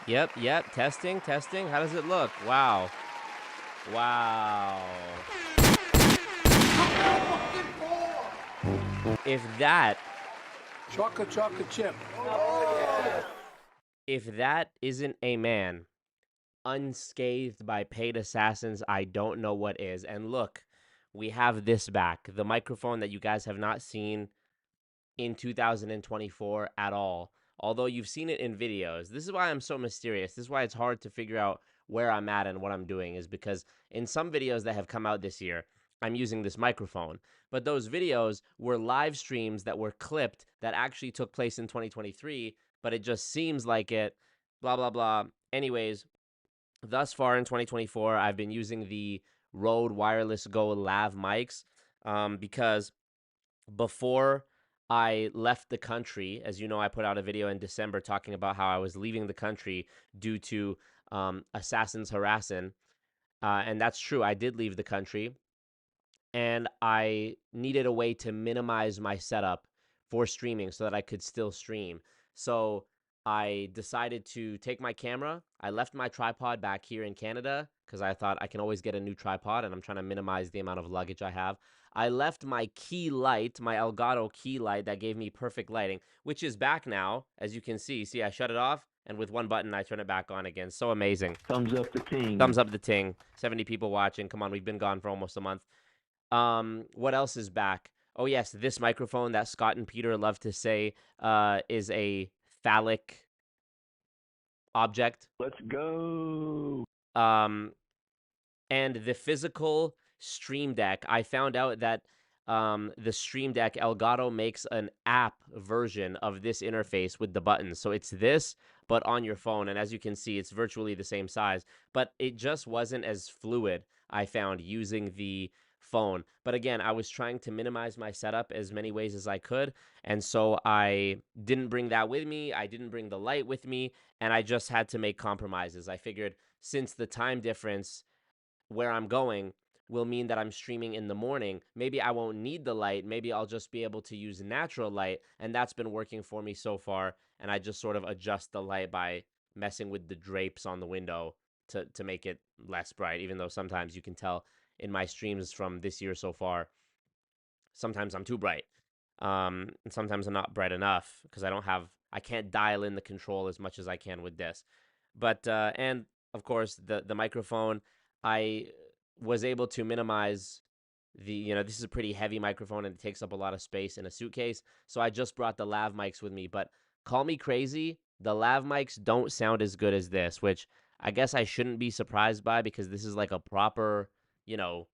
Yep. Testing. How does it look? Wow. If that Chocolate chip. if that isn't a man unscathed by paid assassins, I don't know what is. And look, we have this back. The microphone that you guys have not seen in 2024 at all. Although you've seen it in videos. This is why I'm so mysterious. This is why it's hard to figure out where I'm at and what I'm doing, is because in some videos that have come out this year, I'm using this microphone. But those videos were live streams that were clipped that actually took place in 2023, but it just seems like it, blah, blah, blah. Anyways, thus far in 2024, I've been using the Rode Wireless Go Lav mics because before I left the country, as you know, I put out a video in December talking about how I was leaving the country due to assassins harassing. And that's true. I did leave the country and I needed a way to minimize my setup for streaming so that I could still stream. So I decided to take my camera. I left my tripod back here in Canada because I thought I can always get a new tripod and I'm trying to minimize the amount of luggage I have. I left my key light, my Elgato key light that gave me perfect lighting, which is back now, as you can see. See, I shut it off and with one button, I turn it back on again. So amazing. Thumbs up the ting. Thumbs up the ting. 70 people watching. Come on, we've been gone for almost a month. What else is back? Oh yes, this microphone that Scott and Peter love to say is a phallic object. Let's go. Um, and the physical Stream Deck. I found out that the Stream Deck Elgato makes an app version of this interface with the buttons. So it's this, but on your phone. And as you can see, it's virtually the same size. But it just wasn't as fluid, I found, using the phone. But again, I was trying to minimize my setup as many ways as I could. And so I didn't bring that with me. I didn't bring the light with me. And I just had to make compromises. I figured since the time difference where I'm going will mean that I'm streaming in the morning, maybe I won't need the light. Maybe I'll just be able to use natural light. And that's been working for me so far. And I just sort of adjust the light by messing with the drapes on the window to make it less bright, even though sometimes you can tell in my streams from this year so far, sometimes I'm too bright. And sometimes I'm not bright enough because I can't dial in the control as much as I can with this. But, and of course, the microphone, I was able to minimize this is a pretty heavy microphone and it takes up a lot of space in a suitcase. So I just brought the lav mics with me. But call me crazy, the lav mics don't sound as good as this, which I guess I shouldn't be surprised by because this is like a proper, you know,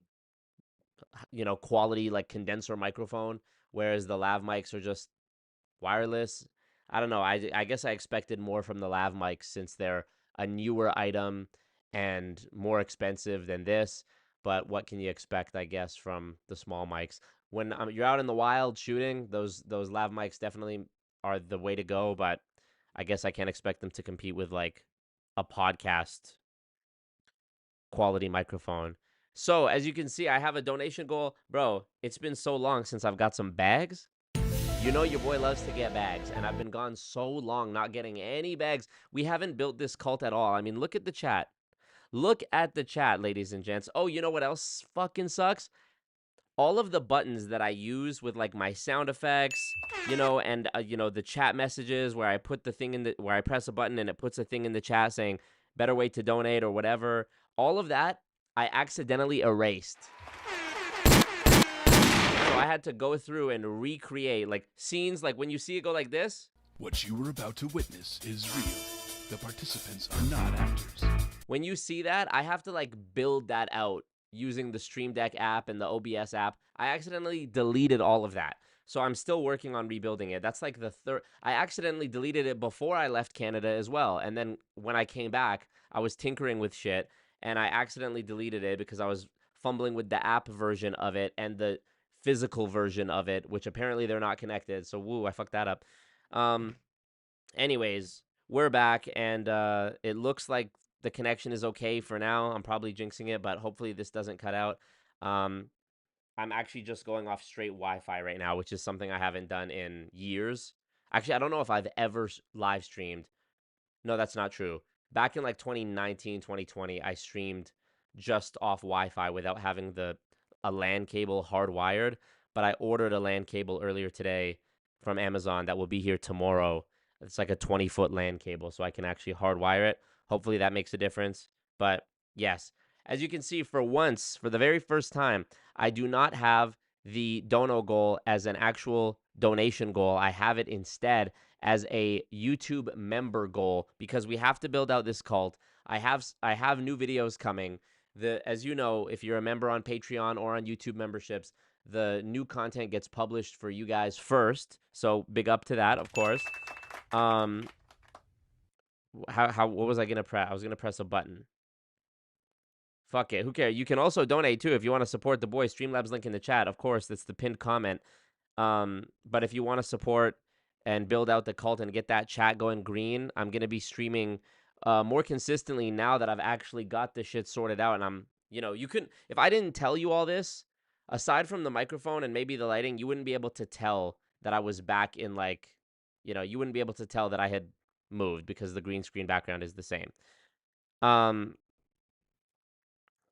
quality like condenser microphone, whereas the lav mics are just wireless. I don't know. I guess I expected more from the lav mics since they're a newer item and more expensive than this. But what can you expect, I guess, from the small mics? When you're out in the wild shooting, those lav mics definitely are the way to go. But I guess I can't expect them to compete with like a podcast quality microphone. So as you can see, I have a donation goal. Bro, it's been so long since I've got some bags. You know your boy loves to get bags, and I've been gone so long not getting any bags. We haven't built this cult at all. I mean, look at the chat. Look at the chat, ladies and gents. Oh, you know what else fucking sucks? All of the buttons that I use with like my sound effects, and the chat messages where I put the thing where I press a button and it puts a thing in the chat saying better way to donate or whatever. All of that I accidentally erased. So I had to go through and recreate like scenes, like when you see it go like this. What you were about to witness is real. The participants are not actors. When you see that, I have to like build that out using the Stream Deck app and the OBS app. I accidentally deleted all of that. So I'm still working on rebuilding it. That's like the third. I accidentally deleted it before I left Canada as well. And then when I came back, I was tinkering with shit and I accidentally deleted it because I was fumbling with the app version of it and the physical version of it, which apparently they're not connected. So woo, I fucked that up. Anyways, we're back and it looks like the connection is okay for now. I'm probably jinxing it, but hopefully this doesn't cut out. I'm actually just going off straight Wi-Fi right now, which is something I haven't done in years. Actually, I don't know if I've ever live streamed. No, that's not true. back in like 2019, 2020, I streamed just off Wi-Fi without having a LAN cable hardwired. But I ordered a LAN cable earlier today from Amazon that will be here tomorrow. It's like a 20-foot LAN cable, so I can actually hardwire it. Hopefully that makes a difference. But yes, as you can see, for once, for the very first time, I do not have the dono goal as an actual donation goal. I have it instead as a YouTube member goal because we have to build out this cult. I have new videos coming. As you know, if you're a member on Patreon or on YouTube memberships, the new content gets published for you guys first. So big up to that, of course. What was I gonna press? I was gonna press a button. Fuck it. Who cares? You can also donate too if you want to support the boy. Streamlabs link in the chat. Of course, that's the pinned comment. But if you want to support and build out the cult and get that chat going green, I'm gonna be streaming more consistently now that I've actually got this shit sorted out. And you couldn't, if I didn't tell you all this, aside from the microphone and maybe the lighting, you wouldn't be able to tell that I was back in you wouldn't be able to tell that I had moved because the green screen background is the same.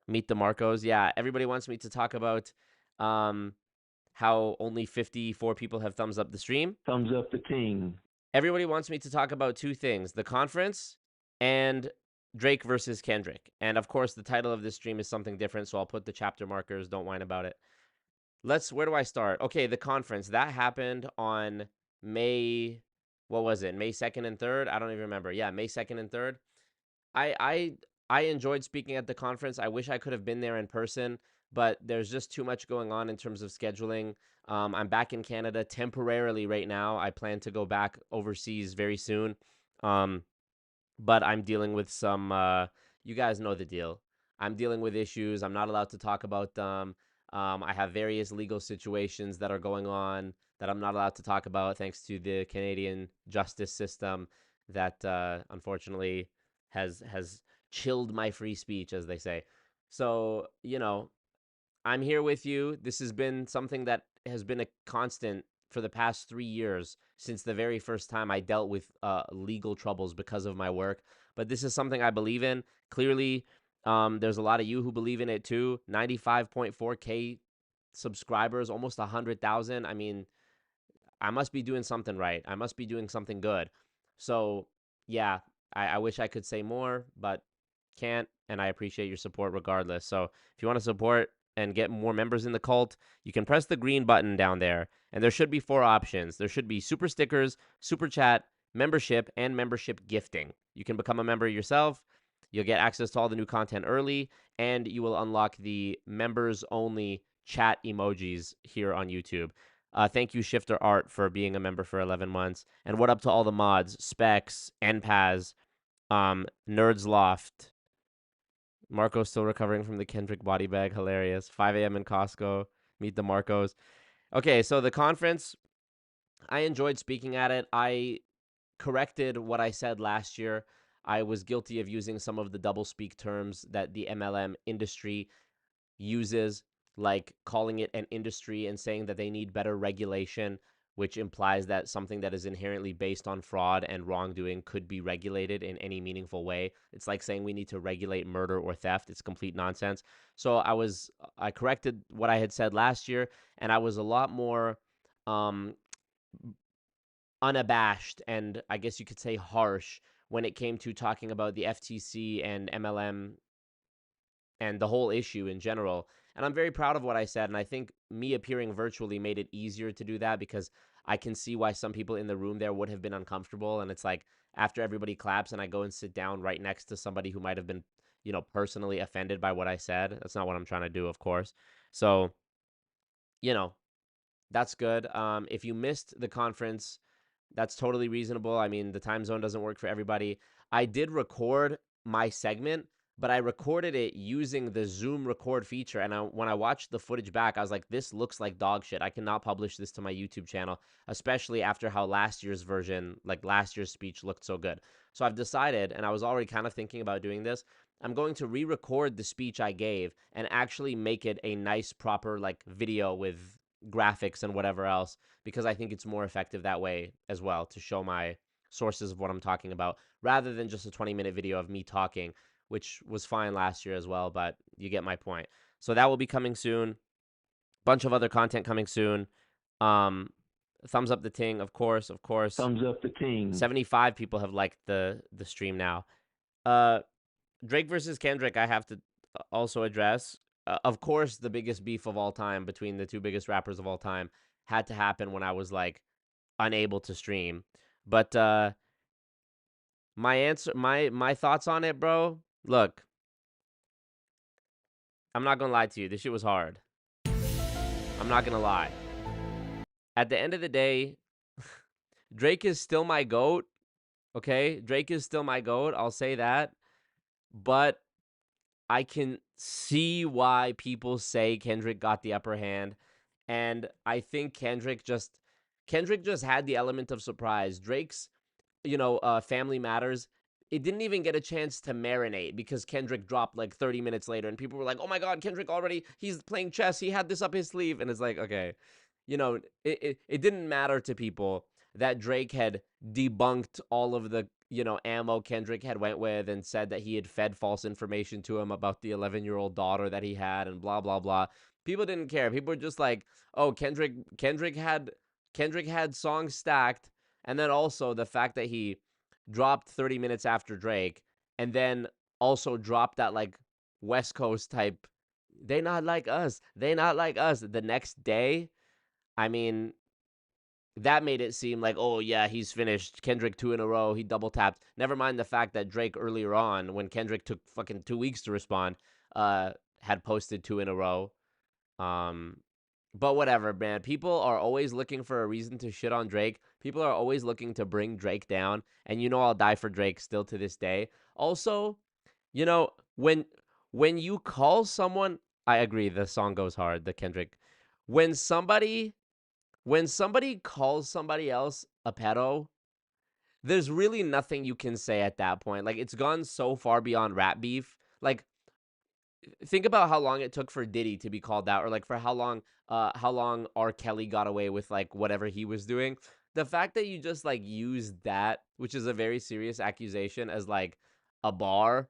Meet the Marcos. Yeah, everybody wants me to talk about how only 54 people have thumbs up the stream. Thumbs up the king. Everybody wants me to talk about two things, the conference and Drake versus Kendrick. And of course, the title of this stream is something different, so I'll put the chapter markers. Don't whine about it. Where do I start? Okay, the conference. That happened on May, what was it? May 2nd and 3rd? I don't even remember. Yeah, May 2nd and 3rd. I enjoyed speaking at the conference. I wish I could have been there in person, but there's just too much going on in terms of scheduling. I'm back in Canada temporarily right now. I plan to go back overseas very soon. But I'm dealing with some, you guys know the deal. I'm dealing with issues. I'm not allowed to talk about them. I have various legal situations that are going on that I'm not allowed to talk about thanks to the Canadian justice system that unfortunately has chilled my free speech, as they say. So, I'm here with you. This has been something that has been a constant for the past 3 years since the very first time I dealt with legal troubles because of my work. But this is something I believe in. Clearly, there's a lot of you who believe in it too. 95.4K subscribers, almost 100,000. I mean, I must be doing something right. I must be doing something good. So, yeah, I wish I could say more, but can't. And I appreciate your support regardless. So, if you want to support and get more members in the cult, you can press the green button down there. And there should be 4 options. There should be super stickers, super chat, membership, and membership gifting. You can become a member yourself. You'll get access to all the new content early, and you will unlock the members only chat emojis here on YouTube. Thank you, Shifter Art, for being a member for 11 months. And what up to all the mods? Specs, NPAS, Nerds Loft. Marco's still recovering from the Kendrick body bag. Hilarious. 5 a.m. in Costco. Meet the Marcos. Okay, so the conference, I enjoyed speaking at it. I corrected what I said last year. I was guilty of using some of the doublespeak terms that the MLM industry uses, like calling it an industry and saying that they need better regulation, which implies that something that is inherently based on fraud and wrongdoing could be regulated in any meaningful way. It's like saying we need to regulate murder or theft. It's complete nonsense. So I corrected what I had said last year, and I was a lot more unabashed and I guess you could say harsh when it came to talking about the FTC and MLM and the whole issue in general. And I'm very proud of what I said. And I think me appearing virtually made it easier to do that because I can see why some people in the room there would have been uncomfortable. And it's like after everybody claps and I go and sit down right next to somebody who might have been, personally offended by what I said. That's not what I'm trying to do, of course. So, that's good. If you missed the conference, that's totally reasonable. I mean, the time zone doesn't work for everybody. I did record my segment, but I recorded it using the Zoom record feature. And when I watched the footage back, I was like, this looks like dog shit. I cannot publish this to my YouTube channel, especially after how last year's speech looked so good. So I've decided, and I was already kind of thinking about doing this, I'm going to re-record the speech I gave and actually make it a nice, proper, video with graphics and whatever else, because I think it's more effective that way as well to show my sources of what I'm talking about, rather than just a 20-minute video of me talking, which was fine last year as well, but you get my point. So that will be coming soon. Bunch of other content coming soon. Thumbs up the ting, of course, of course. Thumbs up the ting. 75 people have liked the stream now. Drake versus Kendrick, I have to also address. Of course, the biggest beef of all time between the two biggest rappers of all time had to happen when I was like unable to stream. But my thoughts on it, bro. Look, I'm not gonna lie to you. This shit was hard. I'm not gonna lie. At the end of the day, Drake is still my GOAT. Okay? Drake is still my GOAT. I'll say that. But I can see why people say Kendrick got the upper hand. And I think Kendrick just had the element of surprise. Drake's, Family Matters, it didn't even get a chance to marinate because Kendrick dropped like 30 minutes later and people were like, oh my God, Kendrick already, he's playing chess. He had this up his sleeve. And it's like, okay, it didn't matter to people that Drake had debunked all of the, ammo Kendrick had went with and said that he had fed false information to him about the 11-year-old daughter that he had and blah, blah, blah. People didn't care. People were just like, oh, Kendrick had songs stacked. And then also the fact that he dropped 30 minutes after Drake and then also dropped that like West Coast type, they not like us the next day. I mean, that made it seem like, oh yeah, he's finished. Kendrick 2 in a row. He double tapped. Never mind the fact that Drake earlier on, when Kendrick took fucking 2 weeks to respond, had posted 2 in a row. But whatever, man. People are always looking for a reason to shit on Drake. People are always looking to bring Drake down, and I'll die for Drake still to this day. Also, when you call someone, I agree, the song goes hard, the Kendrick. When somebody calls somebody else a pedo, there's really nothing you can say at that point. Like, it's gone so far beyond rap beef. Like, think about how long it took for Diddy to be called out, or like for how long R. Kelly got away with like whatever he was doing. The fact that you just like use that, which is a very serious accusation, as like a bar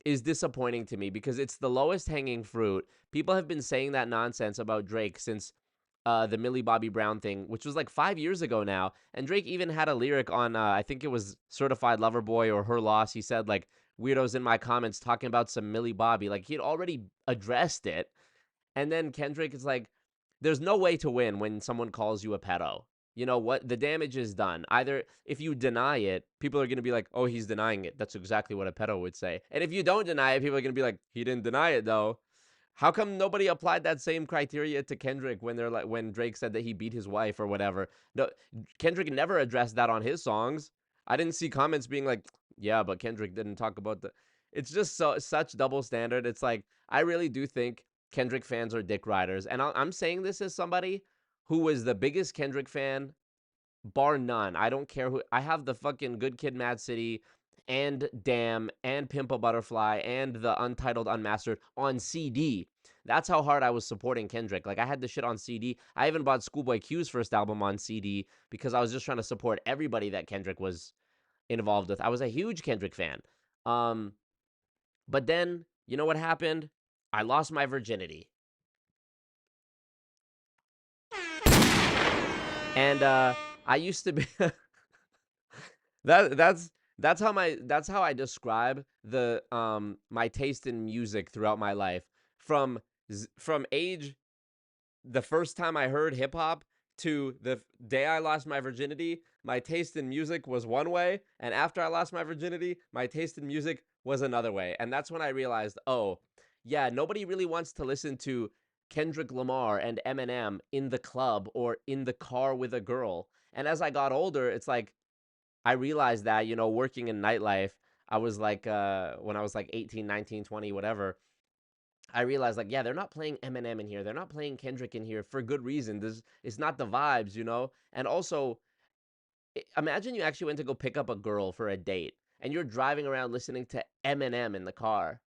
is disappointing to me because it's the lowest hanging fruit. People have been saying that nonsense about Drake since the Millie Bobby Brown thing, which was like 5 years ago now. And Drake even had a lyric on, I think it was Certified Lover Boy or Her Loss. He said like, weirdos in my comments talking about some Millie Bobby. Like, he'd already addressed it. And then Kendrick is like, there's no way to win when someone calls you a pedo. You know what? The damage is done. Either if you deny it, people are going to be like, oh, he's denying it. That's exactly what a pedo would say. And if you don't deny it, people are going to be like, he didn't deny it though. How come nobody applied that same criteria to Kendrick when Drake said that he beat his wife or whatever? No, Kendrick never addressed that on his songs. I didn't see comments being like, yeah, but Kendrick didn't talk about the. It's just such double standard. It's like, I really do think Kendrick fans are dick riders. And I'm saying this as somebody who was the biggest Kendrick fan, bar none. I don't care who. I have the fucking Good Kid Mad City and Damn and Pimp a Butterfly and the Untitled Unmastered on CD. That's how hard I was supporting Kendrick. Like, I had the shit on CD. I even bought Schoolboy Q's first album on CD because I was just trying to support everybody that Kendrick was involved with. I was a huge Kendrick fan. But then, you know what happened? I lost my virginity. And I used to be that's how I describe the my taste in music throughout my life. From age, the first time I heard hip hop to the day I lost my virginity, my taste in music was one way, and after I lost my virginity, my taste in music was another way. And that's when I realized, oh, yeah, nobody really wants to listen to Kendrick Lamar and Eminem in the club or in the car with a girl. And as I got older, it's like I realized that, working in nightlife, I was like when I was like 18, 19, 20, whatever, I realized, like, yeah, they're not playing Eminem in here. They're not playing Kendrick in here for good reason. It's not the vibes, And also, imagine you actually went to go pick up a girl for a date, and you're driving around listening to Eminem in the car.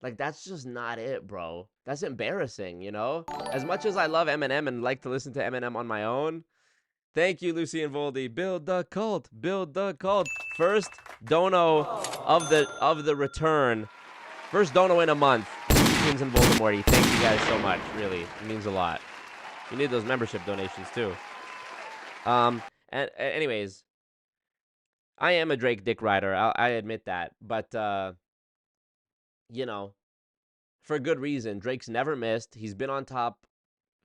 Like, that's just not it, bro. That's embarrassing, As much as I love Eminem and like to listen to Eminem on my own, Thank you, Lucy and Voldy. Build the cult. Build the cult. First dono of the return. First dono in a month. Twins and Voldemorty. Thank you guys so much. Really, it means a lot. You need those membership donations too. And anyways, I am a Drake dick rider. I admit that, but you know, for good reason. Drake's never missed. He's been on top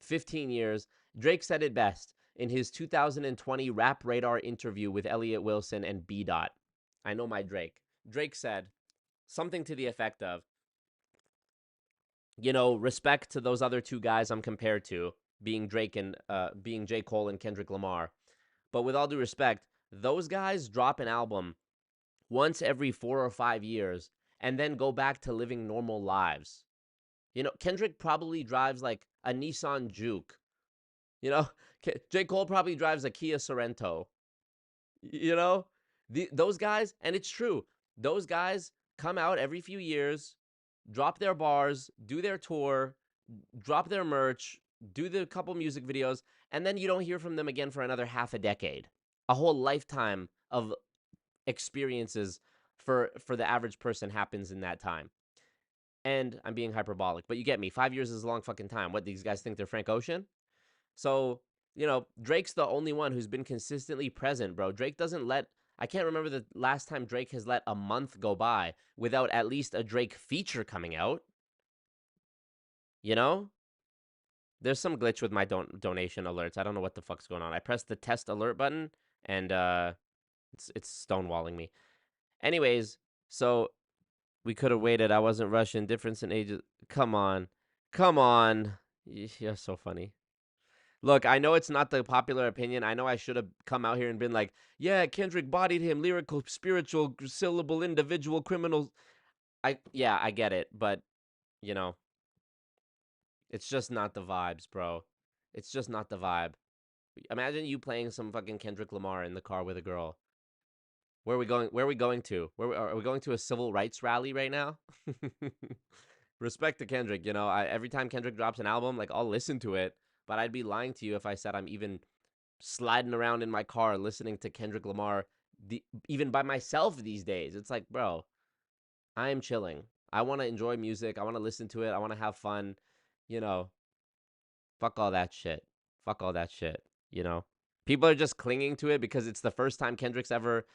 15 years. Drake said it best in his 2020 Rap Radar interview with Elliot Wilson and B. Dot. I know my Drake. Drake said something to the effect of, respect to those other two guys I'm compared to, being being J. Cole and Kendrick Lamar. But with all due respect, those guys drop an album once every 4 or 5 years and then go back to living normal lives. Kendrick probably drives like a Nissan Juke. J. Cole probably drives a Kia Sorento. Those guys, and it's true, those guys come out every few years, drop their bars, do their tour, drop their merch, do the couple music videos, and then you don't hear from them again for another half a decade. A whole lifetime of experiences for the average person happens in that time. And I'm being hyperbolic, but you get me. 5 years is a long fucking time. What, these guys think they're Frank Ocean? So, Drake's the only one who's been consistently present, bro. Drake doesn't I can't remember the last time Drake has let a month go by without at least a Drake feature coming out. There's some glitch with my donation alerts. I don't know what the fuck's going on. I pressed the test alert button, and it's stonewalling me. Anyways, so we could have waited. I wasn't rushing. Difference in ages. Come on. You're so funny. Look, I know it's not the popular opinion. I know I should have come out here and been like, yeah, Kendrick bodied him, lyrical, spiritual, syllable, individual, criminal. I get it, but, it's just not the vibes, bro. It's just not the vibe. Imagine you playing some fucking Kendrick Lamar in the car with a girl. Where are we going? Where are we going to? Are we going to a civil rights rally right now? Respect to Kendrick, every time Kendrick drops an album, like, I'll listen to it, but I'd be lying to you if I said I'm even sliding around in my car listening to Kendrick Lamar even by myself these days. It's like, bro, I am chilling. I want to enjoy music. I want to listen to it. I want to have fun. Fuck all that shit. Fuck all that shit. People are just clinging to it because it's the first time Kendrick's ever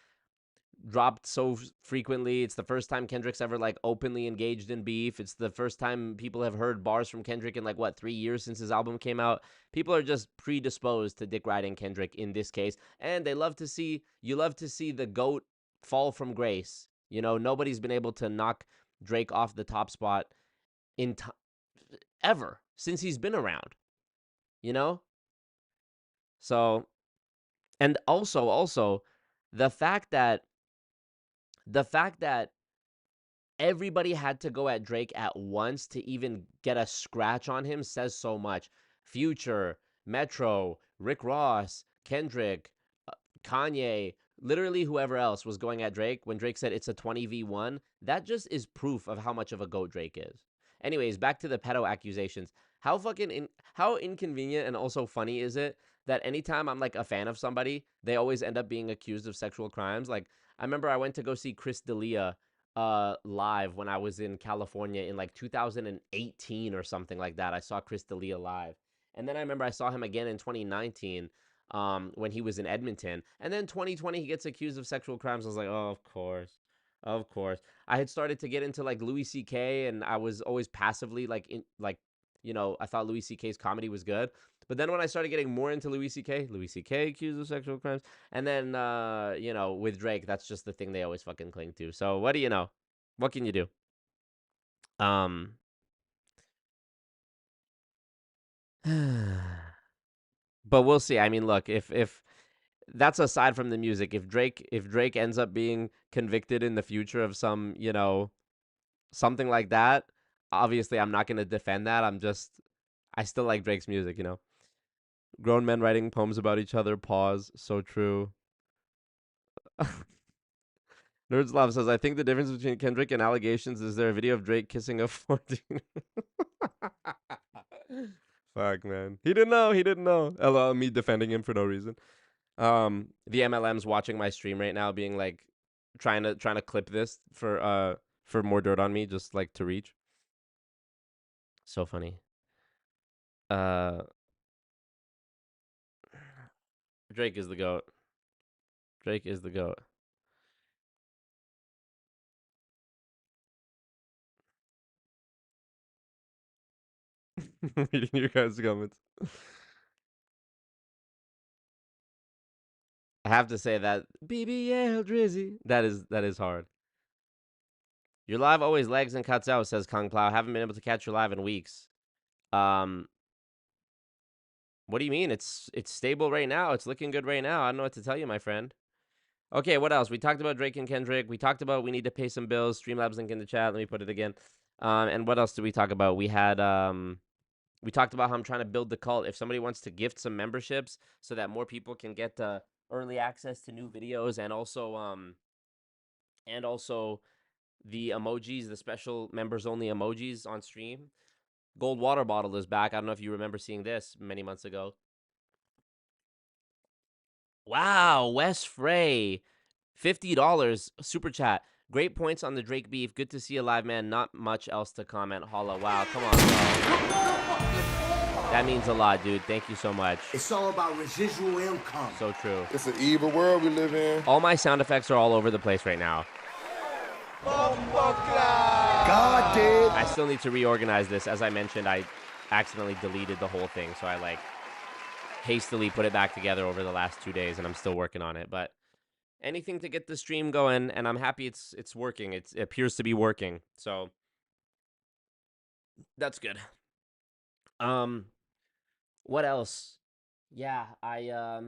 dropped so frequently. It's the first time Kendrick's ever like openly engaged in beef. It's the first time people have heard bars from Kendrick in 3 years since his album came out. People are just predisposed to dick riding Kendrick in this case, and you love to see the GOAT fall from grace. Nobody's been able to knock Drake off the top spot ever since he's been around. So, and also the fact that everybody had to go at Drake at once to even get a scratch on him says so much. Future, Metro, Rick Ross, Kendrick, Kanye, literally whoever else was going at Drake when Drake said it's a 20v1. That just is proof of how much of a GOAT Drake is. Anyways, back to the pedo accusations. How inconvenient and also funny is it that anytime I'm like a fan of somebody, they always end up being accused of sexual crimes? Like, I remember I went to go see Chris D'Elia live when I was in California in 2018 or something like that. I saw Chris D'Elia live. And then I remember I saw him again in 2019 when he was in Edmonton. And then 2020 he gets accused of sexual crimes. I was like, oh, of course. I had started to get into Louis C.K. and I was always passively I thought Louis C.K.'s comedy was good. But then when I started getting more into Louis C.K. accused of sexual crimes. And then, with Drake, that's just the thing they always fucking cling to. So what do you know? What can you do? But we'll see. I mean, look, if that's aside from the music, if Drake ends up being convicted in the future of some, something like that, obviously I'm not going to defend that. I still like Drake's music, Grown men writing poems about each other. Pause. So true. Nerds Love says, I think the difference between Kendrick and allegations is there a video of Drake kissing a 14. Fuck, man. He didn't know. LOL, me defending him for no reason. The MLM's watching my stream right now, being like, trying to clip this for more dirt on me, just like to reach. So funny. Drake is the goat. Drake is the goat. Reading your guys' comments. I have to say that BBL Drizzy. That is hard. Your live always lags and cuts out, says Kung Plow. Haven't been able to catch your live in weeks. What do you mean? It's stable right now. It's looking good right now. I don't know what to tell you, my friend. Okay, what else? We talked about Drake and Kendrick. We talked about we need to pay some bills. Streamlabs link in the chat. Let me put it again. And what else did we talk about? We had we talked about how I'm trying to build the cult. If somebody wants to gift some memberships so that more people can get early access to new videos, and also the emojis, the special members only emojis on stream. Gold water bottle is back. I don't know if you remember seeing this many months ago. Wow, Wes Frey, $50 super chat. Great points on the Drake beef. Good to see a live man. Not much else to comment. Holla. Wow, come on, bro. That means a lot, dude. Thank you so much. It's all about residual income. So true. It's an evil world we live in. All my sound effects are all over the place right now. God did. I still need to reorganize this. As I mentioned, I accidentally deleted the whole thing, so I hastily put it back together over the last 2 days, and I'm still working on it. But anything to get the stream going, and I'm happy it's working. It appears to be working, so that's good. What else? Yeah, I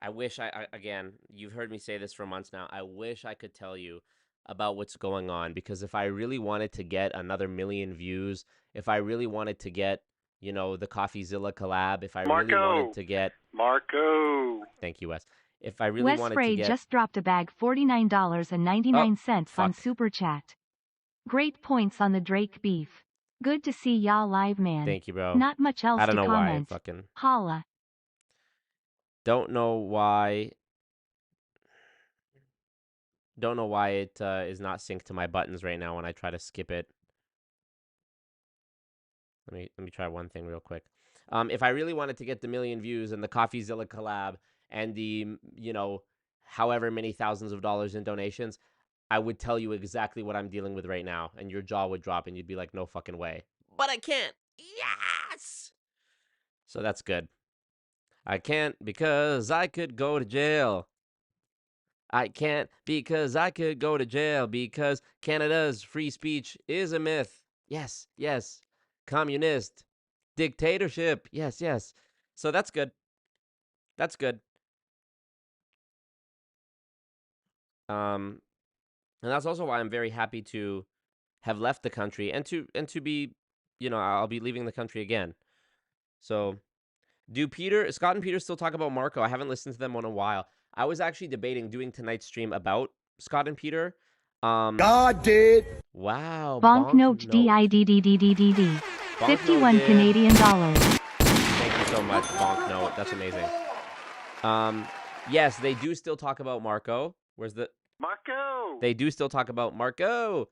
wish again, you've heard me say this for months now. I wish I could tell you about what's going on, because if I really wanted to get another million views, if I really wanted to get, the CoffeeZilla collab, if I really wanted to get Thank you, Wes. If I really wanted to get just dropped a bag $49.99 on Super Chat. Great points on the Drake beef. Good to see y'all live, man. Thank you, bro. Not much else I don't to know comment. why. Fucking Holla. don't know why. Don't know why it is not synced to my buttons right now when I try to skip it. Let me try one thing real quick. If I really wanted to get the million views and the CoffeeZilla collab and the, however many thousands of dollars in donations, I would tell you exactly what I'm dealing with right now, and your jaw would drop and you'd be like, no fucking way. But I can't. Yes! So that's good. I can't because I could go to jail. I can't because I could go to jail, because Canada's free speech is a myth. Yes, yes. Communist dictatorship. Yes, yes. So that's good. That's good. And that's also why I'm very happy to have left the country and to be, I'll be leaving the country again. So, do Scott and Peter still talk about Marco? I haven't listened to them in a while. I was actually debating doing tonight's stream about Scott and Peter. God did. Wow. Bonk note DIDDDDDD. 51 Canadian dollars. Thank you so much, Bonk note. That's amazing. Yes, they do still talk about Marco. Where's the Marco? They do still talk about Marco.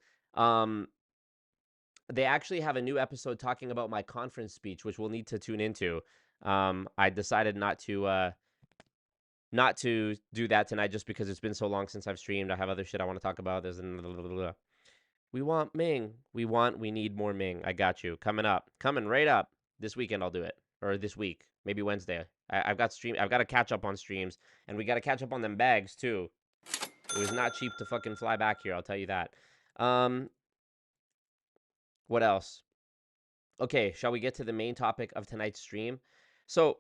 They actually have a new episode talking about my conference speech, which we'll need to tune into. I decided not to do that tonight just because it's been so long since I've streamed. I have other shit I want to talk about. We want Ming. We need more Ming. I got you. Coming right up. This weekend I'll do it. Or this week. Maybe Wednesday. I've got to catch up on streams. And we got to catch up on them bags too. It was not cheap to fucking fly back here, I'll tell you that. What else? Okay, shall we get to the main topic of tonight's stream? So,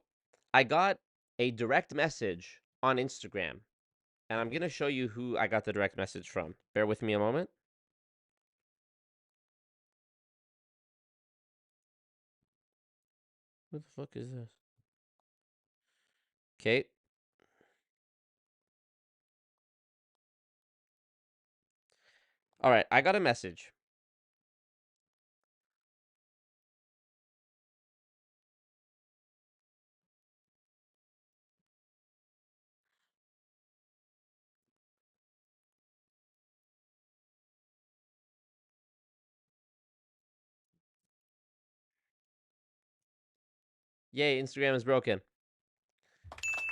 I got a direct message on Instagram, and I'm going to show you who I got the direct message from. Bear with me a moment. What the fuck is this? Okay. All right, I got a message. Yay, Instagram is broken.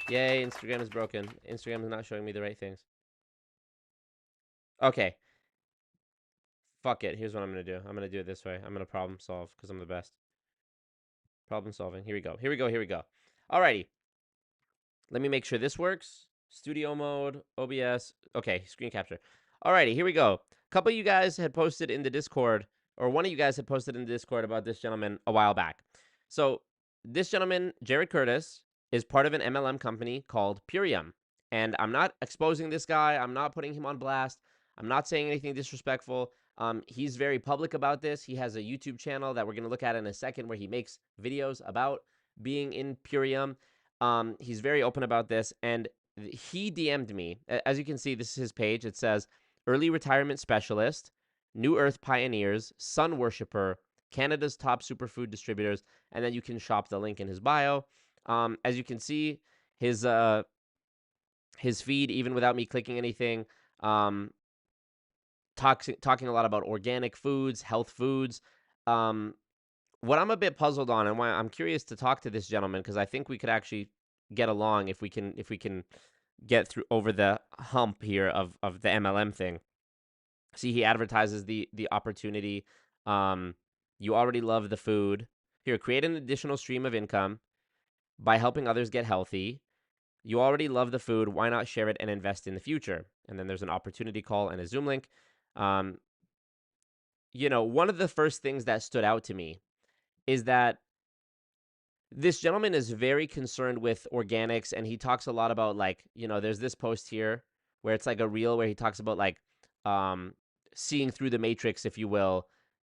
Yay, Instagram is broken. Instagram is not showing me the right things. Okay. Fuck it. Here's what I'm going to do. I'm going to do it this way. I'm going to problem solve because I'm the best. Problem solving. Here we go. Here we go. Here we go. Alrighty. Let me make sure this works. Studio mode, OBS. Okay, screen capture. Alrighty, here we go. A couple of you guys had posted in the Discord, or one of you guys had posted in the Discord about this gentleman a while back. So this gentleman, Jared Curtis, is part of an MLM company called Purium. And I'm not exposing this guy. I'm not putting him on blast. I'm not saying anything disrespectful. He's very public about this. He has a YouTube channel that we're going to look at in a second where he makes videos about being in Purium. He's very open about this, and he DM'd me. As you can see, this is his page. It says, early retirement specialist, New Earth pioneers, sun worshiper, Canada's top superfood distributors, and then you can shop the link in his bio. As you can see, his feed, even without me clicking anything, talking a lot about organic foods, health foods. What I'm a bit puzzled on, and why I'm curious to talk to this gentleman, because I think we could actually get along if we can get through over the hump here of the MLM thing. See, he advertises the opportunity. You already love the food. Here, create an additional stream of income by helping others get healthy. You already love the food. Why not share it and invest in the future? And then there's an opportunity call and a Zoom link. One of the first things that stood out to me is that this gentleman is very concerned with organics, and he talks a lot about, like, there's this post here where it's like a reel where he talks about, like, seeing through the matrix, if you will.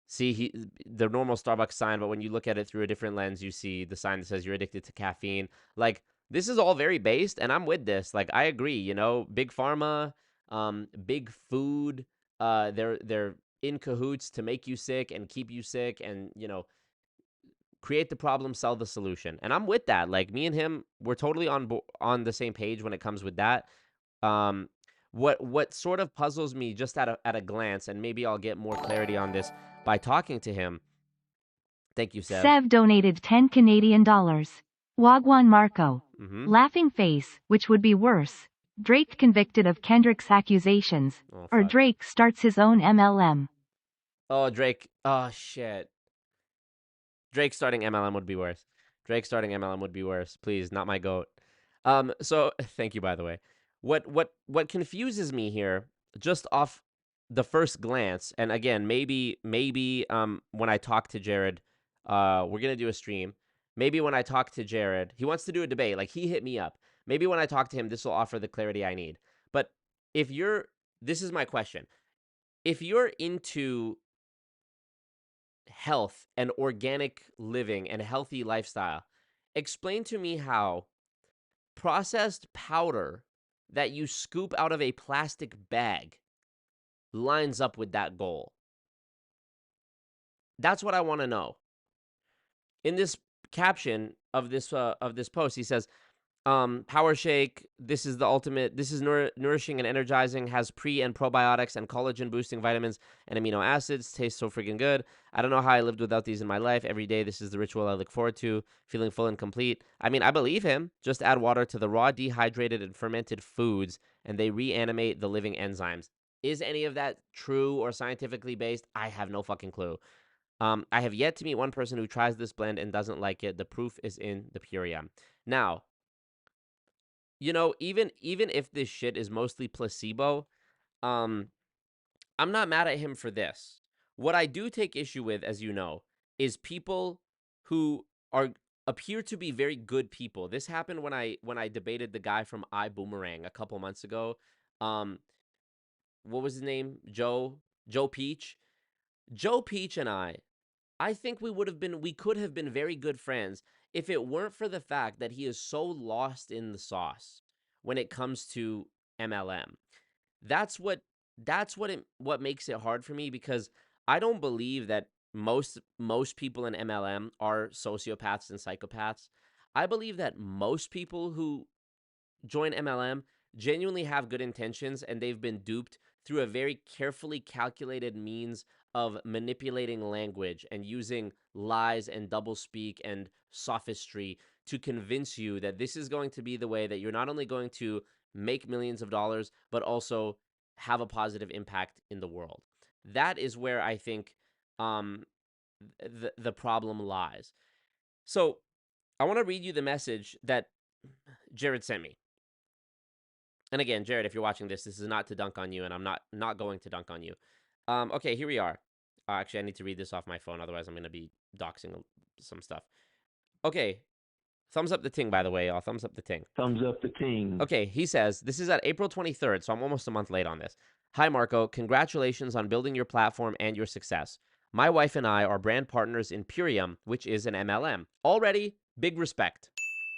See the normal Starbucks sign, but when you look at it through a different lens, you see the sign that says you're addicted to caffeine. Like, this is all very based, and I'm with this. Like, I agree, big pharma, big food, they're in cahoots to make you sick and keep you sick, and create the problem, sell the solution. And I'm with that. Like, me and him, we're totally on the same page when it comes with that. What sort of puzzles me just at a glance, and maybe I'll get more clarity on this by talking to him. Thank you, Sev. Sev donated 10 Canadian dollars. Wagwan Marco. Laughing face, which would be worse. Drake convicted of Kendrick's accusations, or Drake starts his own MLM. Oh, Drake. Oh, shit. Drake starting MLM would be worse. Drake starting MLM would be worse. Please, not my goat. So thank you, by the way. What confuses me here, just off the first glance, and again, maybe when I talk to Jared, we're gonna do a stream. Maybe when I talk to Jared, he wants to do a debate. Like, he hit me up. Maybe when I talk to him, this will offer the clarity I need. But this is my question. If you're into health and organic living and healthy lifestyle, explain to me how processed powder that you scoop out of a plastic bag lines up with that goal. That's what I want to know. In this caption of this post, he says, power shake, this is the ultimate, this is nourishing and energizing, has pre and probiotics and collagen boosting vitamins and amino acids, tastes so freaking good. I don't know how I lived without these in my life. Every day this is the ritual I look forward to, feeling full and complete. I mean, I believe him. Just add water to the raw, dehydrated, and fermented foods, and they reanimate the living enzymes. Is any of that true or scientifically based? I have no fucking clue. I have yet to meet one person who tries this blend and doesn't like it. The proof is in the Purium. Now, even if this shit is mostly placebo, I'm not mad at him for this. What I do take issue with, as you know, is people who appear to be very good people. This happened when I debated the guy from iBoomerang a couple months ago. What was his name? Joe Peach. Joe Peach and I think we could have been very good friends if it weren't for the fact that he is so lost in the sauce when it comes to MLM. That's what makes it hard for me, because I don't believe that most people in MLM are sociopaths and psychopaths. I believe that most people who join MLM genuinely have good intentions, and they've been duped through a very carefully calculated means of manipulating language and using lies and doublespeak and sophistry to convince you that this is going to be the way that you're not only going to make millions of dollars, but also have a positive impact in the world. That is where I think the problem lies. So I want to read you the message that Jared sent me. And again, Jared, if you're watching this, this is not to dunk on you, and I'm not going to dunk on you. Okay, here we are. Actually, I need to read this off my phone, otherwise I'm going to be doxing some stuff. Okay, thumbs up the ting, by the way, y'all. Thumbs up the ting. Thumbs up the ting. Okay, he says, this is at April 23rd, so I'm almost a month late on this. Hi, Marco. Congratulations on building your platform and your success. My wife and I are brand partners in Purium, which is an MLM. Already, big respect.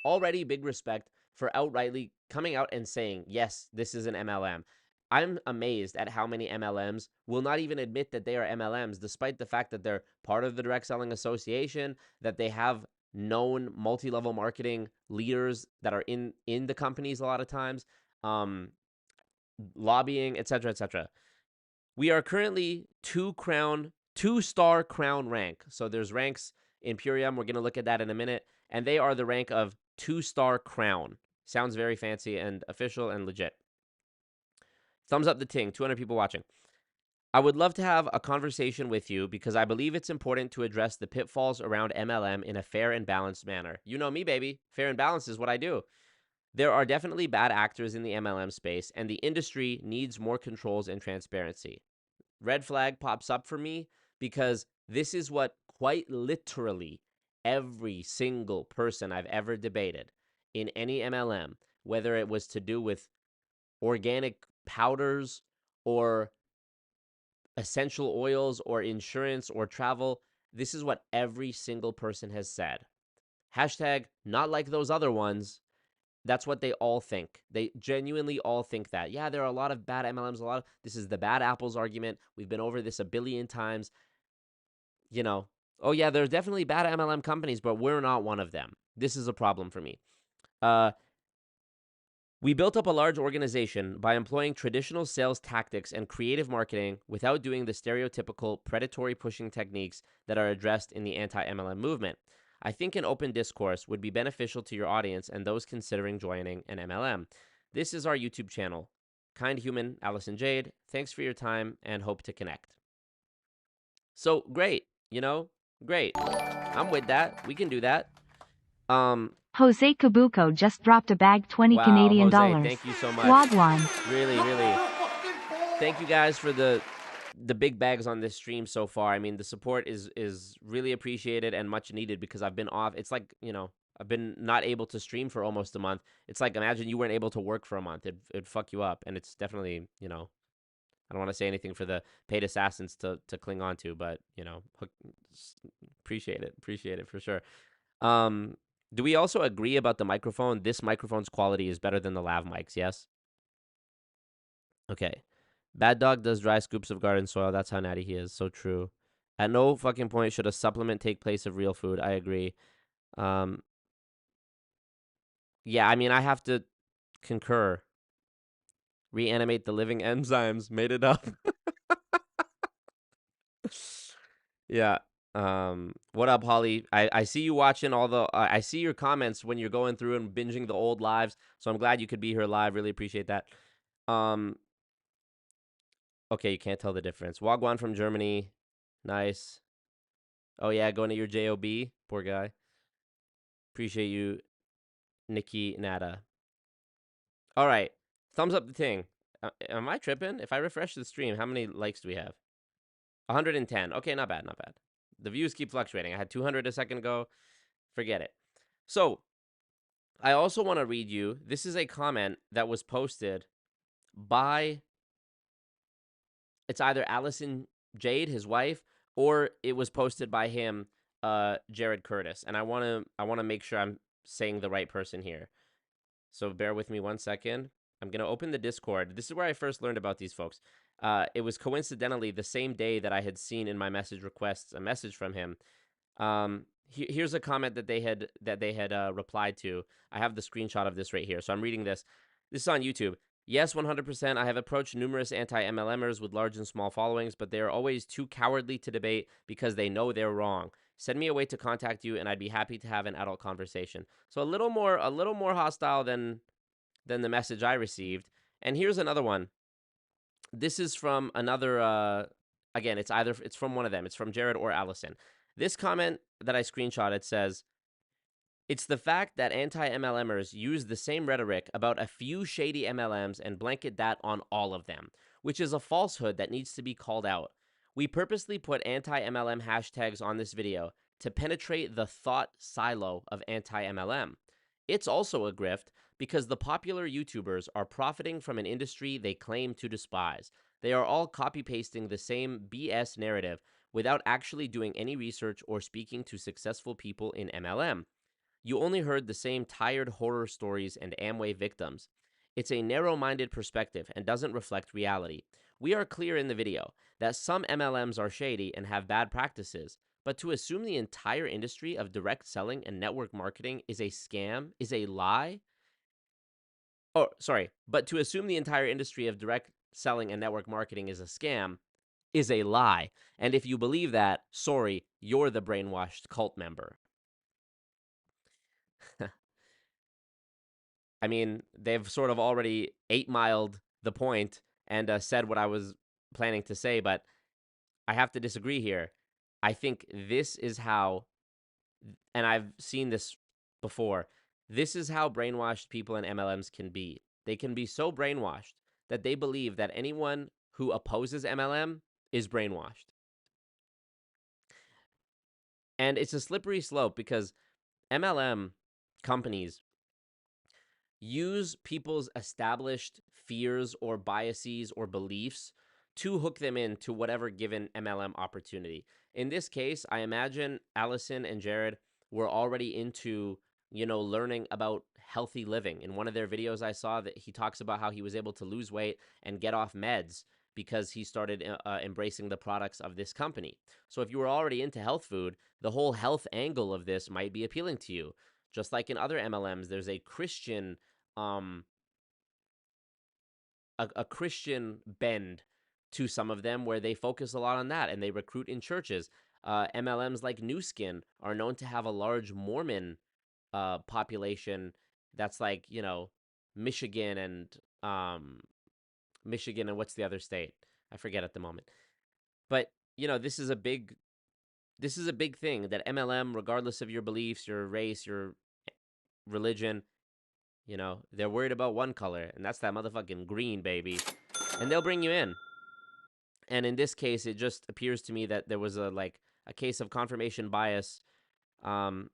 Already, big respect for outrightly coming out and saying, yes, this is an MLM. I'm amazed at how many MLMs will not even admit that they are MLMs, despite the fact that they're part of the Direct Selling Association, that they have known multi-level marketing leaders that are in the companies a lot of times, lobbying, etc., etc. We are currently 2-star crown rank. So there's ranks in Purium. We're going to look at that in a minute. And they are the rank of 2-star crown. Sounds very fancy and official and legit. Thumbs up the ting. 200 people watching. I would love to have a conversation with you because I believe it's important to address the pitfalls around MLM in a fair and balanced manner. You know me, baby. Fair and balanced is what I do. There are definitely bad actors in the MLM space, and the industry needs more controls and transparency. Red flag pops up for me because this is what quite literally every single person I've ever debated in any MLM, whether it was to do with organic powders or essential oils or insurance or travel, this is what every single person has said. Hashtag not like those other ones. That's what they all think. They genuinely all think that. Yeah, there are a lot of bad MLMs, this is the bad apples argument. We've been over this a billion times. You know, oh yeah, there's definitely bad MLM companies, but we're not one of them. This is a problem for me. We built up a large organization by employing traditional sales tactics and creative marketing without doing the stereotypical predatory pushing techniques that are addressed in the anti-MLM movement. I think an open discourse would be beneficial to your audience and those considering joining an MLM. This is our YouTube channel. Kind human, Allison Jade. Thanks for your time and hope to connect. So great, great. I'm with that. We can do that. Jose Kabuko just dropped a bag 20 wow, Canadian Jose, dollars. thank you so much. Wagwan. Really. Thank you guys for the big bags on this stream so far. I mean, the support is really appreciated and much needed because I've been off. It's like, I've been not able to stream for almost a month. It's like, imagine you weren't able to work for a month. It'd fuck you up. And it's definitely, I don't want to say anything for the paid assassins to cling on to, but, appreciate it for sure. Do we also agree about the microphone? This microphone's quality is better than the lav mics, yes? Okay. Bad Dog does dry scoops of garden soil. That's how natty he is. So true. At no fucking point should a supplement take place of real food. I agree. Yeah, I mean, I have to concur. Reanimate the living enzymes. Made it up. Yeah. What up, Holly? I see you watching all the I see your comments when you're going through and binging the old lives, so I'm glad you could be here live. Really appreciate that. Okay, you can't tell the difference. Wagwan from Germany. Nice. Oh yeah, going to your JOB. Poor guy. Appreciate you, Nikki Nada. All right. Thumbs up the thing. Am I tripping? If I refresh the stream, how many likes do we have? 110. Okay, not bad. The views keep fluctuating. I had 200 a second ago. Forget it. So, I also want to read you. This is a comment that was posted by, it's either Allison Jade, his wife, or it was posted by him, Jared Curtis. And I want to make sure I'm saying the right person here. So bear with me 1 second. I'm going to open the Discord. This is where I first learned about these folks. It was coincidentally the same day that I had seen in my message requests a message from him. Here's a comment that they had replied to. I have the screenshot of this right here. So I'm reading this. This is on YouTube. Yes, 100%. I have approached numerous anti-MLMers with large and small followings, but they are always too cowardly to debate because they know they're wrong. Send me a way to contact you, and I'd be happy to have an adult conversation. So a little more hostile than the message I received. And here's another one. This is from another. Again, it's from one of them. It's from Jared or Allison. This comment that I screenshotted says, it's the fact that anti-MLMers use the same rhetoric about a few shady MLMs and blanket that on all of them, which is a falsehood that needs to be called out. We purposely put anti-MLM hashtags on this video to penetrate the thought silo of anti-MLM. It's also a grift because the popular YouTubers are profiting from an industry they claim to despise. They are all copy-pasting the same BS narrative without actually doing any research or speaking to successful people in MLM. You only heard the same tired horror stories and Amway victims. It's a narrow-minded perspective and doesn't reflect reality. We are clear in the video that some MLMs are shady and have bad practices, but to assume the entire industry of direct selling and network marketing is a scam is a lie. But to assume the entire industry of direct selling and network marketing is a scam is a lie. And if you believe that, sorry, you're the brainwashed cult member. I mean, they've sort of already 8-miled the point and said what I was planning to say, but I have to disagree here. I think this is how, and I've seen this before, this is how brainwashed people in MLMs can be. They can be so brainwashed that they believe that anyone who opposes MLM is brainwashed. And it's a slippery slope because MLM companies use people's established fears or biases or beliefs to hook them into whatever given MLM opportunity. In this case, I imagine Allison and Jared were already into, learning about healthy living. In one of their videos I saw that he talks about how he was able to lose weight and get off meds because he started embracing the products of this company. So if you were already into health food, the whole health angle of this might be appealing to you. Just like in other MLMs, there's a Christian a Christian bend to some of them where they focus a lot on that and they recruit in churches. MLMs like New Skin are known to have a large Mormon population that's like, Michigan and what's the other state? I forget at the moment. But, this is a big thing that MLM, regardless of your beliefs, your race, your religion, they're worried about one color, and that's that motherfucking green, baby. And they'll bring you in. And in this case, it just appears to me that there was a case of confirmation bias that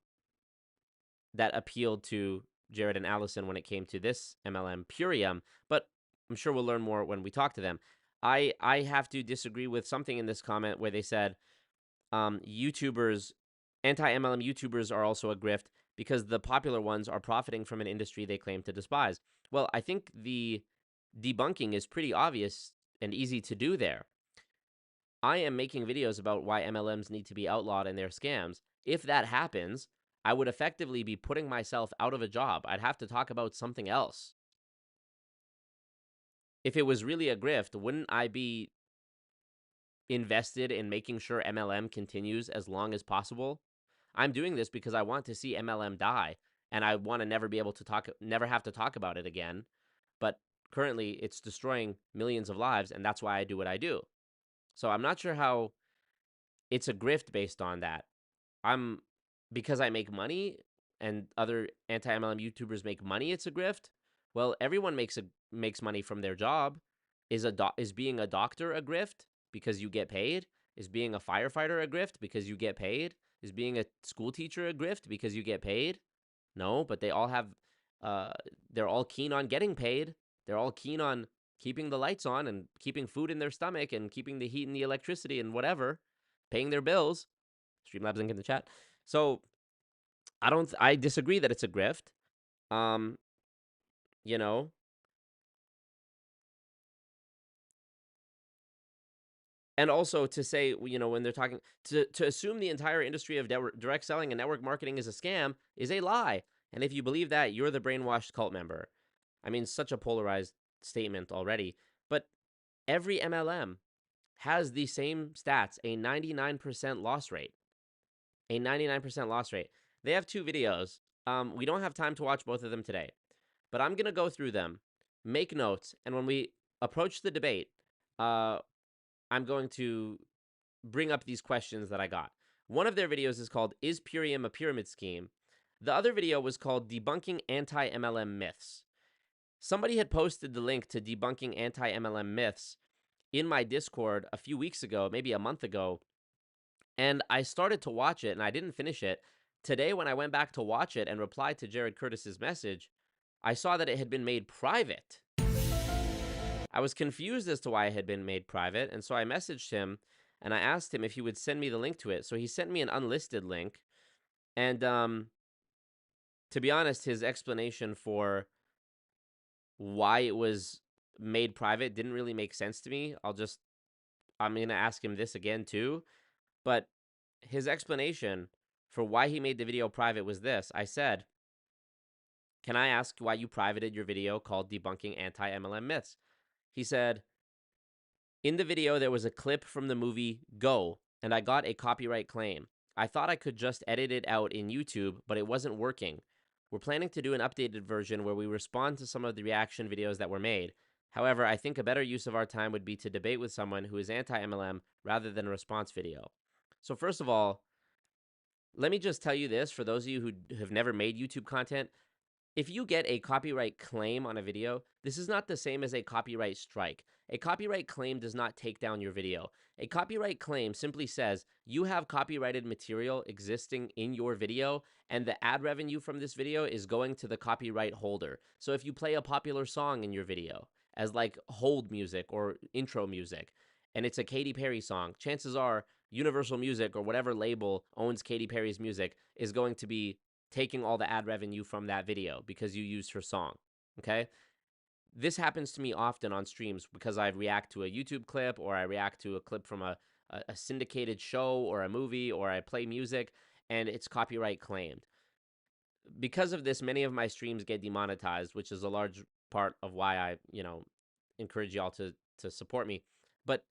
appealed to Jared and Allison when it came to this MLM Purium. But I'm sure we'll learn more when we talk to them. I have to disagree with something in this comment where they said YouTubers, anti-MLM YouTubers are also a grift because the popular ones are profiting from an industry they claim to despise. Well, I think the debunking is pretty obvious and easy to do there. I am making videos about why MLMs need to be outlawed and their scams. If that happens, I would effectively be putting myself out of a job. I'd have to talk about something else. If it was really a grift, wouldn't I be invested in making sure MLM continues as long as possible? I'm doing this because I want to see MLM die, and I want to never have to talk about it again. But currently, it's destroying millions of lives, and that's why I do what I do. So I'm not sure how it's a grift based on that. Because I make money, and other anti-MLM YouTubers make money, it's a grift. Well, everyone makes money from their job. Is being a doctor a grift because you get paid? Is being a firefighter a grift because you get paid? Is being a school teacher a grift because you get paid? No, but they all have, they're all keen on getting paid. They're all keen on keeping the lights on and keeping food in their stomach and keeping the heat and the electricity and whatever, paying their bills. Streamlabs link in the chat. So I disagree that it's a grift. And also to say, when they're talking, to assume the entire industry of direct selling and network marketing is a scam is a lie. And if you believe that, you're the brainwashed cult member. I mean, such a polarized statement already, but every MLM has the same stats, a 99% loss rate. A 99% loss rate. They have 2 videos. We don't have time to watch both of them today, but I'm going to go through them, make notes, and when we approach the debate, I'm going to bring up these questions that I got. One of their videos is called Is Purium a Pyramid Scheme? The other video was called Debunking Anti-MLM Myths. Somebody had posted the link to Debunking Anti-MLM Myths in my Discord a few weeks ago, maybe a month ago, and I started to watch it and I didn't finish it. Today, when I went back to watch it and replied to Jared Curtis's message, I saw that it had been made private. I was confused as to why it had been made private, and so I messaged him and I asked him if he would send me the link to it. So he sent me an unlisted link, and to be honest, his explanation for why it was made private didn't really make sense to me. I'm going to ask him this again too, but his explanation for why he made the video private was this. I said, "Can I ask why you privated your video called Debunking Anti-MLM Myths?" He said, "In the video, there was a clip from the movie Go, and I got a copyright claim. I thought I could just edit it out in YouTube, but it wasn't working. We're planning to do an updated version where we respond to some of the reaction videos that were made. However, I think a better use of our time would be to debate with someone who is anti-MLM rather than a response video." So first of all, let me just tell you this, for those of you who have never made YouTube content, if you get a copyright claim on a video, this is not the same as a copyright strike. A copyright claim does not take down your video. A copyright claim simply says you have copyrighted material existing in your video, and the ad revenue from this video is going to the copyright holder. So if you play a popular song in your video as like hold music or intro music, and it's a Katy Perry song, chances are Universal Music or whatever label owns Katy Perry's music is going to be taking all the ad revenue from that video because you used her song, okay? This happens to me often on streams because I react to a YouTube clip or I react to a clip from a syndicated show or a movie, or I play music and it's copyright claimed. Because of this, many of my streams get demonetized, which is a large part of why I, encourage y'all to support me. But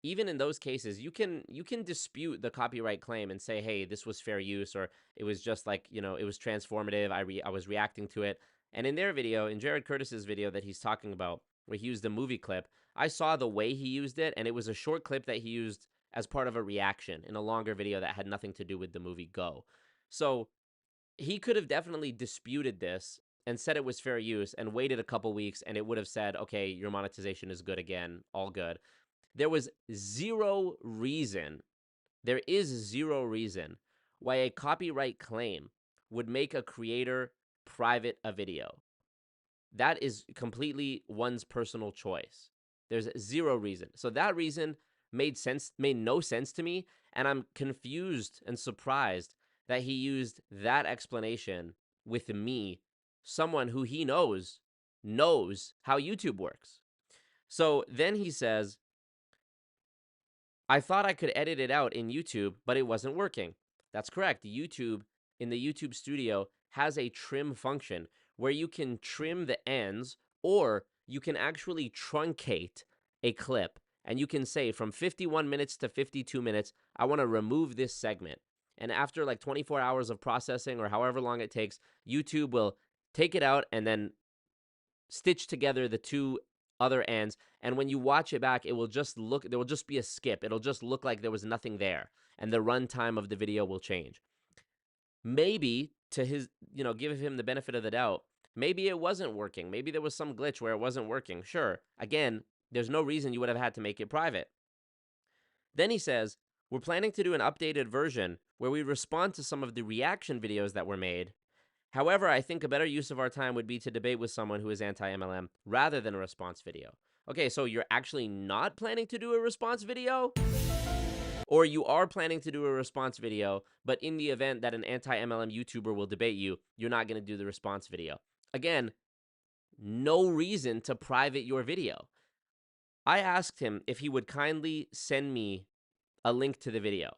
even in those cases, you can dispute the copyright claim and say, hey, this was fair use, or it was just like, it was transformative. I was reacting to it. And in their video, in Jared Curtis's video that he's talking about, where he used a movie clip, I saw the way he used it, and it was a short clip that he used as part of a reaction in a longer video that had nothing to do with the movie Go. So he could have definitely disputed this and said it was fair use and waited a couple weeks, and it would have said, okay, your monetization is good again, all good. There is zero reason why a copyright claim would make a creator private a video. That is completely one's personal choice. There's zero reason. So that reason made no sense to me, and I'm confused and surprised that he used that explanation with me, someone who he knows how YouTube works. So then he says, I thought I could edit it out in YouTube, but it wasn't working. That's correct. YouTube, in the YouTube Studio, has a trim function where you can trim the ends, or you can actually truncate a clip. And you can say from 51 minutes to 52 minutes, I want to remove this segment. And after like 24 hours of processing or however long it takes, YouTube will take it out and then stitch together the two other ends, and when you watch it back, there will just be a skip. It'll just look like there was nothing there, and the runtime of the video will change. Maybe to his, give him the benefit of the doubt, maybe it wasn't working. Maybe there was some glitch where it wasn't working. Sure. Again, there's no reason you would have had to make it private. Then he says, we're planning to do an updated version where we respond to some of the reaction videos that were made. However, I think a better use of our time would be to debate with someone who is anti-MLM rather than a response video. Okay, so you're actually not planning to do a response video? Or you are planning to do a response video, but in the event that an anti-MLM YouTuber will debate you, you're not going to do the response video. Again, no reason to private your video. I asked him if he would kindly send me a link to the video.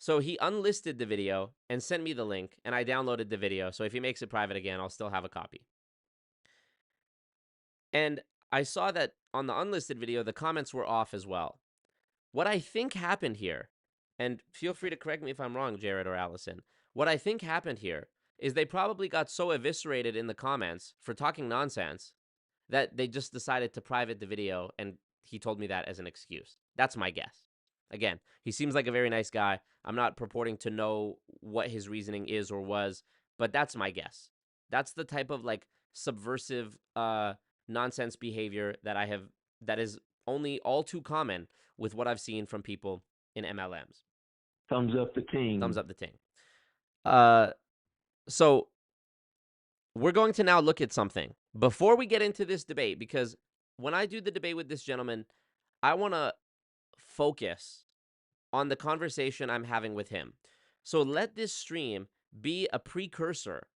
So he unlisted the video and sent me the link, and I downloaded the video. So if he makes it private again, I'll still have a copy. And I saw that on the unlisted video, the comments were off as well. What I think happened here, and feel free to correct me if I'm wrong, Jared or Allison, what I think happened here is they probably got so eviscerated in the comments for talking nonsense that they just decided to private the video, and he told me that as an excuse. That's my guess. Again, he seems like a very nice guy. I'm not purporting to know what his reasoning is or was, but that's my guess. That's the type of like subversive nonsense behavior that is only all too common with what I've seen from people in MLMs. Thumbs up the king. Thumbs up the ting. So we're going to now look at something before we get into this debate, because when I do the debate with this gentleman, I want to focus on the conversation I'm having with him. So let this stream be a precursor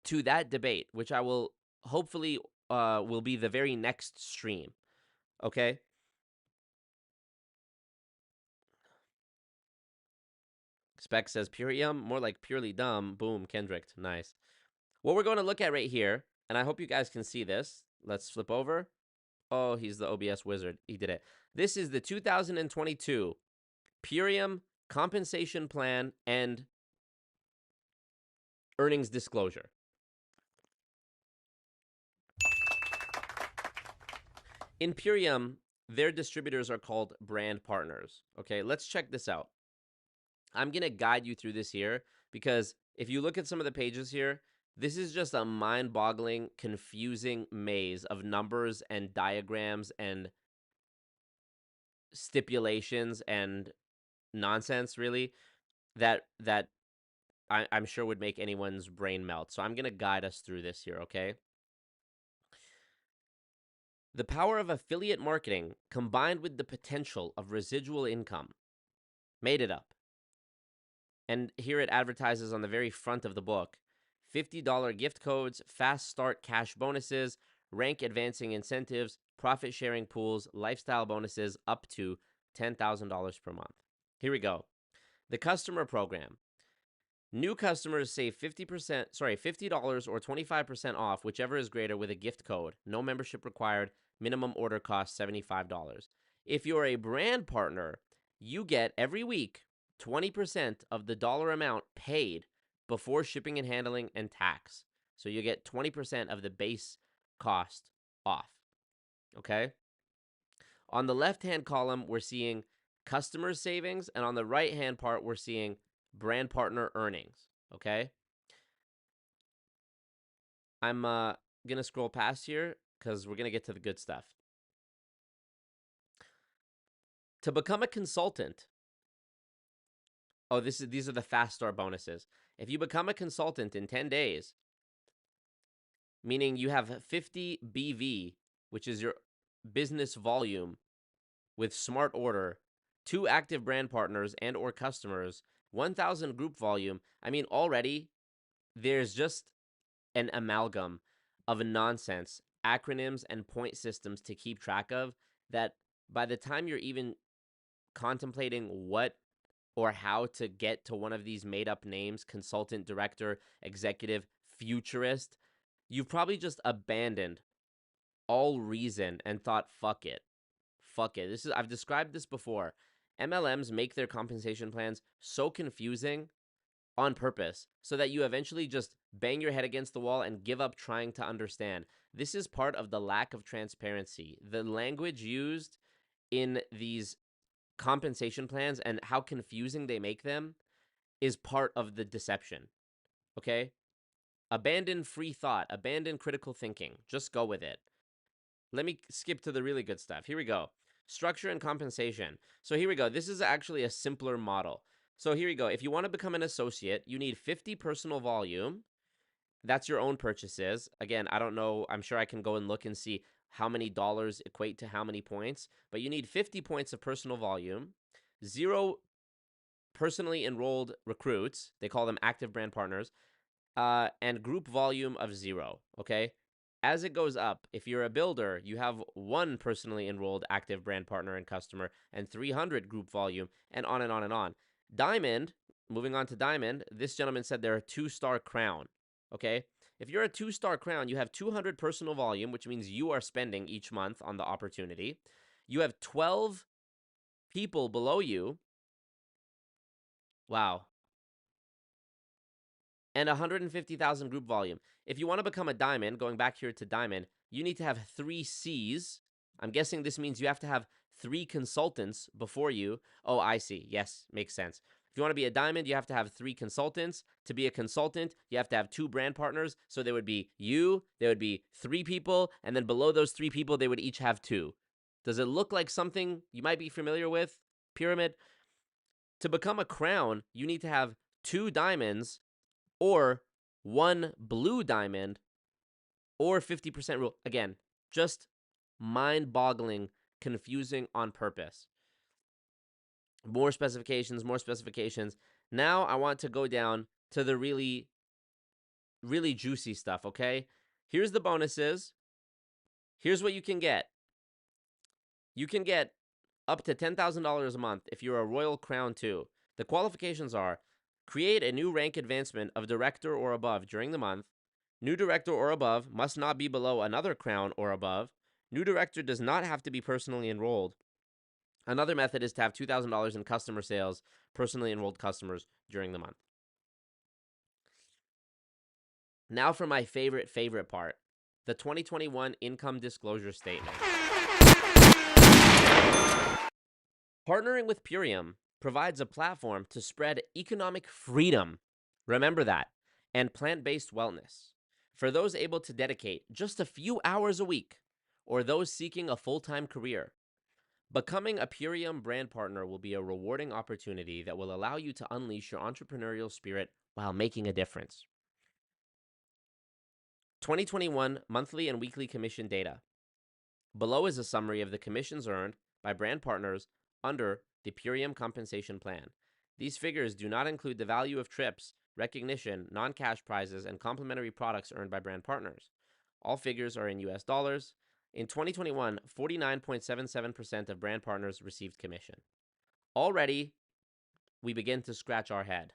to that debate, which I will hopefully will be the very next stream. Okay? Spec says Purium, more like purely dumb. Boom, Kendrick. Nice. What we're going to look at right here, and I hope you guys can see this. Let's flip over. Oh, he's the OBS wizard. He did it. This is the 2022 Purium compensation plan and earnings disclosure. In Purium, their distributors are called brand partners. Okay, let's check this out. I'm going to guide you through this here because if you look at some of the pages here, this is just a mind-boggling, confusing maze of numbers and diagrams and stipulations and nonsense, really, that I'm sure would make anyone's brain melt. So I'm going to guide us through this here, okay? The power of affiliate marketing combined with the potential of residual income made it up. And here it advertises on the very front of the book, $50 gift codes, fast start cash bonuses, rank advancing incentives, profit sharing pools, lifestyle bonuses up to $10,000 per month. Here we go. The customer program. New customers save $50 or 25% off, whichever is greater, with a gift code. No membership required. Minimum order cost $75. If you're a brand partner, you get every week 20% of the dollar amount paid before shipping and handling and tax. So you get 20% of the base cost off. Okay? On the left-hand column, we're seeing customer savings, and on the right-hand part, we're seeing brand partner earnings. Okay? I'm going to scroll past here because we're going to get to the good stuff. To become a consultant, these are the fast start bonuses. If you become a consultant in 10 days, meaning you have 50 BV, which is your business volume with smart order, 2 active brand partners and or customers, 1,000 group volume, I mean, already there's just an amalgam of nonsense, acronyms and point systems to keep track of that by the time you're even contemplating what or how to get to one of these made-up names, consultant, director, executive, futurist, you've probably just abandoned all reason and thought, fuck it. Fuck it. I've described this before. MLMs make their compensation plans so confusing on purpose so that you eventually just bang your head against the wall and give up trying to understand. This is part of the lack of transparency. The language used in these compensation plans and how confusing they make them is part of the deception. Okay? Abandon free thought, abandon critical thinking. Just go with it. Let me skip to the really good stuff. Here we go. Structure and compensation. So here we go. This is actually a simpler model. So here we go. If you want to become an associate, you need 50 personal volume. That's your own purchases. Again, I don't know. I'm sure I can go and look and see how many dollars equate to how many points. But you need 50 points of personal volume, 0 personally enrolled recruits. They call them active brand partners. And group volume of 0. Okay? As it goes up, if you're a builder, you have 1 personally enrolled active brand partner and customer and 300 group volume, and on and on and on. Diamond, moving on to Diamond, this gentleman said they're a 2-star crown, okay? If you're a 2-star crown, you have 200 personal volume, which means you are spending each month on the opportunity. You have 12 people below you. Wow. And 150,000 group volume. If you want to become a diamond, going back here to diamond, you need to have 3 C's. I'm guessing this means you have to have 3 consultants before you. Oh, I see. Yes, makes sense. If you want to be a diamond, you have to have 3 consultants. To be a consultant, you have to have 2 brand partners. So there would be you, there would be 3 people, and then below those 3 people, they would each have 2. Does it look like something you might be familiar with? Pyramid? To become a crown, you need to have 2 diamonds or 1 blue diamond or 50% rule. Again, just mind-boggling, confusing on purpose. More specifications, more specifications. Now I want to go down to the really, really juicy stuff, okay? Here's the bonuses. Here's what you can get. You can get up to $10,000 a month if you're a Royal Crown 2. The qualifications are: create a new rank advancement of director or above during the month. New director or above must not be below another crown or above. New director does not have to be personally enrolled. Another method is to have $2,000 in customer sales, personally enrolled customers during the month. Now for my favorite part, the 2021 income disclosure statement. Partnering with Purium provides a platform to spread economic freedom, remember that, and plant-based wellness for those able to dedicate just a few hours a week or those seeking a full-time career. Becoming a Purium brand partner will be a rewarding opportunity that will allow you to unleash your entrepreneurial spirit while making a difference. 2021 monthly and weekly commission data. Below is a summary of the commissions earned by brand partners under the Purium compensation plan. These figures do not include the value of trips, recognition, non-cash prizes, and complimentary products earned by brand partners. All figures are in US dollars. In 2021, 49.77% of brand partners received commission. Already, we begin to scratch our head.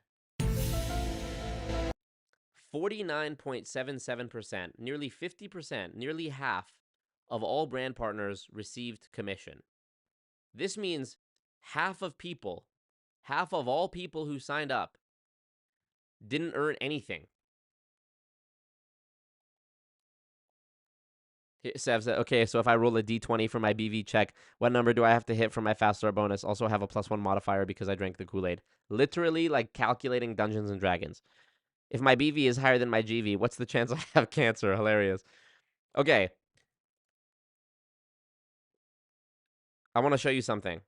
49.77%, nearly 50%, nearly half of all brand partners received commission. This means half of all people who signed up didn't earn anything. Sev said, okay, so if I roll a d20 for my BV check, what number do I have to hit for my fast start bonus? Also have a +1 modifier because I drank the Kool-Aid. Literally like calculating Dungeons and Dragons. If my BV is higher than my GV, what's the chance I have cancer? Hilarious. Okay. I want to show you something.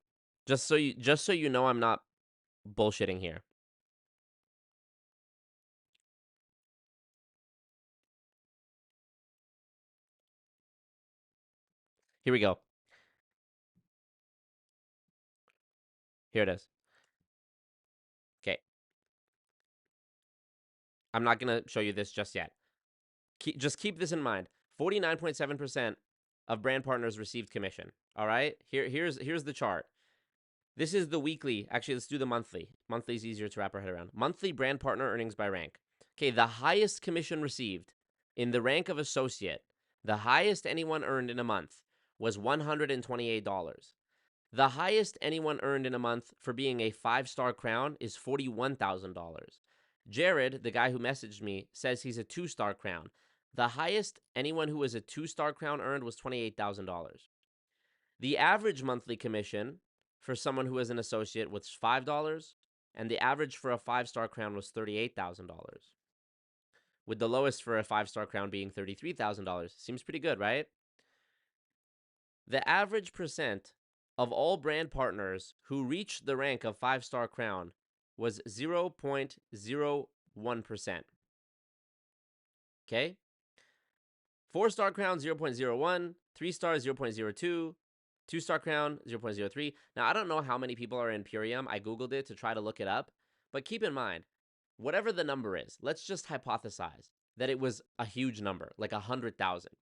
Just so you know I'm not bullshitting here. Here we go. Here it is. Okay. I'm not going to show you this just yet. Just keep this in mind. 49.7% of brand partners received commission. All right? Here's the chart. This is the weekly. Actually, let's do the monthly. Monthly is easier to wrap our head around. Monthly brand partner earnings by rank. Okay, the highest commission received in the rank of associate, the highest anyone earned in a month was $128. The highest anyone earned in a month for being a 5-star crown is $41,000. Jared, the guy who messaged me, says he's a 2-star crown. The highest anyone who was a 2-star crown earned was $28,000. The average monthly commission for someone who is an associate was $5, and the average for a 5-star crown was $38,000. With the lowest for a 5-star crown being $33,000. Seems pretty good, right? The average percent of all brand partners who reached the rank of 5-star crown was 0.01%. Okay? 4-star crown, 0.01. 3-star, 0.02. 2-star crown, 0.03. Now, I don't know how many people are in Purium. I Googled it to try to look it up. But keep in mind, whatever the number is, let's just hypothesize that it was a huge number, like 100,000.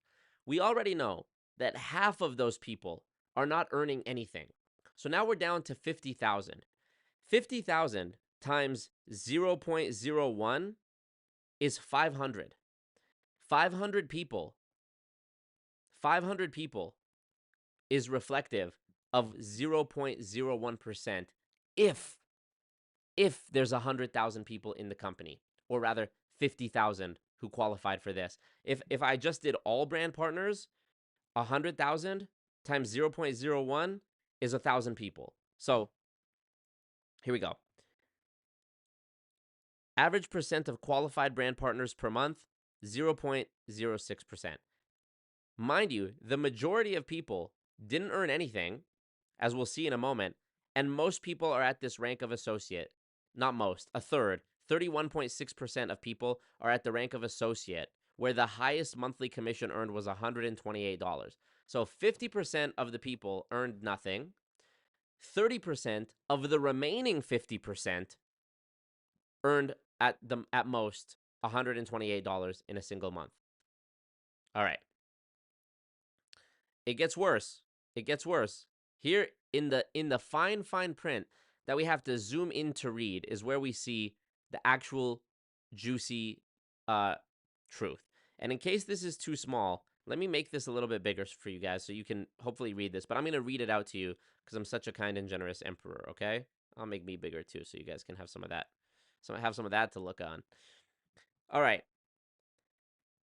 We already know that half of those people are not earning anything. So now we're down to 50,000. 50,000 times 0.01 is 500. 500 people, 500 people is reflective of 0.01% if there's 100,000 people in the company, or rather 50,000 who qualified for this. If I just did all brand partners, 100,000 times 0.01 is 1,000 people. So here we go. Average percent of qualified brand partners per month, 0.06%. Mind you, the majority of people didn't earn anything, as we'll see in a moment, and most people are at this rank of associate. Not most, a third. 31.6% of people are at the rank of associate, where the highest monthly commission earned was $128. So 50% of the people earned nothing. 30% of the remaining 50% earned at most $128 in a single month. All right. It gets worse. It gets worse. Here in the fine print that we have to zoom in to read is where we see the actual juicy truth. And in case this is too small, let me make this a little bit bigger for you guys so you can hopefully read this. But I'm going to read it out to you because I'm such a kind and generous emperor, okay? I'll make me bigger too so you guys can have some of that. So I have some of that to look on. All right.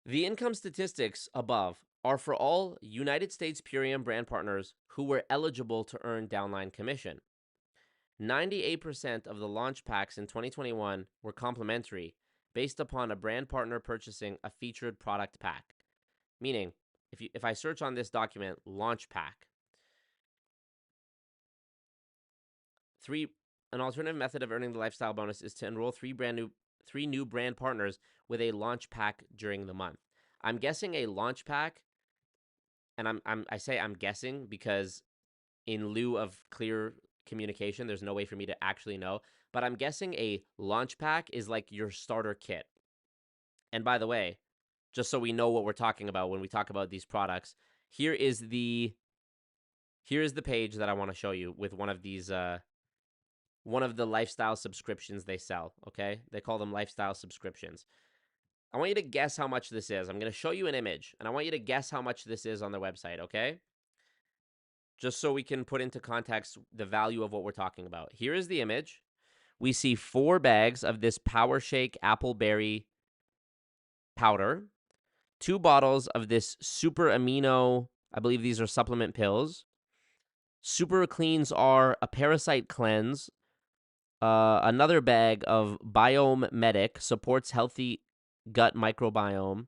The income statistics above are for all United States Purium brand partners who were eligible to earn downline commission. 98% of the launch packs in 2021 were complimentary based upon a brand partner purchasing a featured product pack. Meaning, if I search on this document, launch pack, an alternative method of earning the lifestyle bonus is to enroll three new brand partners with a launch pack during the month. I'm guessing a launch pack, and I say I'm guessing because in lieu of clear communication, there's no way for me to actually know, but I'm guessing a launch pack is like your starter kit. And by the way, just so we know what we're talking about when we talk about these products, here is the page that I want to show you with one of these one of the lifestyle subscriptions they sell, okay? They call them lifestyle subscriptions. I want you to guess how much this is. I'm going to show you an image, and I want you to guess how much this is on their website, okay? Just so we can put into context the value of what we're talking about. Here is the image. We see 4 bags of this Power Shake Appleberry powder, 2 bottles of this Super Amino, I believe these are supplement pills. Super Cleans are a parasite cleanse. Another bag of Biome Medic, supports healthy gut microbiome.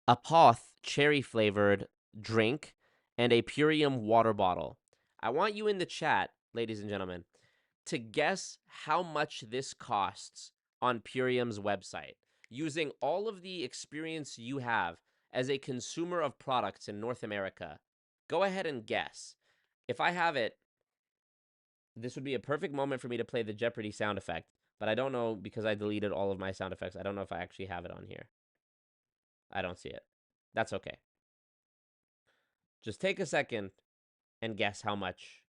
A Poth cherry flavored drink, and a Purium water bottle. I want you in the chat, ladies and gentlemen, to guess how much this costs on Purium's website, using all of the experience you have as a consumer of products in North America. Go ahead and guess. If I have it, this would be a perfect moment for me to play the Jeopardy sound effect, but I don't know because I deleted all of my sound effects. I don't know if I actually have it on here. I don't see it. That's okay. Just take a second and guess how much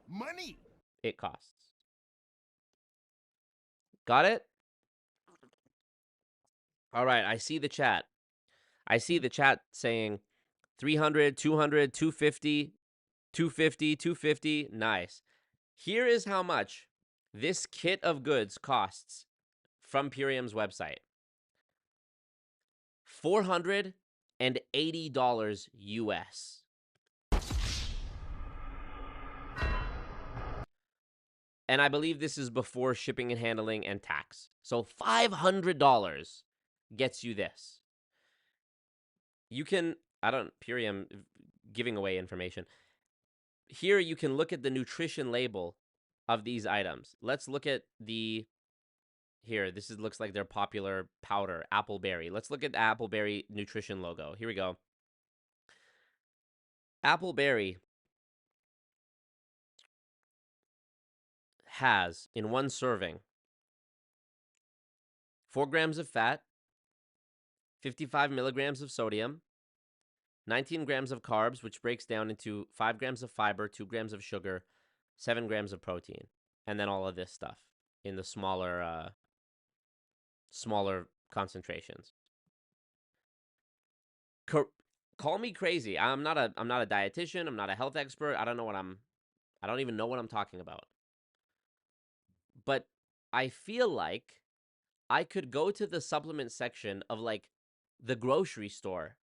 Money. it costs. Got it? All right, I see the chat. I see the chat saying 300, 200, 250, 250, 250. Nice. Here is how much this kit of goods costs from Purium's website. $480 US. And I believe this is before shipping and handling and tax. So $500 gets you this. You can, Purium giving away information. Here you can look at the nutrition label of these items. Let's look at here, looks like their popular powder, Appleberry. Let's look at the Appleberry nutrition logo. Here we go. Appleberry has, in one serving, 4 grams of fat, 55 milligrams of sodium, 19 grams of carbs, which breaks down into 5 grams of fiber, 2 grams of sugar, 7 grams of protein, and then all of this stuff in the smaller concentrations. Call me crazy. I'm not a dietitian. I'm not a health expert. I don't even know what I'm talking about. But I feel like I could go to the supplement section of like the grocery store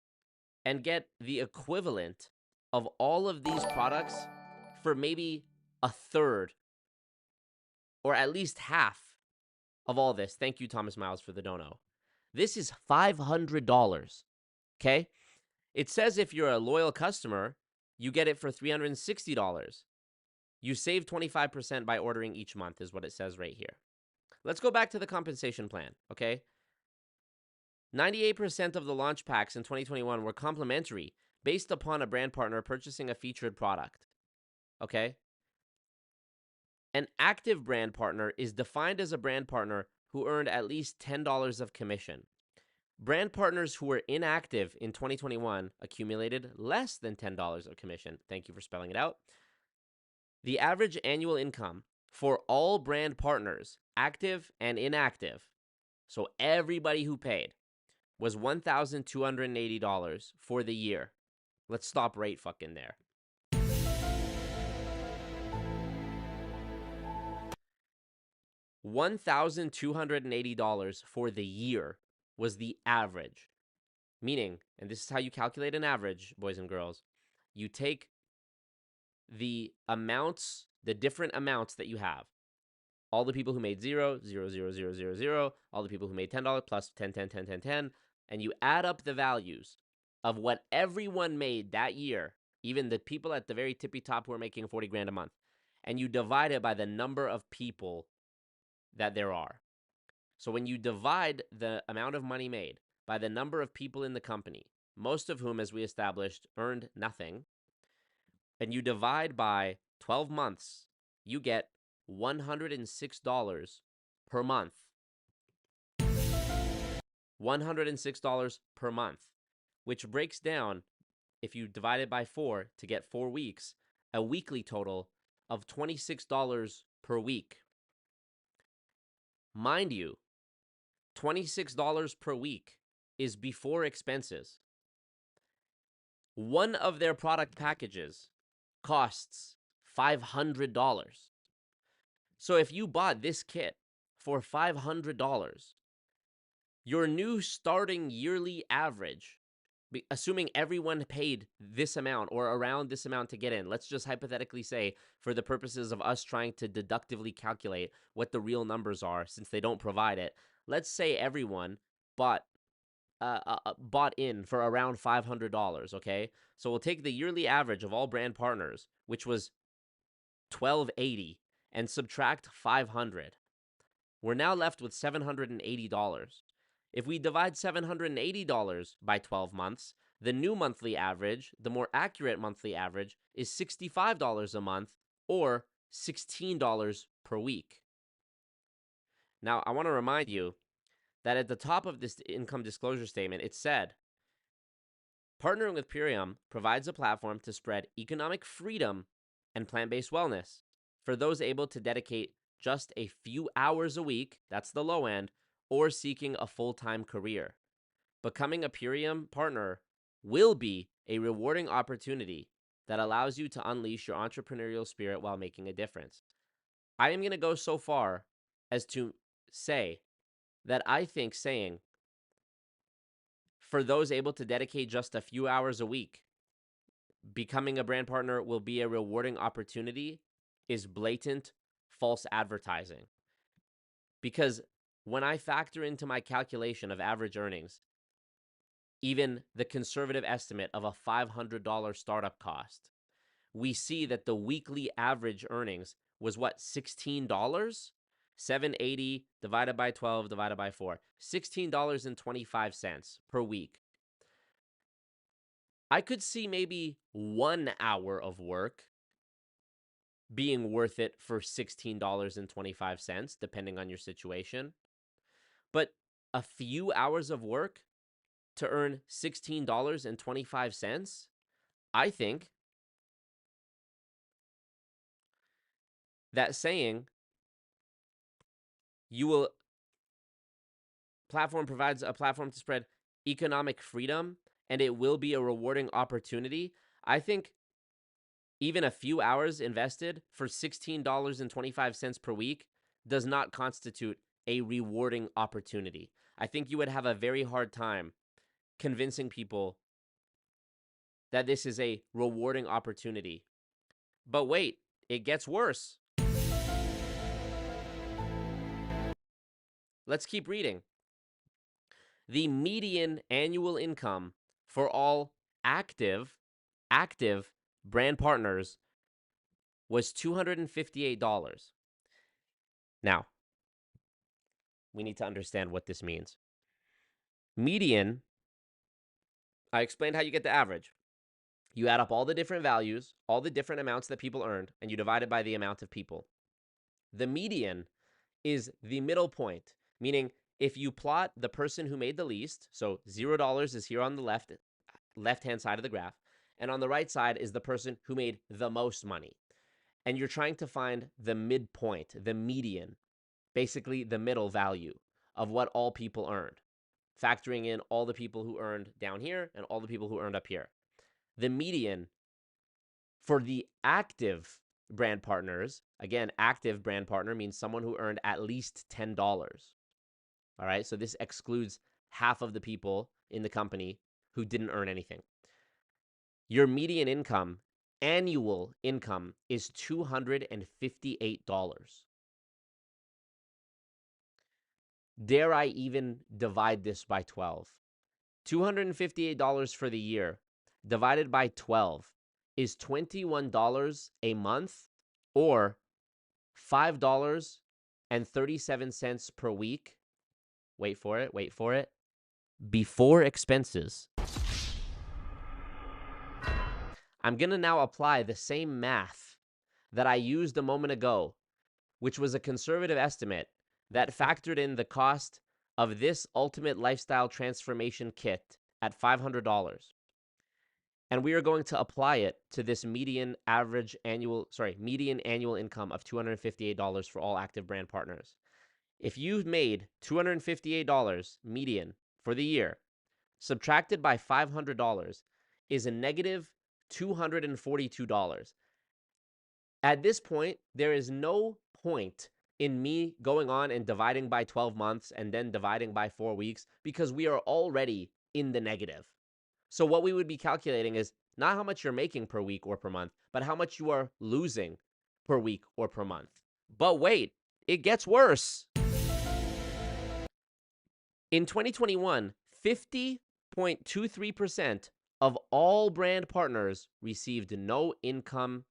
and get the equivalent of all of these products for maybe a third or at least half of all this. Thank you, Thomas Miles, for the dono. This is $500. Okay? It says if you're a loyal customer, you get it for $360. You save 25% by ordering each month, is what it says right here. Let's go back to the compensation plan, okay? 98% of the launch packs in 2021 were complimentary based upon a brand partner purchasing a featured product, okay? An active brand partner is defined as a brand partner who earned at least $10 of commission. Brand partners who were inactive in 2021 accumulated less than $10 of commission. Thank you for spelling it out. The average annual income for all brand partners, active and inactive, so everybody who paid, was $1,280 for the year. Let's stop right fucking there. $1,280 for the year was the average. Meaning, and this is how you calculate an average, boys and girls, you take the amounts, the different amounts that you have. All the people who made 0, 0, 0, 0, 0, 0, all the people who made $10 plus 10, 10, 10, 10, 10, and you add up the values of what everyone made that year, even the people at the very tippy top who are making 40 grand a month, and you divide it by the number of people that there are. So when you divide the amount of money made by the number of people in the company, most of whom, as we established, earned nothing, and you divide by 12 months, you get $106 per month. $106 per month, which breaks down, if you divide it by 4 to get 4 weeks, a weekly total of $26 per week. Mind you, $26 per week is before expenses. One of their product packages costs $500. So if you bought this kit for $500, your new starting yearly average, assuming everyone paid this amount or around this amount to get in, let's just hypothetically say, for the purposes of us trying to deductively calculate what the real numbers are, since they don't provide it, let's say everyone bought in for around $500, okay? So we'll take the yearly average of all brand partners, which was $1,280, and subtract 500. We're now left with $780. If we divide $780 by 12 months, the new monthly average, the more accurate monthly average, is $65 a month, or $16 per week. Now, I want to remind you that at the top of this income disclosure statement, it said, partnering with Purium provides a platform to spread economic freedom and plant-based wellness for those able to dedicate just a few hours a week, that's the low end, or seeking a full-time career. Becoming a Purium partner will be a rewarding opportunity that allows you to unleash your entrepreneurial spirit while making a difference. I am going to go so far as to say that I think saying, for those able to dedicate just a few hours a week, becoming a brand partner will be a rewarding opportunity, is blatant false advertising. Because when I factor into my calculation of average earnings, even the conservative estimate of a $500 startup cost, we see that the weekly average earnings was what, $16? $780 divided by 12 divided by 4. $16.25 per week. I could see maybe 1 hour of work being worth it for $16.25, depending on your situation. But a few hours of work to earn $16.25, I think that saying platform provides a platform to spread economic freedom and it will be a rewarding opportunity. I think even a few hours invested for $16.25 per week does not constitute a rewarding opportunity. I think you would have a very hard time convincing people that this is a rewarding opportunity. But wait, it gets worse. Let's keep reading. The median annual income for all active brand partners was $258. Now, we need to understand what this means. Median, I explained how you get the average. You add up all the different values, all the different amounts that people earned, and you divide it by the amount of people. The median is the middle point, meaning if you plot the person who made the least, so $0 is here on the left-hand side of the graph, and on the right side is the person who made the most money. And you're trying to find the midpoint, the median, basically the middle value of what all people earned, factoring in all the people who earned down here and all the people who earned up here. The median for the active brand partners, again, active brand partner means someone who earned at least $10. All right, so this excludes half of the people in the company who didn't earn anything. Your median income, annual income, is $258. Dare I even divide this by 12? $258 for the year divided by 12 is $21 a month, or $5.37 per week. Wait for it. Before expenses. I'm going to now apply the same math that I used a moment ago, which was a conservative estimate that factored in the cost of this ultimate lifestyle transformation kit at $500. And we are going to apply it to this median annual income of $258 for all active brand partners. If you've made $258 median for the year, subtracted by $500 is a negative $242. At this point, there is no point in me going on and dividing by 12 months and then dividing by 4 weeks, because we are already in the negative. So what we would be calculating is not how much you're making per week or per month, but how much you are losing per week or per month. But wait, it gets worse. In 2021, 50.23% of all brand partners received no income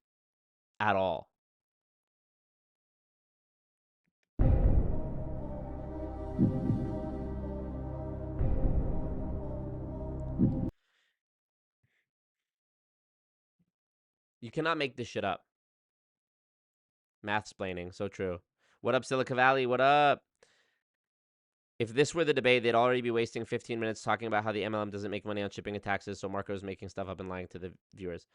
at all. You cannot make this shit up. Mathsplaining, so true. What up, Silicon Valley? What up? If this were the debate, they'd already be wasting 15 minutes talking about how the MLM doesn't make money on shipping and taxes, so Marco's making stuff up and lying to the viewers.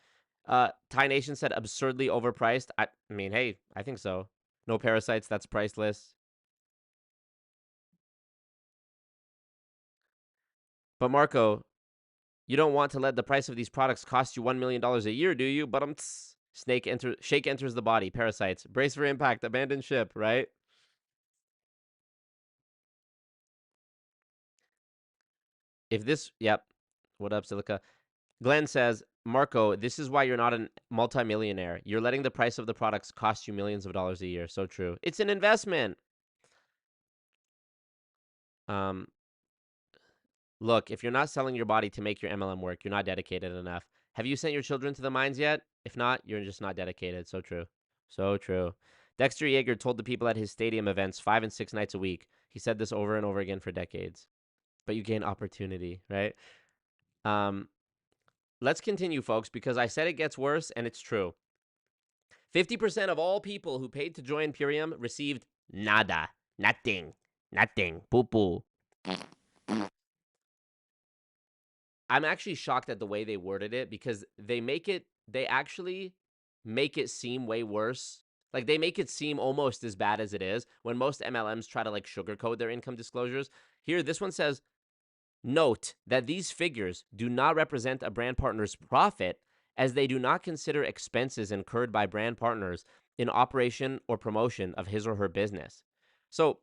Thai Nation said absurdly overpriced. I mean, hey, I think so. No parasites, that's priceless. But Marco, you don't want to let the price of these products cost you $1 million a year, do you? But shake enters the body. Parasites. Brace for impact. Abandon ship, right? If this, yep. What up, Silica? Glenn says, Marco, this is why you're not a multimillionaire. You're letting the price of the products cost you millions of dollars a year. So true. It's an investment. Look, if you're not selling your body to make your MLM work, you're not dedicated enough. Have you sent your children to the mines yet? If not, you're just not dedicated. So true. So true. Dexter Yeager told the people at his stadium events 5 and 6 nights a week. He said this over and over again for decades. But you gain opportunity, right? Let's continue, folks, because I said it gets worse, and it's true. 50% of all people who paid to join Purium received nada. Nothing. Poo-poo. I'm actually shocked at the way they worded it, because they actually make it seem way worse. Like, they make it seem almost as bad as it is, when most MLMs try to, like, sugarcoat their income disclosures. Here, this one says, Note that these figures do not represent a brand partner's profit, as they do not consider expenses incurred by brand partners in operation or promotion of his or her business. So,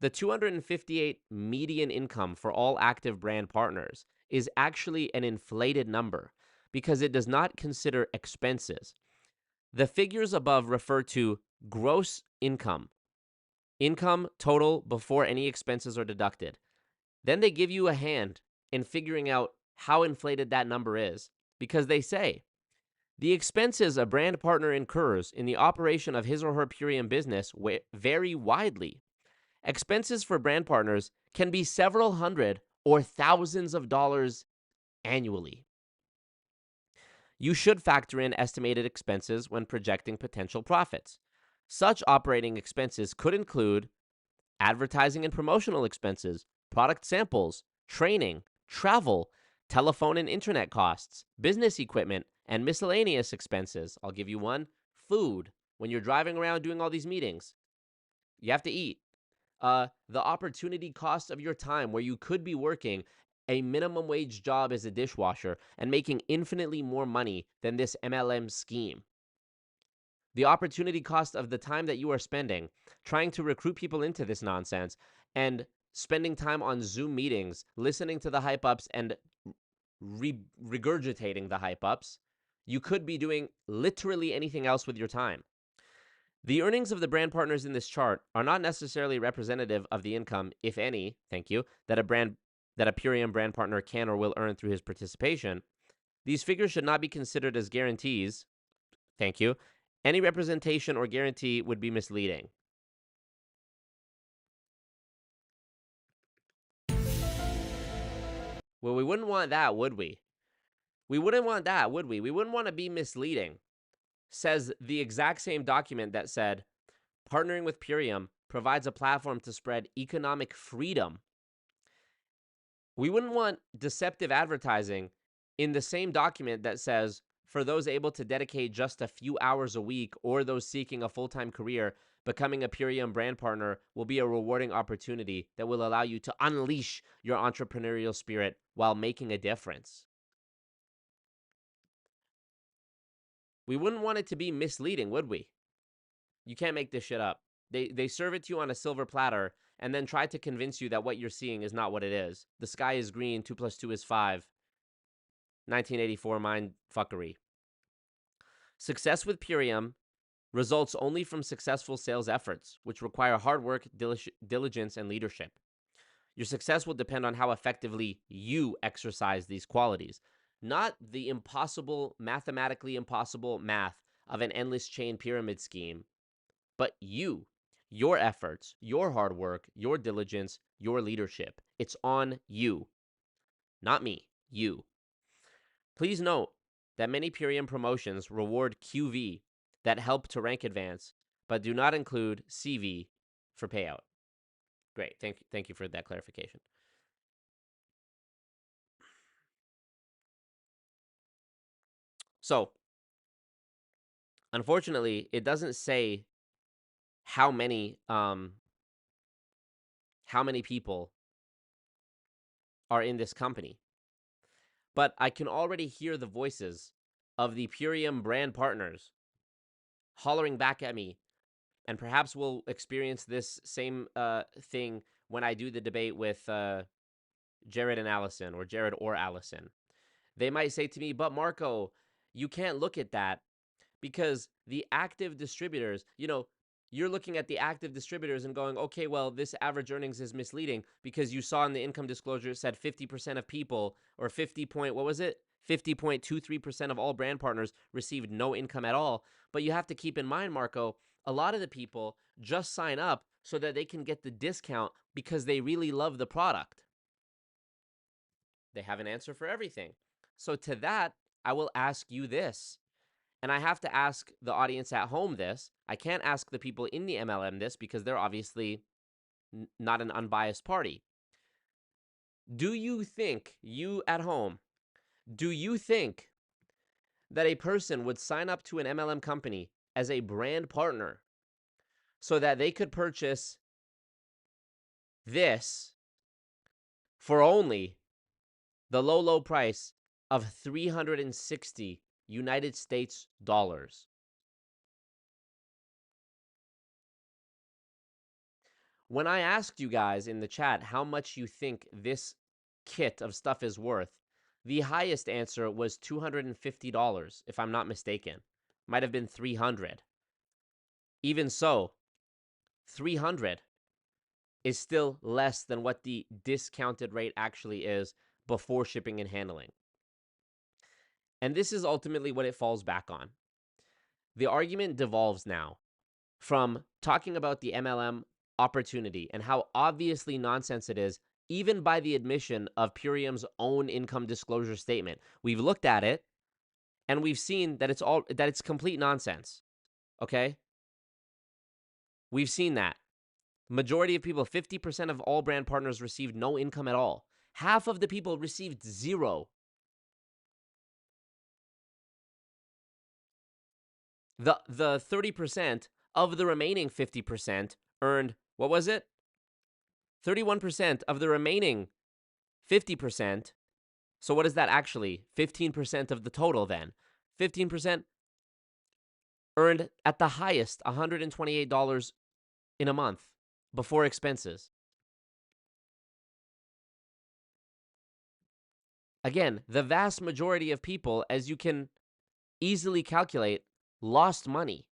the 258 median income for all active brand partners is actually an inflated number because it does not consider expenses. The figures above refer to gross income total before any expenses are deducted. Then they give you a hand in figuring out how inflated that number is, because they say the expenses a brand partner incurs in the operation of his or her Purium business vary widely. Expenses for brand partners can be several hundred or thousands of dollars annually. You should factor in estimated expenses when projecting potential profits. Such operating expenses could include advertising and promotional expenses, product samples, training, travel, telephone and internet costs, business equipment, and miscellaneous expenses. I'll give you one: food. When you're driving around doing all these meetings, you have to eat. The opportunity cost of your time, where you could be working a minimum wage job as a dishwasher and making infinitely more money than this MLM scheme. The opportunity cost of the time that you are spending trying to recruit people into this nonsense and spending time on Zoom meetings, listening to the hype ups and regurgitating the hype ups. You could be doing literally anything else with your time. The earnings of the brand partners in this chart are not necessarily representative of the income, if any, thank you, that a Purium brand partner can or will earn through his participation. These figures should not be considered as guarantees, thank you. Any representation or guarantee would be misleading. Well, we wouldn't want that, would we? We wouldn't want that, would we? We wouldn't want to be misleading. Says the exact same document that said, partnering with Purium provides a platform to spread economic freedom. We wouldn't want deceptive advertising in the same document that says, for those able to dedicate just a few hours a week or those seeking a full-time career, becoming a Purium brand partner will be a rewarding opportunity that will allow you to unleash your entrepreneurial spirit while making a difference. We wouldn't want it to be misleading, would we? You can't make this shit up. They serve it to you on a silver platter and then try to convince you that what you're seeing is not what it is. The sky is green, 2 + 2 is 5. 1984 mind fuckery. Success with Purium results only from successful sales efforts, which require hard work, diligence, and leadership. Your success will depend on how effectively you exercise these qualities, not the mathematically impossible math of an endless chain pyramid scheme, but you, your efforts, your hard work, your diligence, your leadership. It's on you. Not me, you. Please note that many Purium promotions reward QV that help to rank advance, but do not include CV for payout. Great. Thank you for that clarification. So, unfortunately, it doesn't say how many people are in this company. But I can already hear the voices of the Purium brand partners hollering back at me, and perhaps we'll experience this same thing when I do the debate with Jared and Allison, or Jared or Allison. They might say to me, but Marco, you can't look at that because the active distributors, you're looking at the active distributors and going, okay, well, this average earnings is misleading because you saw in the income disclosure it said 50% of people, or 50.23% of all brand partners received no income at all. But you have to keep in mind, Marco, a lot of the people just sign up so that they can get the discount because they really love the product. They have an answer for everything. So to that, I will ask you this. And I have to ask the audience at home this. I can't ask the people in the MLM this because they're obviously not an unbiased party. Do you think, you at home, do you think that a person would sign up to an MLM company as a brand partner so that they could purchase this for only the low, low price of 360 United States dollars. When I asked you guys in the chat how much you think this kit of stuff is worth, the highest answer was $250, if I'm not mistaken. Might have been 300. Even so, 300 is still less than what the discounted rate actually is before shipping and handling. And this is ultimately what it falls back on. The argument devolves now from talking about the MLM opportunity and how obviously nonsense it is, even by the admission of Purium's own income disclosure statement. We've looked at it and we've seen that it's complete nonsense. Okay? We've seen that. Majority of people, 50% of all brand partners received no income at all. Half of the people received zero. The 30% of the remaining 50% earned, what was it? 31% of the remaining 50%. So what is that actually? 15% of the total then. 15% earned at the highest $128 in a month before expenses. Again, the vast majority of people, as you can easily calculate, lost money.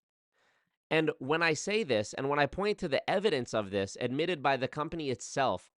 And when I say this, and when I point to the evidence of this admitted by the company itself,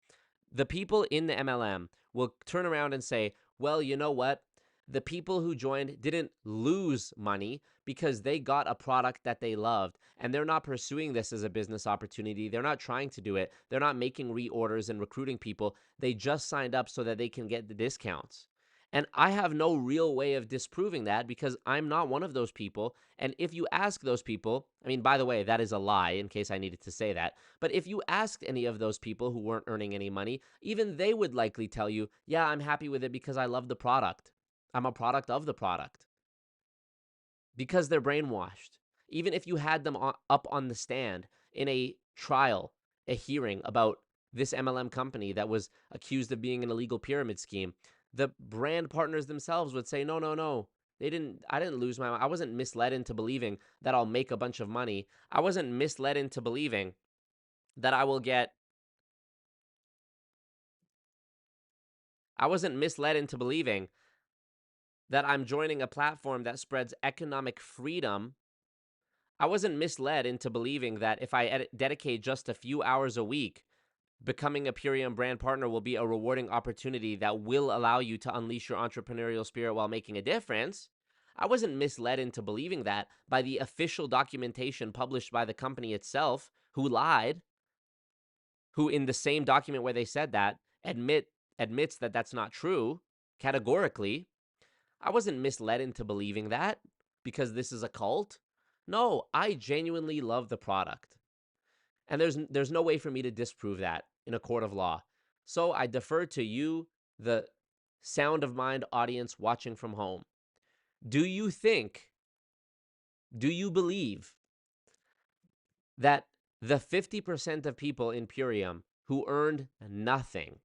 the people in the MLM will turn around and say, well, you know what? The people who joined didn't lose money because they got a product that they loved, and they're not pursuing this as a business opportunity. They're not trying to do it. They're not making reorders and recruiting people. They just signed up so that they can get the discounts. And I have no real way of disproving that because I'm not one of those people. And if you ask those people, I mean, by the way, that is a lie in case I needed to say that. But if you asked any of those people who weren't earning any money, even they would likely tell you, yeah, I'm happy with it because I love the product. I'm a product of the product. Because they're brainwashed. Even if you had them up on the stand in a trial, a hearing about this MLM company that was accused of being an illegal pyramid scheme, the brand partners themselves would say, no, I didn't lose my mind. I wasn't misled into believing that I'll make a bunch of money. I wasn't misled into believing that I wasn't misled into believing that I'm joining a platform that spreads economic freedom. I wasn't misled into believing that if I dedicate just a few hours a week, becoming a Purium brand partner will be a rewarding opportunity that will allow you to unleash your entrepreneurial spirit while making a difference. I wasn't misled into believing that by the official documentation published by the company itself, who lied, who in the same document where they said that admits that that's not true categorically. I wasn't misled into believing that because this is a cult. No, I genuinely love the product. And there's no way for me to disprove that in a court of law. So I defer to you, the sound of mind audience watching from home. Do you believe that the 50% of people in Purium who earned nothing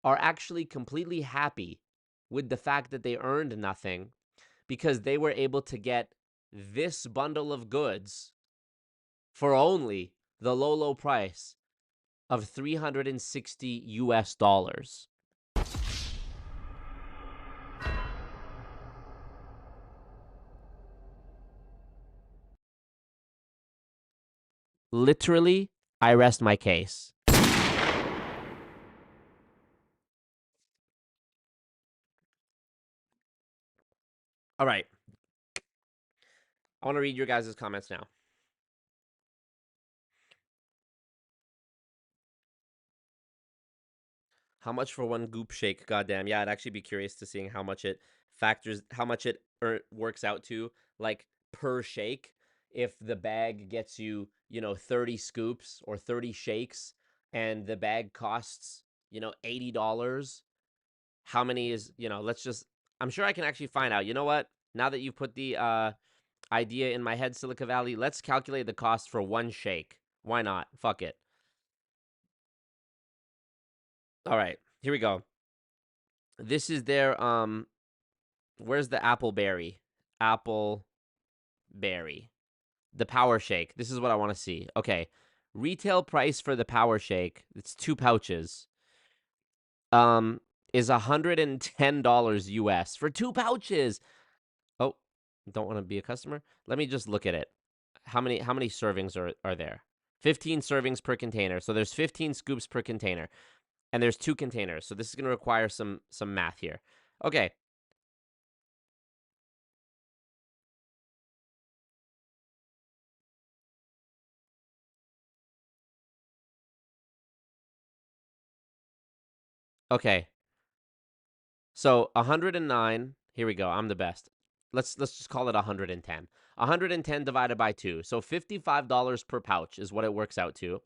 are actually completely happy with the fact that they earned nothing because they were able to get this bundle of goods for only the low, low price of 360 US dollars? Literally, I rest my case. All right. I want to read your guys' comments now. How much for one goop shake? Goddamn. Yeah, I'd actually be curious to seeing how much it works out to, like, per shake. If the bag gets you, 30 scoops or 30 shakes, and the bag costs, $80, how many is, I'm sure I can actually find out. You know what? Now that you put the idea in my head, Silica Valley, let's calculate the cost for one shake. Why not? Fuck it. All right, here we go. This is their where's the apple berry? Apple berry. The power shake. This is what I want to see. Okay. Retail price for the power shake, it's 2 pouches. Is $110 US for 2 pouches. Oh, don't want to be a customer. Let me just look at it. How many servings are there? 15 servings per container. So there's 15 scoops per container. And there's 2 containers. So this is going to require some math here. Okay. Okay. So 109, here we go. I'm the best. Let's just call it 110. 110 divided by 2. So $55 per pouch is what it works out to.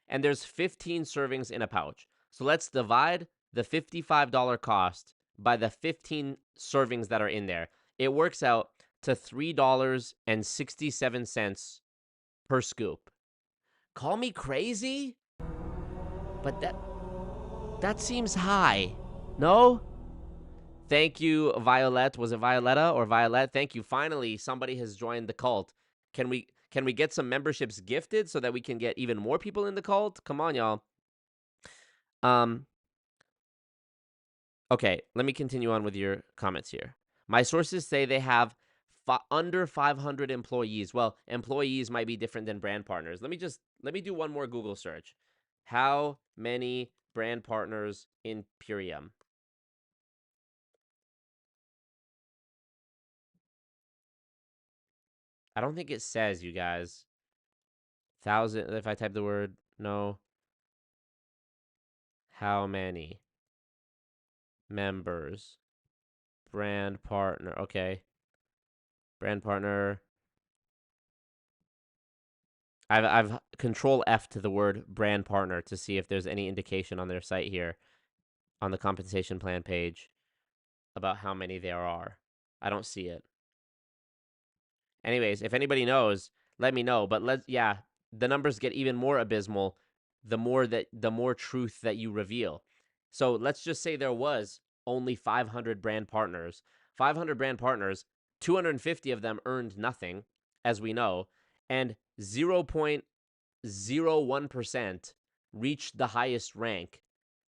And there's 15 servings in a pouch. So let's divide the $55 cost by the 15 servings that are in there. It works out to $3.67 per scoop. Call me crazy, but that seems high. No? Thank you, Violet. Was it Violetta or Violet? Thank you. Finally, somebody has joined the cult. Can we get some memberships gifted so that we can get even more people in the cult? Come on, y'all. Okay, let me continue on with your comments here. My sources say they have under 500 employees. Well, employees might be different than brand partners. Let me do one more Google search. How many brand partners in Purium? I don't think it says, you guys. 1,000, if I type the word, no. How many members? Brand partner, okay. Brand partner. I've control F to the word brand partner to see if there's any indication on their site here on the compensation plan page about how many there are. I don't see it. Anyways, if anybody knows, let me know. But the numbers get even more abysmal the more truth that you reveal. So let's just say there was only 500 brand partners. 500 brand partners, 250 of them earned nothing, as we know, and 0.01% reached the highest rank.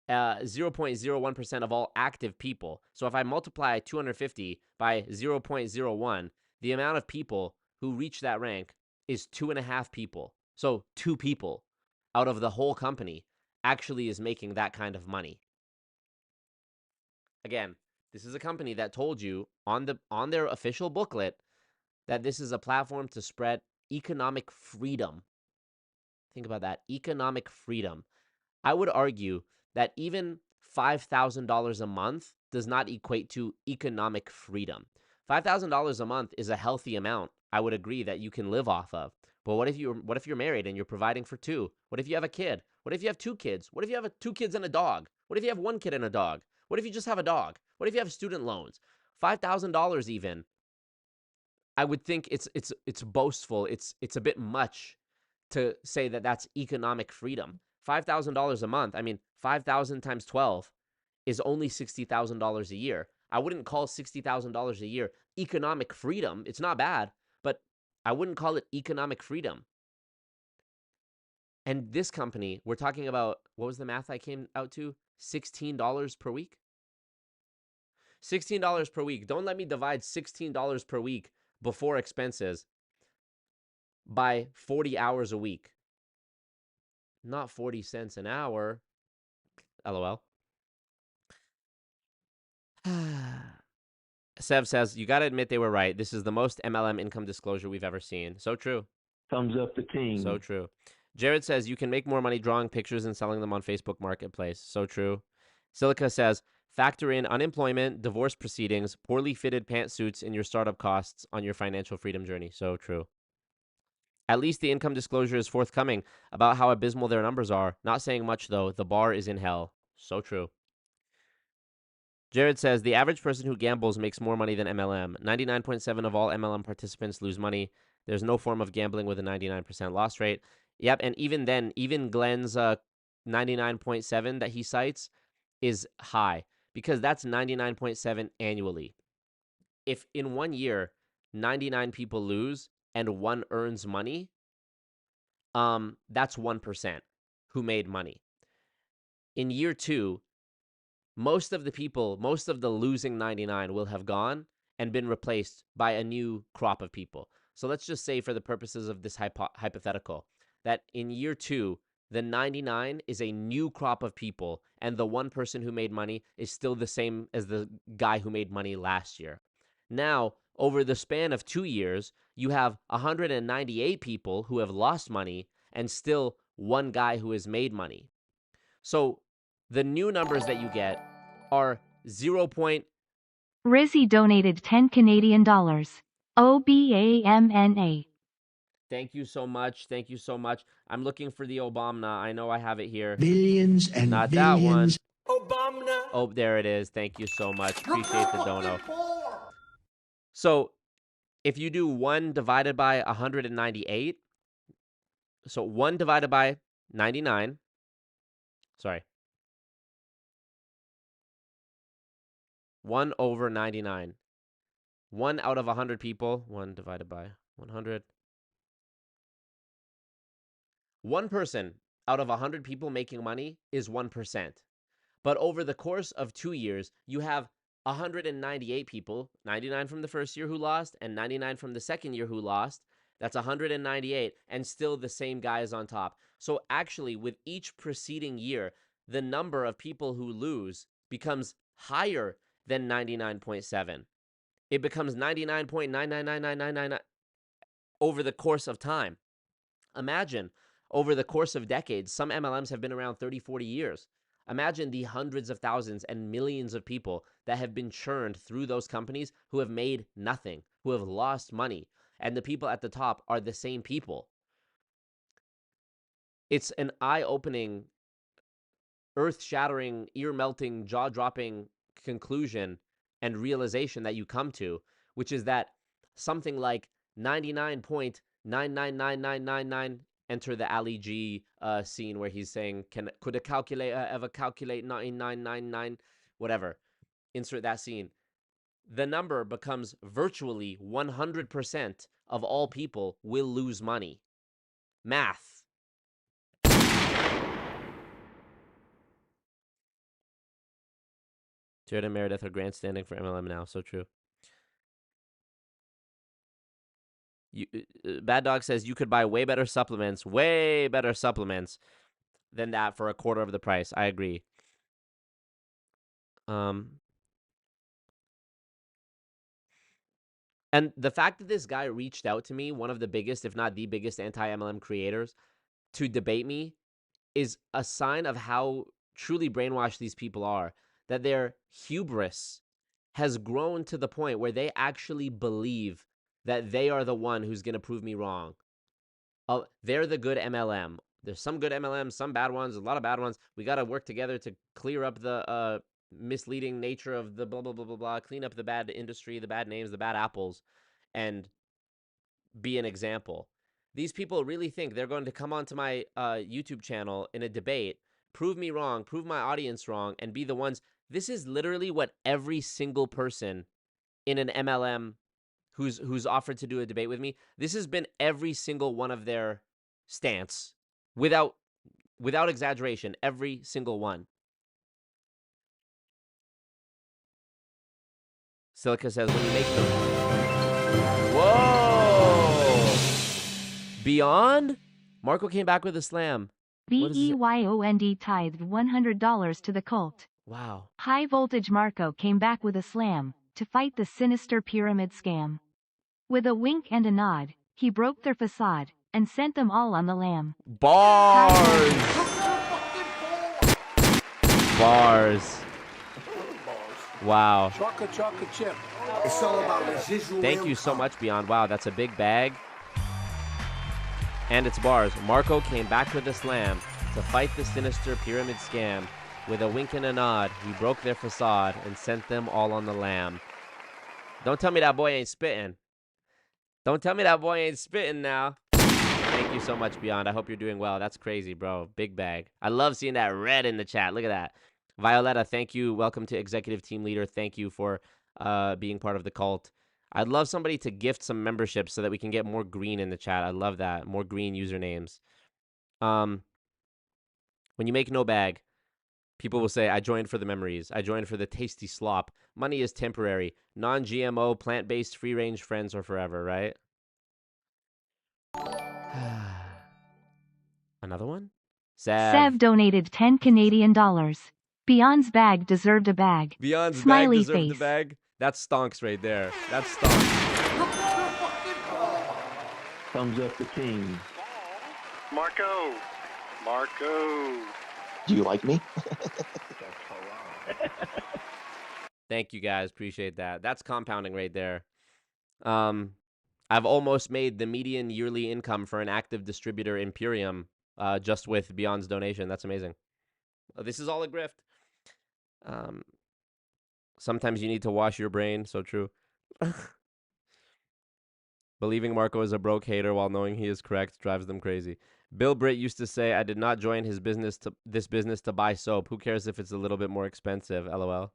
0.01% of all active people. So if I multiply 250 by 0.01, the amount of people who reach that rank is 2.5 people. So 2 people out of the whole company actually is making that kind of money. Again, this is a company that told you on their official booklet that this is a platform to spread economic freedom. Think about that, economic freedom. I would argue that even $5,000 a month does not equate to economic freedom. $5,000 a month is a healthy amount. I would agree that you can live off of. But what if you're married and you're providing for 2? What if you have a kid? What if you have 2 kids? What if you have 2 kids and a dog? What if you have 1 kid and a dog? What if you just have a dog? What if you have student loans? $5,000 even. I would think it's boastful. It's a bit much to say that that's economic freedom. $5,000 a month. I mean, 5,000 times 12 is only $60,000 a year. I wouldn't call $60,000 a year economic freedom. It's not bad, but I wouldn't call it economic freedom. And this company, we're talking about, what was the math I came out to? $16 per week? $16 per week. Don't let me divide $16 per week before expenses by 40 hours a week. Not 40 cents an hour. LOL. Sev says, you got to admit they were right. This is the most MLM income disclosure we've ever seen. So true. Thumbs up the team. So true. Jared says, you can make more money drawing pictures and selling them on Facebook Marketplace. So true. Silica says, factor in unemployment, divorce proceedings, poorly fitted pantsuits in your startup costs on your financial freedom journey. So true. At least the income disclosure is forthcoming about how abysmal their numbers are. Not saying much, though. The bar is in hell. So true. Jared says, the average person who gambles makes more money than MLM. 99.7% of all MLM participants lose money. There's no form of gambling with a 99% loss rate. Yep, and even then, even Glenn's 99.7 that he cites, is high because that's 99.7 annually. If in 1 year 99 people lose and 1 earns money, that's 1% who made money. In year 2, most of the losing 99 will have gone and been replaced by a new crop of people. So let's just say, for the purposes of this hypothetical, that in year 2, the 99 is a new crop of people, and the 1 person who made money is still the same as the guy who made money last year. Now, over the span of 2 years, you have 198 people who have lost money and still 1 guy who has made money. So the new numbers that you get are 0. Rizzy donated 10 Canadian dollars. OBAMNA. Thank you so much. Thank you so much. I'm looking for the Obama. I know I have it here. Billions and Not billions. that one. Obama. Oh, there it is. Thank you so much. Appreciate the dono. So if you do 1 divided by 198, so 1 divided by 99, sorry, 1 over 99. 1 out of 100 people, 1 divided by 100. 1 person out of 100 people making money is 1%. But over the course of 2 years, you have 198 people, 99 from the first year who lost and 99 from the second year who lost. That's 198, and still the same guy is on top. So actually, with each preceding year, the number of people who lose becomes higher than 99.7. It becomes 99.999999 over the course of time. Imagine, over the course of decades, some MLMs have been around 30, 40 years. Imagine the hundreds of thousands and millions of people that have been churned through those companies who have made nothing, who have lost money, and the people at the top are the same people. It's an eye-opening, earth-shattering, ear-melting, jaw-dropping conclusion and realization that you come to, which is that something like 99.999999, enter the Ali G scene where he's saying, could a calculator ever calculate 9999, whatever, insert that scene. The number becomes virtually 100% of all people will lose money. Math. Jared and Meredith are grandstanding for MLM now. So true. Bad Dog says you could buy way better supplements than that for a quarter of the price. I agree. And the fact that this guy reached out to me, one of the biggest, if not the biggest anti-MLM creators, to debate me is a sign of how truly brainwashed these people are, that their hubris has grown to the point where they actually believe that they are the one who's going to prove me wrong. They're the good MLM. There's some good MLMs, some bad ones, a lot of bad ones. We got to work together to clear up the misleading nature of the blah, blah, blah, blah, blah, clean up the bad industry, the bad names, the bad apples, and be an example. These people really think they're going to come onto my YouTube channel in a debate, prove me wrong, prove my audience wrong, and be the ones. This is literally what every single person in an MLM who's offered to do a debate with me, this has been every single one of their stance, without exaggeration, every single one. Silica says, when you make them... Whoa! Beyond? Marco came back with a slam. BEYOND tithed $100 to the cult. Wow. High Voltage Marco came back with a slam to fight the sinister pyramid scam. With a wink and a nod, he broke their facade and sent them all on the lam. Bars! Bars. Wow. Chocolate chip. It's all about residual. Thank you so much, Beyond. Wow, that's a big bag. And it's bars. Marco came back with a slam to fight the sinister pyramid scam. With a wink and a nod, he broke their facade and sent them all on the lam. Don't tell me that boy ain't spitting. Don't tell me that boy ain't spitting now. Thank you so much, Beyond. I hope you're doing well. That's crazy, bro. Big bag. I love seeing that red in the chat. Look at that. Violetta, thank you. Welcome to Executive Team Leader. Thank you for being part of the cult. I'd love somebody to gift some memberships so that we can get more green in the chat. I love that. More green usernames. When you make no bag, people will say, I joined for the memories. I joined for the tasty slop. Money is temporary. Non-GMO, plant-based, free-range friends are forever, right? Another one? Sev donated 10 Canadian dollars. Beyond's bag deserved a bag. Beyond's Smiley bag deserved face. the bag. That stonks right there. That stonks. Thumbs up the king. Marco. Do you like me? Thank you guys. Appreciate that. That's compounding right there. I've almost made the median yearly income for an active distributor in Purium just with Beyond's donation. That's amazing. This is all a grift. Sometimes you need to wash your brain. So true. Believing Marco is a broke hater while knowing he is correct drives them crazy. Bill Britt used to say, I did not join this business to buy soap. Who cares if it's a little bit more expensive? LOL.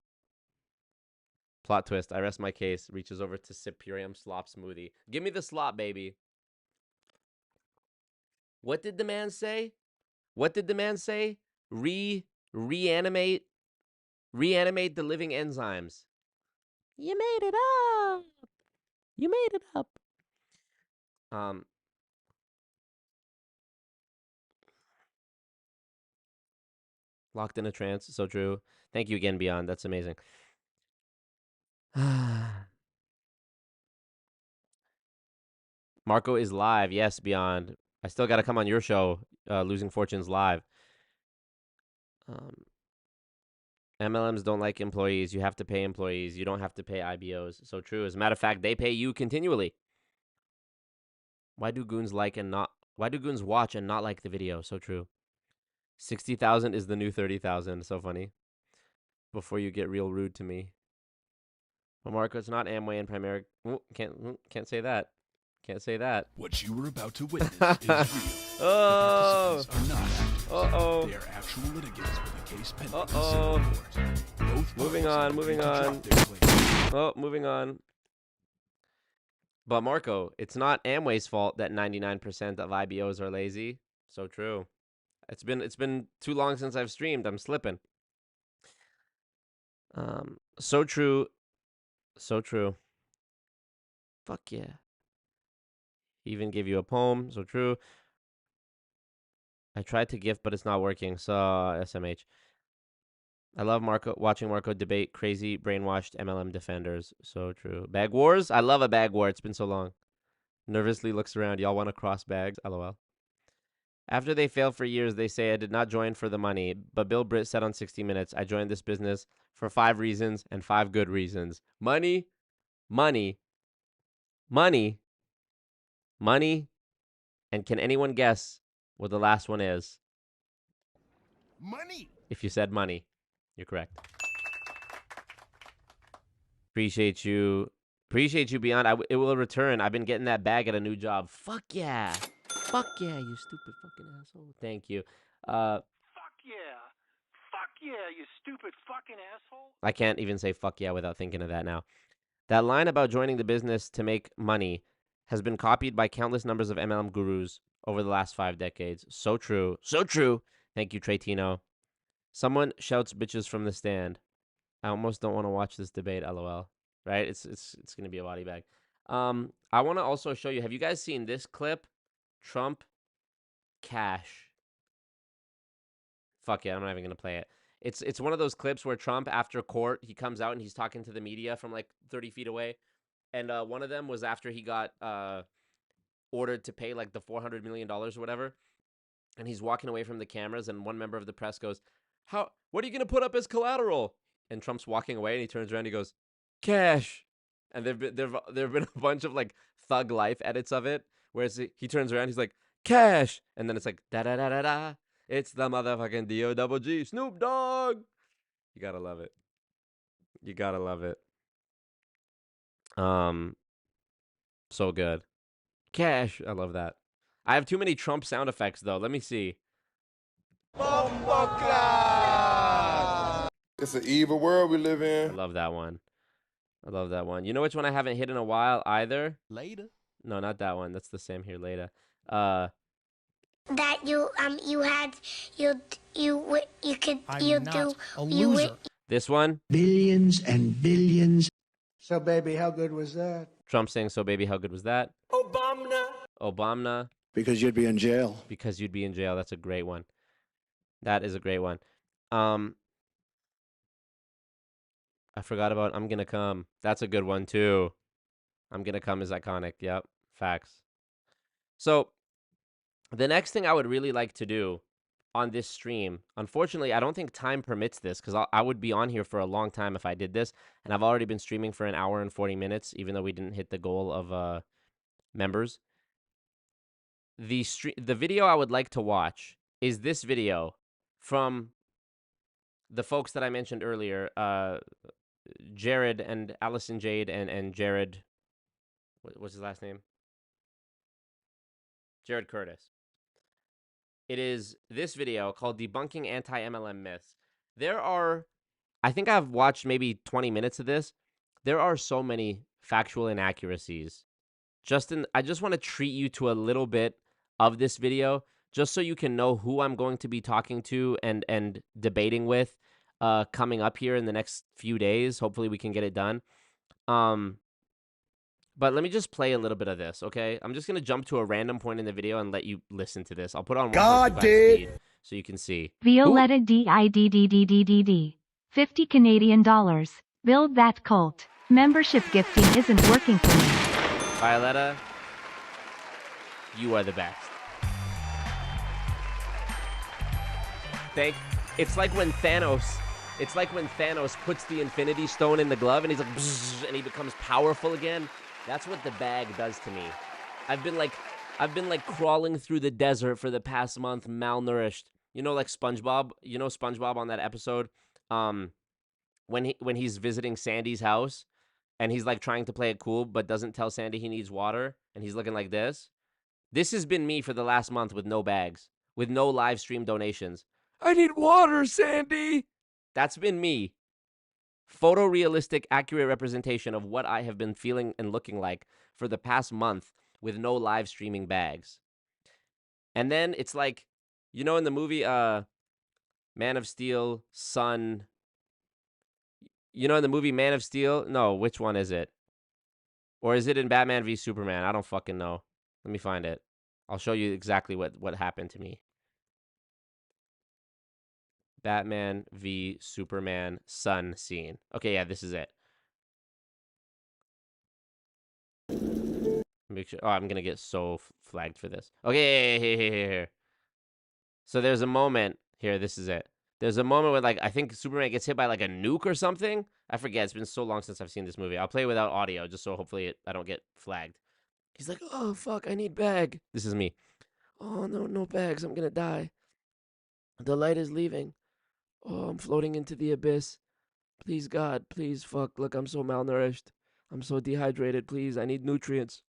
Plot twist. I rest my case. Reaches over to sip Purium slop smoothie. Give me the slop, baby. What did the man say? Reanimate the living enzymes. You made it up. Locked in a trance. So true. Thank you again, Beyond. That's amazing. Marco is live. Yes, Beyond. I still got to come on your show, Losing Fortunes Live. MLMs don't like employees. You have to pay employees. You don't have to pay IBOs. So true. As a matter of fact, they pay you continually. Why do goons watch and not like the video? So true. 60,000 is the new 30,000. So funny. Before you get real rude to me. Well, Marco, it's not Amway and Primeric. Can't say that. Can't say that. What you were about to witness is real. Oh. The participants are not actors. Uh-oh. They are actual litigants with a case pending in Uh-oh. civil court. Both Moving parties on, agreed moving to on. drop their claims. Oh, moving on. But Marco, it's not Amway's fault that 99% of IBOs are lazy. So true. It's been too long since I've streamed. I'm slipping. So true. So true. Fuck yeah. Even give you a poem. So true. I tried to gift, but it's not working. So SMH. I love watching Marco debate crazy brainwashed MLM defenders. So true. Bag wars? I love a bag war. It's been so long. Nervously looks around. Y'all want to cross bags? LOL. After they fail for years, they say I did not join for the money. But Bill Britt said on 60 Minutes, I joined this business for 5 reasons and 5 good reasons. Money, money, money, money. And can anyone guess what the last one is? Money. If you said money, you're correct. Appreciate you. Appreciate you, Beyond. It will return. I've been getting that bag at a new job. Fuck yeah. Fuck yeah, you stupid fucking asshole. Thank you. Fuck yeah, you stupid fucking asshole. I can't even say fuck yeah without thinking of that now. That line about joining the business to make money has been copied by countless numbers of MLM gurus over the last 5 decades. So true. So true. Thank you, Tretino. Someone shouts bitches from the stand. I almost don't want to watch this debate, LOL. Right? It's going to be a body bag. I want to also show you. Have you guys seen this clip? Trump cash. Fuck yeah, I'm not even going to play it. It's one of those clips where Trump, after court, he comes out and he's talking to the media from like 30 feet away. And one of them was after he got ordered to pay like the $400 million or whatever. And he's walking away from the cameras, and one member of the press goes, what are you going to put up as collateral? And Trump's walking away, and he turns around and he goes, cash. And there've been a bunch of like Thug Life edits of it, where he turns around, he's like, cash. And then it's like, da-da-da-da-da. It's the motherfucking D-O-double-G. Snoop Dogg. You gotta love it. You gotta love it. So good. Cash. I love that. I have too many Trump sound effects, though. Let me see. It's an evil world we live I in. love that one. I love that one. You know which one I haven't hit in a while either? Later. No, not that one. That's the same here later. That you could I'm not a loser. This one. Billions and billions. So, baby, how good was that? Trump saying, "So baby, how good was that?" Obama. Because you'd be in jail. Because you'd be in jail. That's a great one. That is a great one. I forgot about I'm Gonna Come. That's a good one too. I'm Gonna Come is iconic. Yep. Facts. So the next thing I would really like to do on this stream, unfortunately, I don't think time permits this because I would be on here for a long time if I did this. And I've already been streaming for an hour and 40 minutes, even though we didn't hit the goal of members. The video I would like to watch is this video from the folks that I mentioned earlier, Jared and Allison Jade and Jared, what's his last name? Jared Curtis. It is this video called Debunking Anti-MLM Myths. I think I've watched maybe 20 minutes of this. There are so many factual inaccuracies. I just want to treat you to a little bit of this video, just so you can know who I'm going to be talking to and debating with coming up here in the next few days. Hopefully we can get it done. But let me just play a little bit of this, okay? I'm just going to jump to a random point in the video and let you listen to this. I'll put on 1.25 speed so you can see. Violetta DIDDDDDD. 50 Canadian dollars. Build that cult. Membership gifting isn't working for me. Violetta, you are the best. It's like when Thanos puts the Infinity Stone in the glove and he's like, bzzz, and he becomes powerful again. That's what the bag does to me. I've been like crawling through the desert for the past month, malnourished. You know, like SpongeBob. You know SpongeBob on that episode, when he's visiting Sandy's house, and he's like trying to play it cool, but doesn't tell Sandy he needs water, and he's looking like this. This has been me for the last month with no bags, with no live stream donations. I need water, Sandy. That's been me. Photorealistic, accurate representation of what I have been feeling and looking like for the past month with no live streaming bags. And then it's like, you know, in the movie Man of Steel, Sun. You know, in the movie Man of Steel? No, which one is it? Or is it in Batman v Superman? I don't fucking know. Let me find it. I'll show you exactly what happened to me. Batman v Superman Sun scene. Okay, yeah, this is it. Make sure. Oh, I'm gonna get so flagged for this. Okay, here. So there's a moment here. This is it. There's a moment where, like, I think Superman gets hit by like a nuke or something. I forget. It's been so long since I've seen this movie. I'll play without audio just so hopefully I don't get flagged. He's like, "Oh fuck, I need bag." This is me. "Oh no, no bags. I'm gonna die. The light is leaving. Oh, I'm floating into the abyss. Please, God, please, fuck. Look, I'm so malnourished. I'm so dehydrated. Please, I need nutrients."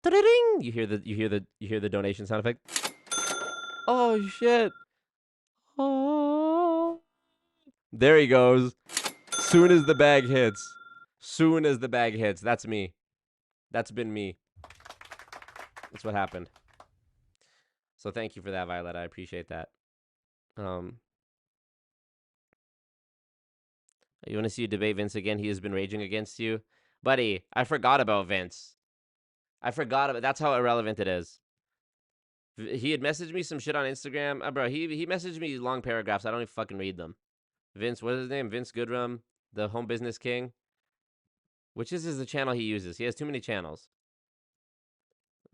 Ta-da-ding! You hear the donation sound effect? Oh shit. Oh. There he goes. Soon as the bag hits. That's me. That's been me. That's what happened. So thank you for that, Violet. I appreciate that. You want to see you debate Vince again? He has been raging against you. Buddy, I forgot about Vince. That's how irrelevant it is. He had messaged me some shit on Instagram. Bro, he messaged me long paragraphs. I don't even fucking read them. Vince, what is his name? Vince Goodrum, the home business king. Which is the channel he uses? He has too many channels.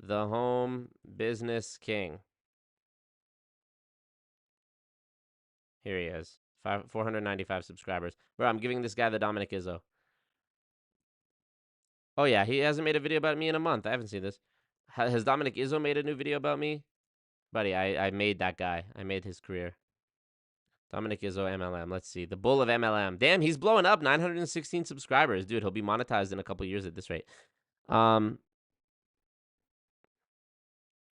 The home business king. Here he is. 495 subscribers. Bro, I'm giving this guy the Dominic Izzo. Oh, yeah. He hasn't made a video about me in a month. I haven't seen this. Has Dominic Izzo made a new video about me? Buddy, I made that guy. I made his career. Dominic Izzo, MLM. Let's see. The bull of MLM. Damn, he's blowing up. 916 subscribers. Dude, he'll be monetized in a couple years at this rate.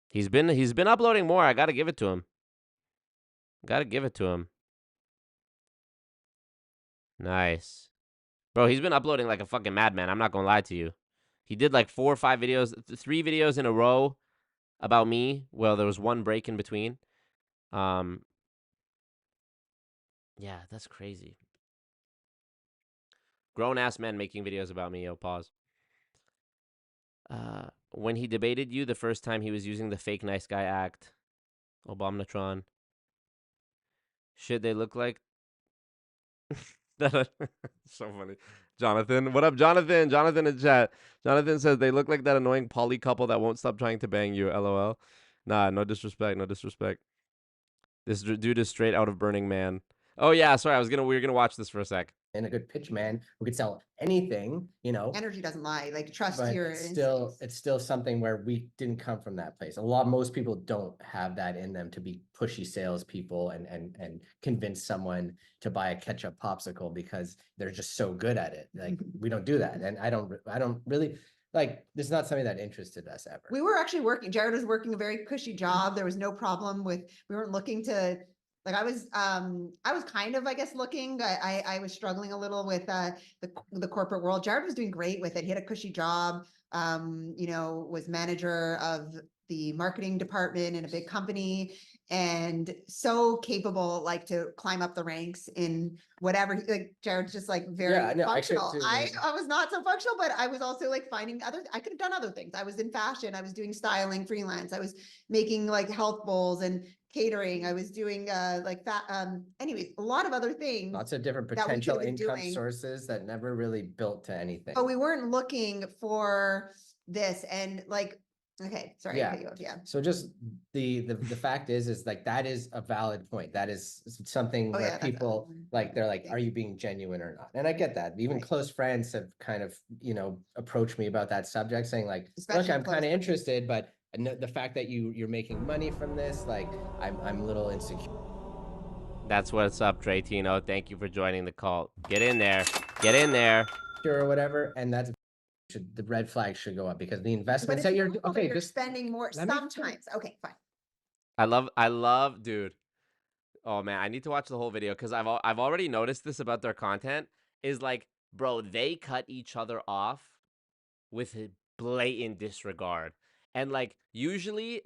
He's been uploading more. I gotta give it to him. Nice. Bro, he's been uploading like a fucking madman. I'm not gonna lie to you. He did like 4 or 5 videos, 3 videos in a row about me. Well, there was one break in between. Yeah, that's crazy. Grown-ass men making videos about me. Yo, pause. When he debated you the first time, he was using the fake nice guy act. Obamnatron. Should they look like... So funny. Jonathan. What up, Jonathan? Jonathan in chat. Jonathan says they look like that annoying poly couple that won't stop trying to bang you. LOL. Nah, no disrespect. No disrespect. This dude is straight out of Burning Man. Oh yeah, sorry. We were gonna watch this for a sec. And a good pitch man who could sell anything, you know. Energy doesn't lie. Like trust But your it's still something where we didn't come from that place. Most people don't have that in them to be pushy salespeople and convince someone to buy a ketchup popsicle because they're just so good at it. Like we don't do that, and I don't really like. This is not something that interested us ever. We were actually working. Jared was working a very cushy job. There was no problem with. We weren't looking to. Like I was kind of, I guess, looking. I was struggling a little with the corporate world. Jared was doing great with it. He had a cushy job. You know, was manager of the marketing department in a big company, and so capable, like to climb up the ranks in whatever. Like Jared's just like very functional. I was not so functional, but I was also like finding other. I could have done other things. I was in fashion. I was doing styling freelance. I was making like health bowls and catering. I was doing like that. Anyways, a lot of other things. Lots of different potential income sources that never really built to anything. But we weren't looking for this, and like, okay, sorry. Yeah. Yeah. So just the fact is like that is a valid point. That is something where people like they're like, are you being genuine or not? And I get that. Even close friends have kind of, you know, approached me about that subject, saying like, look, I'm kind of interested, but the fact that you're making money from this, like I'm a little insecure. That's what's up, Tretino. Thank you for joining the call. Get in there. Get in there. Or whatever, and that's the red flag should go up because the investments that you're spending more sometimes. Okay, fine. I love, dude. Oh man, I need to watch the whole video because I've already noticed this about their content. Is like, bro, they cut each other off with a blatant disregard. And like usually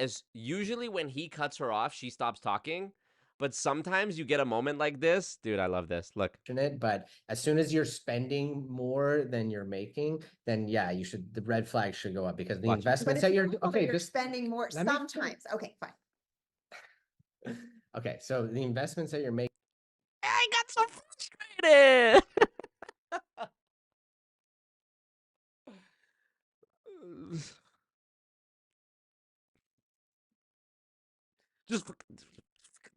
when he cuts her off, she stops talking. But sometimes you get a moment like this. Dude, I love this. Look. But as soon as you're spending more than you're making, then yeah, the red flag should go up because the investments that you're spending more sometimes. Okay, fine. Okay, so the investments that you're making. I got so frustrated. Just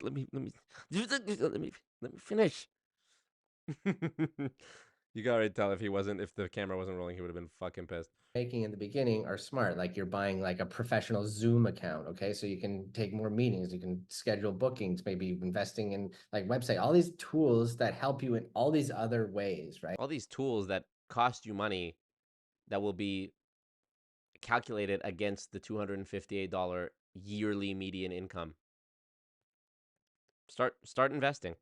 let me finish. You can already tell if the camera wasn't rolling, he would have been fucking pissed. Making in the beginning are smart. Like you're buying like a professional Zoom account, okay? So you can take more meetings, you can schedule bookings, maybe investing in like website, all these tools that help you in all these other ways, right? All these tools that cost you money that will be calculated against the $258 yearly median income. Start investing.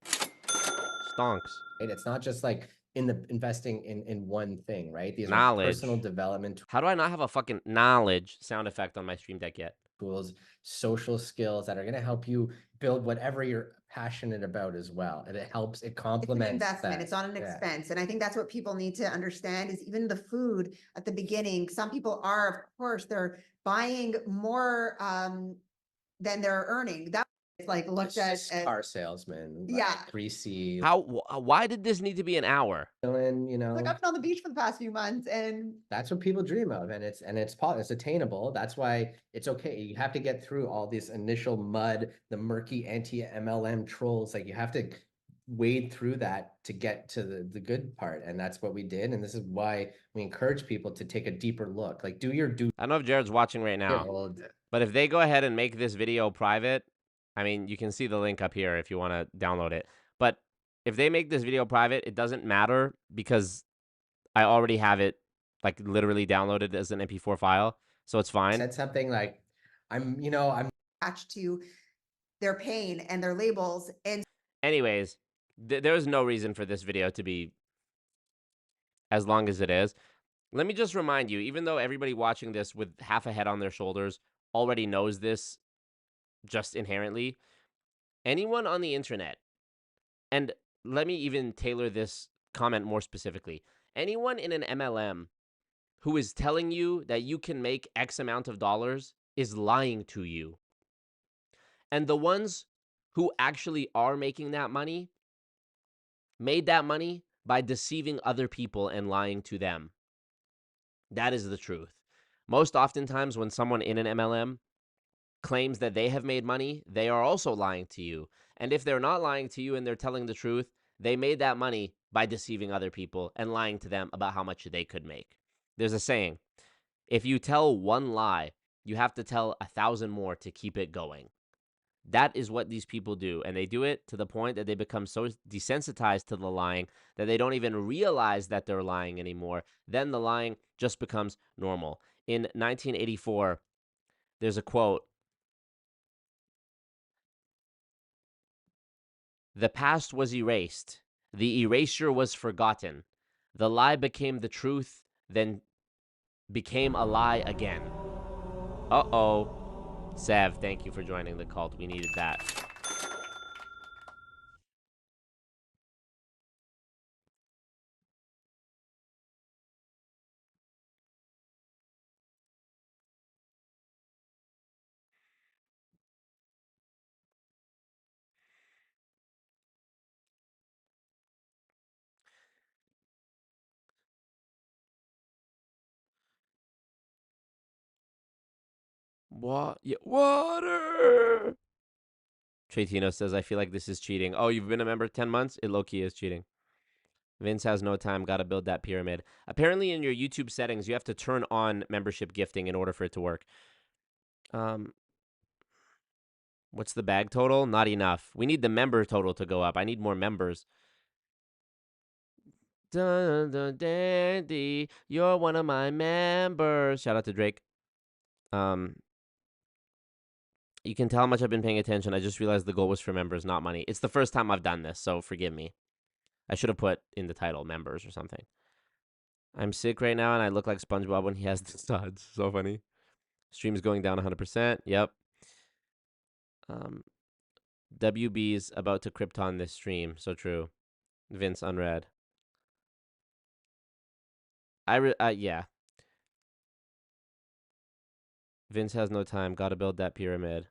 Stonks. And it's not just like investing in one thing, right? These knowledge. Are personal development. How do I not have a fucking knowledge sound effect on my stream deck yet? Tools, social skills that are going to help you build whatever you're passionate about as well. And it helps, it complements. It's an investment. It's not an expense. And I think that's what people need to understand is even the food at the beginning, some people are, of course, they're buying more than they're earning. That it's like looked at as car salesman, greasy. Why did this need to be an hour? And you know, like I've been on the beach for the past few months, and that's what people dream of, and it's attainable. That's why it's okay. You have to get through all this initial mud, the murky anti-MLM trolls. Like you have to wade through that to get to the good part, and that's what we did. And this is why we encourage people to take a deeper look. Like do your due. I don't know if Jared's watching right now, but if they go ahead and make this video private. I mean, you can see the link up here if you want to download it. But if they make this video private, it doesn't matter because I already have it like literally downloaded as an MP4 file. So it's fine. Said something like, I'm attached to their pain and their labels. And anyways, there was no reason for this video to be as long as it is. Let me just remind you, even though everybody watching this with half a head on their shoulders already knows this just inherently, anyone on the internet, and let me even tailor this comment more specifically, anyone in an MLM who is telling you that you can make X amount of dollars is lying to you. And the ones who actually are making that money made that money by deceiving other people and lying to them. That is the truth. Most oftentimes when someone in an MLM claims that they have made money, they are also lying to you. And if they're not lying to you and they're telling the truth, they made that money by deceiving other people and lying to them about how much they could make. There's a saying, if you tell one lie, you have to tell 1,000 more to keep it going. That is what these people do. And they do it to the point that they become so desensitized to the lying that they don't even realize that they're lying anymore. Then the lying just becomes normal. In 1984, there's a quote. The past was erased. The erasure was forgotten. The lie became the truth, then became a lie again. Uh-oh. Sev, thank you for joining the cult. We needed that. What? Yeah, water! Tretino says, I feel like this is cheating. Oh, you've been a member 10 months? It low-key is cheating. Vince has no time. Got to build that pyramid. Apparently, in your YouTube settings, you have to turn on membership gifting in order for it to work. What's the bag total? Not enough. We need the member total to go up. I need more members. Dun, dun, dandy, you're one of my members. Shout out to Drake. You can tell how much I've been paying attention. I just realized the goal was for members, not money. It's the first time I've done this, so forgive me. I should have put in the title members or something. I'm sick right now, and I look like SpongeBob when he has the studs. So funny. Stream's going down 100%. Yep. WB's about to Krypton this stream. So true. Vince unread. Yeah. Vince has no time. Gotta build that pyramid.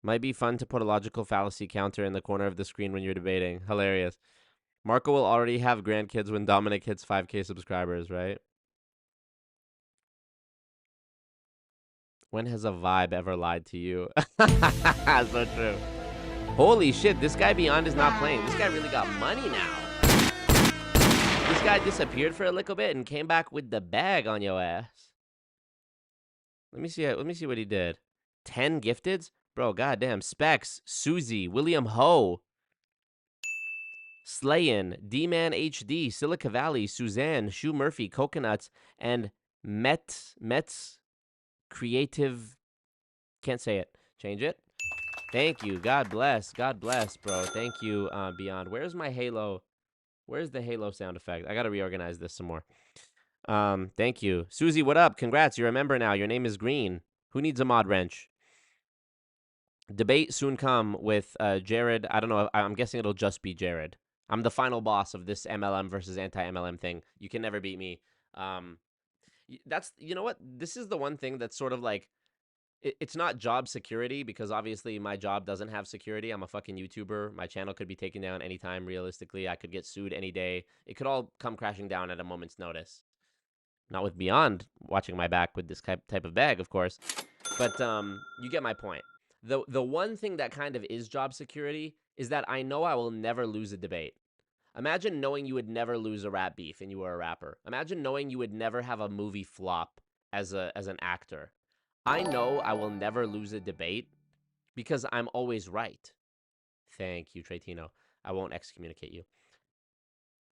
Might be fun to put a logical fallacy counter in the corner of the screen when you're debating. Hilarious. Marco will already have grandkids when Dominic hits 5K subscribers, right? When has a vibe ever lied to you? So true. Holy shit, this guy beyond is not playing. This guy really got money now. This guy disappeared for a little bit and came back with the bag on your ass. Let me see what he did. 10 gifteds? Bro, goddamn. Specs, Susie, William Ho, Slayin, D-Man HD, Silica Valley, Suzanne, Shu Murphy, Coconuts, and Mets Creative. Can't say it. Change it. Thank you. God bless. God bless, bro. Thank you, Beyond. Where's my Halo? Where's the Halo sound effect? I got to reorganize this some more. Thank you. Susie, what up? Congrats. You're a member now. Your name is Green. Who needs a mod wrench? Debate soon come with Jared. I don't know. I'm guessing it'll just be Jared. I'm the final boss of this MLM versus anti-MLM thing. You can never beat me. You know what? This is the one thing that's sort of like, it's not job security, because obviously my job doesn't have security. I'm a fucking YouTuber. My channel could be taken down anytime, realistically. I could get sued any day. It could all come crashing down at a moment's notice. Not with Beyond watching my back with this type of bag, of course. But you get my point. The one thing that kind of is job security is that I know I will never lose a debate. Imagine knowing you would never lose a rap beef and you were a rapper. Imagine knowing you would never have a movie flop as an actor. I know I will never lose a debate because I'm always right. Thank you, Tretino. I won't excommunicate you.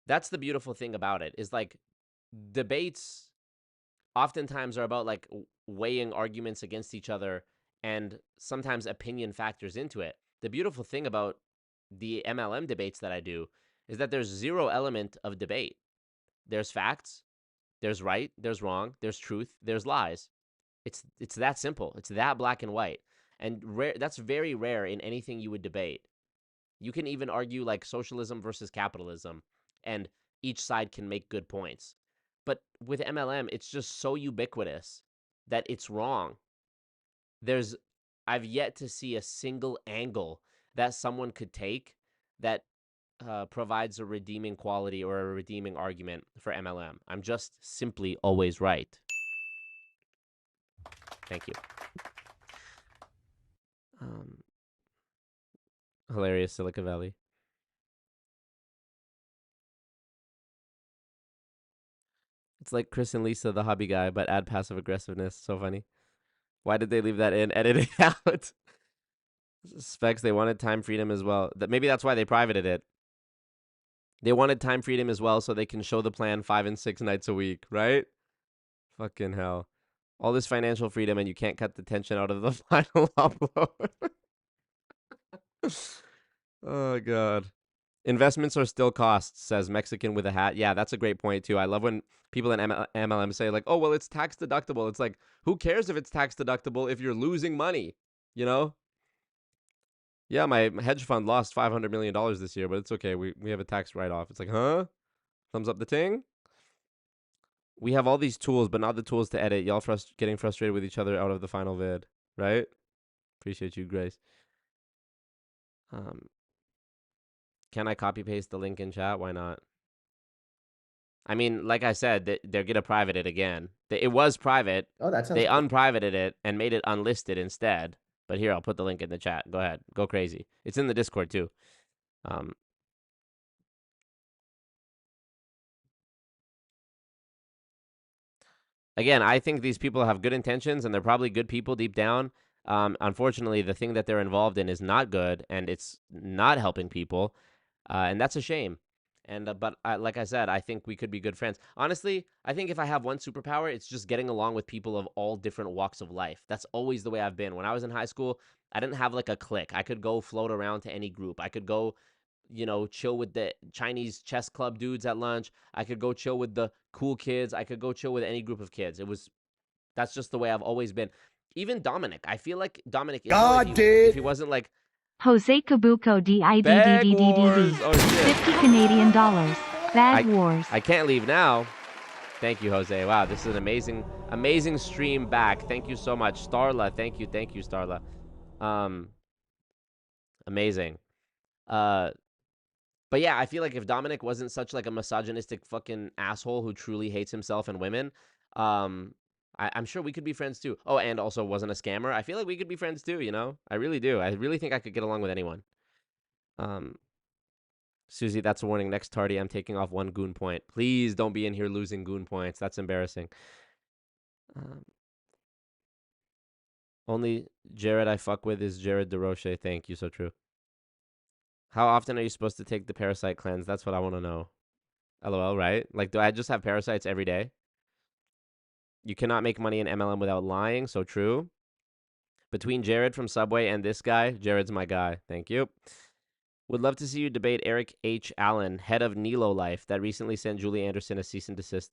That's the beautiful thing about it, is like debates oftentimes are about like weighing arguments against each other, and sometimes opinion factors into it. The beautiful thing about the MLM debates that I do is that there's zero element of debate. There's facts, there's right, there's wrong, there's truth, there's lies. It's that simple. It's that black and white. And that's very rare in anything you would debate. You can even argue like socialism versus capitalism, and each side can make good points. But with MLM, it's just so ubiquitous that it's wrong. I've yet to see a single angle that someone could take that provides a redeeming quality or a redeeming argument for MLM. I'm just simply always right. Thank you. Hilarious Silicon Valley. It's like Chris and Lisa, the hobby guy, but add passive aggressiveness. So funny. Why did they leave that in? Edit it out. Specs, they wanted time freedom as well. Maybe that's why they privated it. They wanted time freedom as well so they can show the plan 5 and 6 nights a week, right? Fucking hell. All this financial freedom and you can't cut the tension out of the final upload. Oh, God. Investments are still costs, says Mexican with a hat. Yeah, that's a great point, too. I love when people in MLM say, like, oh, well, it's tax deductible. It's like, who cares if it's tax deductible if you're losing money, you know? Yeah, my hedge fund lost $500 million this year, but it's okay. We have a tax write-off. It's like, huh? Thumbs up the ting? We have all these tools, but not the tools to edit. Y'all getting frustrated with each other out of the final vid, right? Appreciate you, Grace. Can I copy-paste the link in chat? Why not? I mean, like I said, they're going to private it again. It was private. Oh, that sounds They cool. unprivated it and made it unlisted instead. But here, I'll put the link in the chat. Go ahead. Go crazy. It's in the Discord, too. Again, I think these people have good intentions, and they're probably good people deep down. Unfortunately, the thing that they're involved in is not good, and it's not helping people, and that's a shame. But like I said, I think we could be good friends. Honestly, I think if I have one superpower, it's just getting along with people of all different walks of life. That's always the way I've been. When I was in high school, I didn't have like a clique. I could go float around to any group. I could go, chill with the Chinese chess club dudes at lunch. I could go chill with the cool kids. I could go chill with any group of kids. That's just the way I've always been. Even Dominic. I feel like Dominic, if he wasn't like Jose Cabuco DIDDDDDD. Oh, shit. 50 Canadian dollars. Bag Wars. I can't leave now. Thank you, Jose. Wow, this is an amazing stream back. Thank you so much. Starla, thank you, Starla. Amazing. But yeah, I feel like if Dominic wasn't such like a misogynistic fucking asshole who truly hates himself and women, I'm sure we could be friends too. Oh, and also wasn't a scammer. I feel like we could be friends too, I really do. I really think I could get along with anyone. Susie, that's a warning. Next tardy, I'm taking off 1 goon point. Please don't be in here losing goon points. That's embarrassing. Only Jared I fuck with is Jared DeRoche. Thank you, so true. How often are you supposed to take the parasite cleanse? That's what I want to know. LOL, right? Like, do I just have parasites every day? You cannot make money in MLM without lying. So true. Between Jared from Subway and this guy, Jared's my guy. Thank you. Would love to see you debate Eric H. Allen, head of Nilo Life, that recently sent Julie Anderson a cease and desist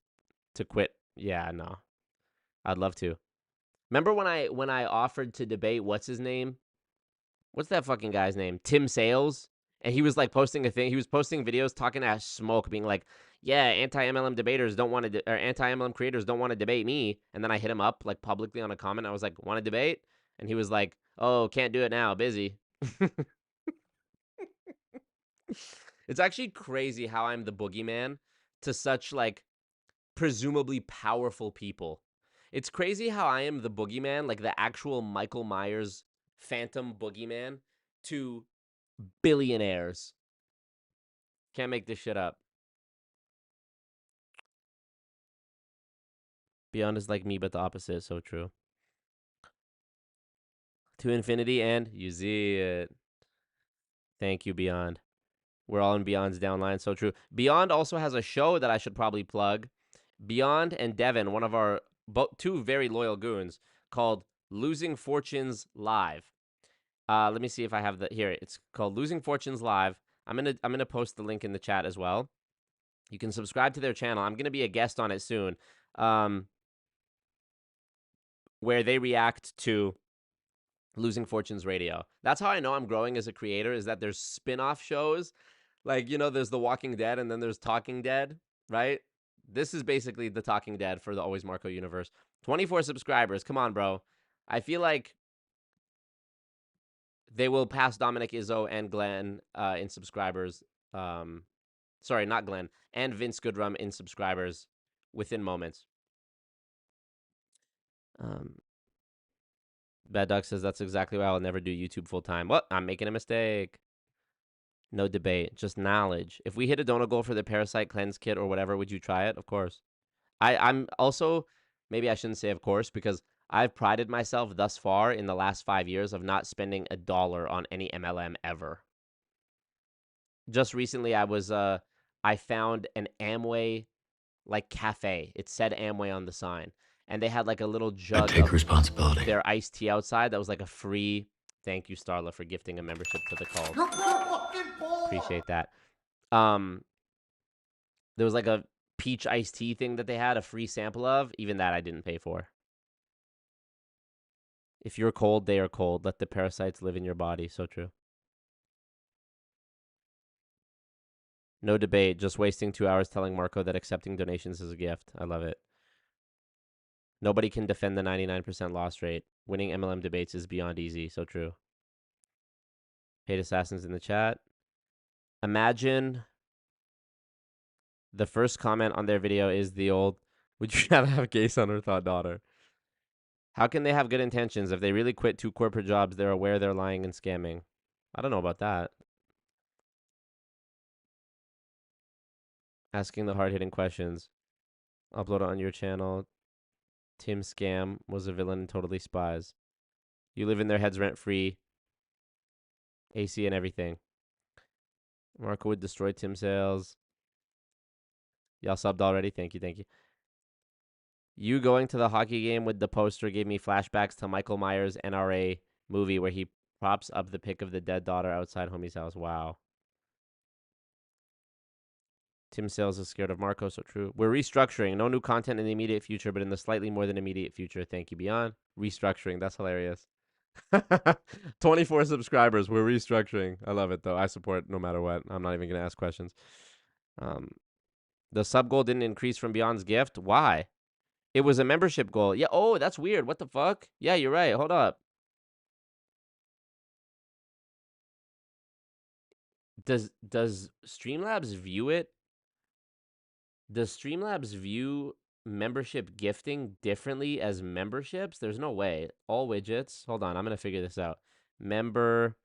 to quit. Yeah, no. I'd love to. Remember when I offered to debate, what's his name? What's that fucking guy's name? Tim Sales? And he was like posting a thing. He was posting videos talking ass smoke, being like, yeah, anti-MLM debaters don't want to, or anti-MLM creators don't want to debate me. And then I hit him up like publicly on a comment. I was like, want to debate? And he was like, oh, can't do it now. Busy. It's actually crazy how I'm the boogeyman to such like presumably powerful people. It's crazy how I am the boogeyman, like the actual Michael Myers phantom boogeyman to billionaires. Can't make this shit up. Beyond is like me, but the opposite. So true. To infinity and you see it. Thank you, Beyond. We're all in Beyond's downline. So true. Beyond also has a show that I should probably plug. Beyond and Devin, one of our two very loyal goons, called Losing Fortunes Live. Let me see if I have here. It's called Losing Fortunes Live. I'm gonna post the link in the chat as well. You can subscribe to their channel. I'm gonna be a guest on it soon, where they react to Losing Fortunes Radio. That's how I know I'm growing as a creator, is that there's spin-off shows. Like, you know, there's The Walking Dead and then there's Talking Dead, right? This is basically the Talking Dead for the Always Marco universe. 24 subscribers. Come on, bro. I feel like they will pass Dominic Izzo and Glenn in subscribers. Sorry, not Glenn. And Vince Goodrum in subscribers within moments. Bad Duck says that's exactly why I'll never do YouTube full time. What? I'm making a mistake. No debate, just knowledge. If we hit a donut goal for the Parasite Cleanse Kit or whatever, would you try it? Of course. I'm also, maybe I shouldn't say of course, because I've prided myself thus far in the last 5 years of not spending $1 on any MLM ever. Just recently, I found an Amway like cafe. It said Amway on the sign, and they had like a little jug I take responsibility. Their iced tea outside that was like a free. Thank you, Starla, for gifting a membership to the cult. Appreciate that. There was like a peach iced tea thing that they had a free sample of. Even that I didn't pay for. If you're cold, they are cold. Let the parasites live in your body. So true. No debate. Just wasting 2 hours telling Marco that accepting donations is a gift. I love it. Nobody can defend the 99% loss rate. Winning MLM debates is beyond easy. So true. Paid Assassins in the chat. Imagine the first comment on their video is the old, would you rather have a gay son or thought daughter? How can they have good intentions? If they really quit 2 corporate jobs, they're aware they're lying and scamming. I don't know about that. Asking the hard-hitting questions. Upload it on your channel. Tim Scam was a villain and totally spies. You live in their heads rent-free. AC and everything. Marco would destroy Tim sales. Y'all subbed already? Thank you, thank you. You going to the hockey game with the poster gave me flashbacks to Michael Myers' NRA movie where he props up the pic of the dead daughter outside homie's house. Wow. Tim Sales is scared of Marco, so true. We're restructuring. No new content in the immediate future, but in the slightly more than immediate future. Thank you, Beyond. Restructuring. That's hilarious. 24 subscribers. We're restructuring. I love it, though. I support no matter what. I'm not even going to ask questions. The sub goal didn't increase from Beyond's gift. Why? It was a membership goal. Yeah. Oh, that's weird. What the fuck? Yeah, you're right. Hold up. Does Streamlabs view it? Does Streamlabs view membership gifting differently as memberships? There's no way. All widgets. Hold on. I'm going to figure this out. Member.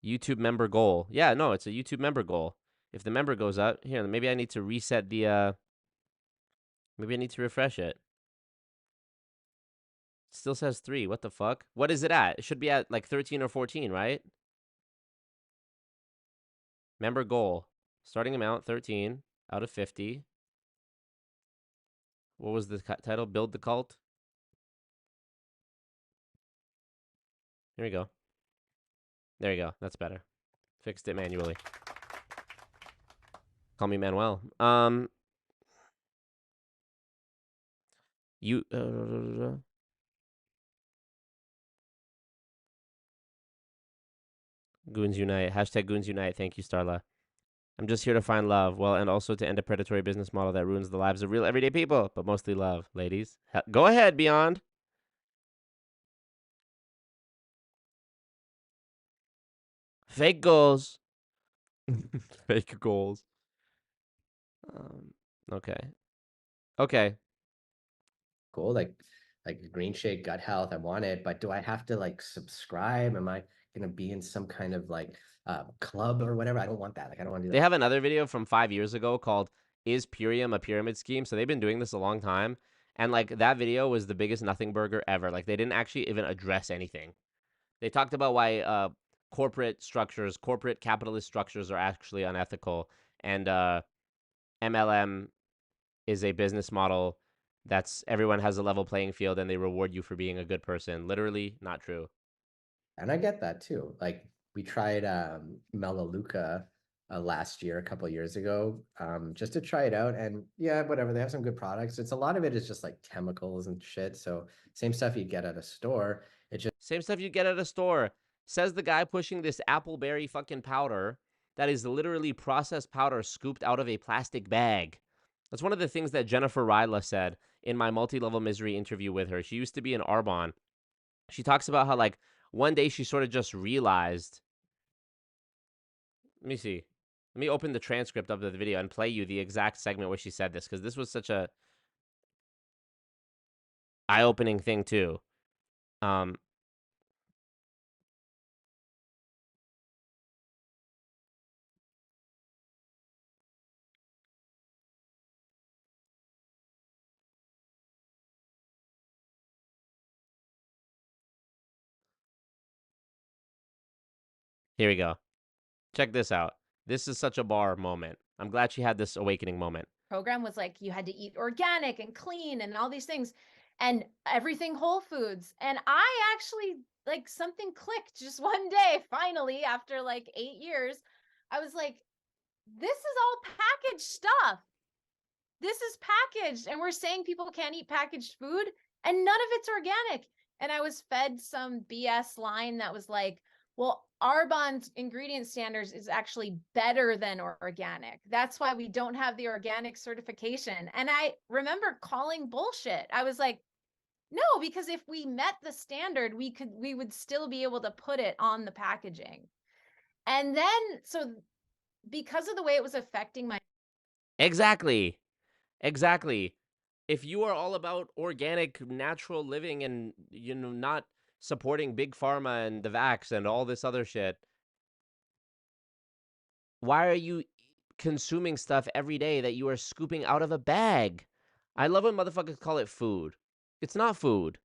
YouTube member goal. Yeah, no, it's a YouTube member goal. If the member goes up, here, maybe I need to reset the, maybe I need to refresh it. Still says 3. What the fuck? What is it at? It should be at like 13 or 14, right? Member goal. Starting amount, 13 out of 50. What was the title? Build the cult? Here we go. There you go. That's better. Fixed it manually. Call me Manuel. You... Goons Unite. Hashtag Goons Unite. Thank you, Starla. I'm just here to find love. Well, and also to end a predatory business model that ruins the lives of real everyday people, but mostly love. Ladies, go ahead, Beyond. Fake goals. Fake goals. Okay. Okay. Cool. Like green shake, gut health. I want it, but do I have to like subscribe? Am I gonna be in some kind of like club or whatever? I don't want that. Like I don't want to do that. They have another video from 5 years ago called "Is Purium a Pyramid Scheme?" So they've been doing this a long time, and like that video was the biggest nothing burger ever. Like they didn't actually even address anything. They talked about why corporate structures, corporate capitalist structures, are actually unethical, and MLM is a business model that's everyone has a level playing field and they reward you for being a good person. Literally not true. And I get that too. Like we tried Melaleuca last year, a couple of years ago, just to try it out. And yeah, whatever, they have some good products. It's a lot of it is just like chemicals and shit. So same stuff you get at a store. It's just same stuff you get at a store. Says the guy pushing this appleberry fucking powder that is literally processed powder scooped out of a plastic bag. That's one of the things that Jennifer Ryla said in my multi-level misery interview with her. She used to be an Arbonne. She talks about how like one day she sort of just realized. Let me see. Let me open the transcript of the video and play you the exact segment where she said this, because this was such a eye-opening thing too. Here we go. Check this out. This is such a bar moment. I'm glad she had this awakening moment. Program was like, you had to eat organic and clean and all these things and everything whole foods. And I actually, like, something clicked just one day, finally, after like 8 years. I was like, this is all packaged stuff. This is packaged. And we're saying people can't eat packaged food and none of it's organic. And I was fed some BS line that was like, well, Arbonne's ingredient standards is actually better than organic. That's why we don't have the organic certification. And I remember calling bullshit. I was like, no, because if we met the standard, we would still be able to put it on the packaging. And then, so because of the way it was affecting my. Exactly. If you are all about organic, natural living and, you know, not supporting big pharma and the vax and all this other shit, why are you consuming stuff every day that you are scooping out of a bag? I love when motherfuckers call it food. It's not food.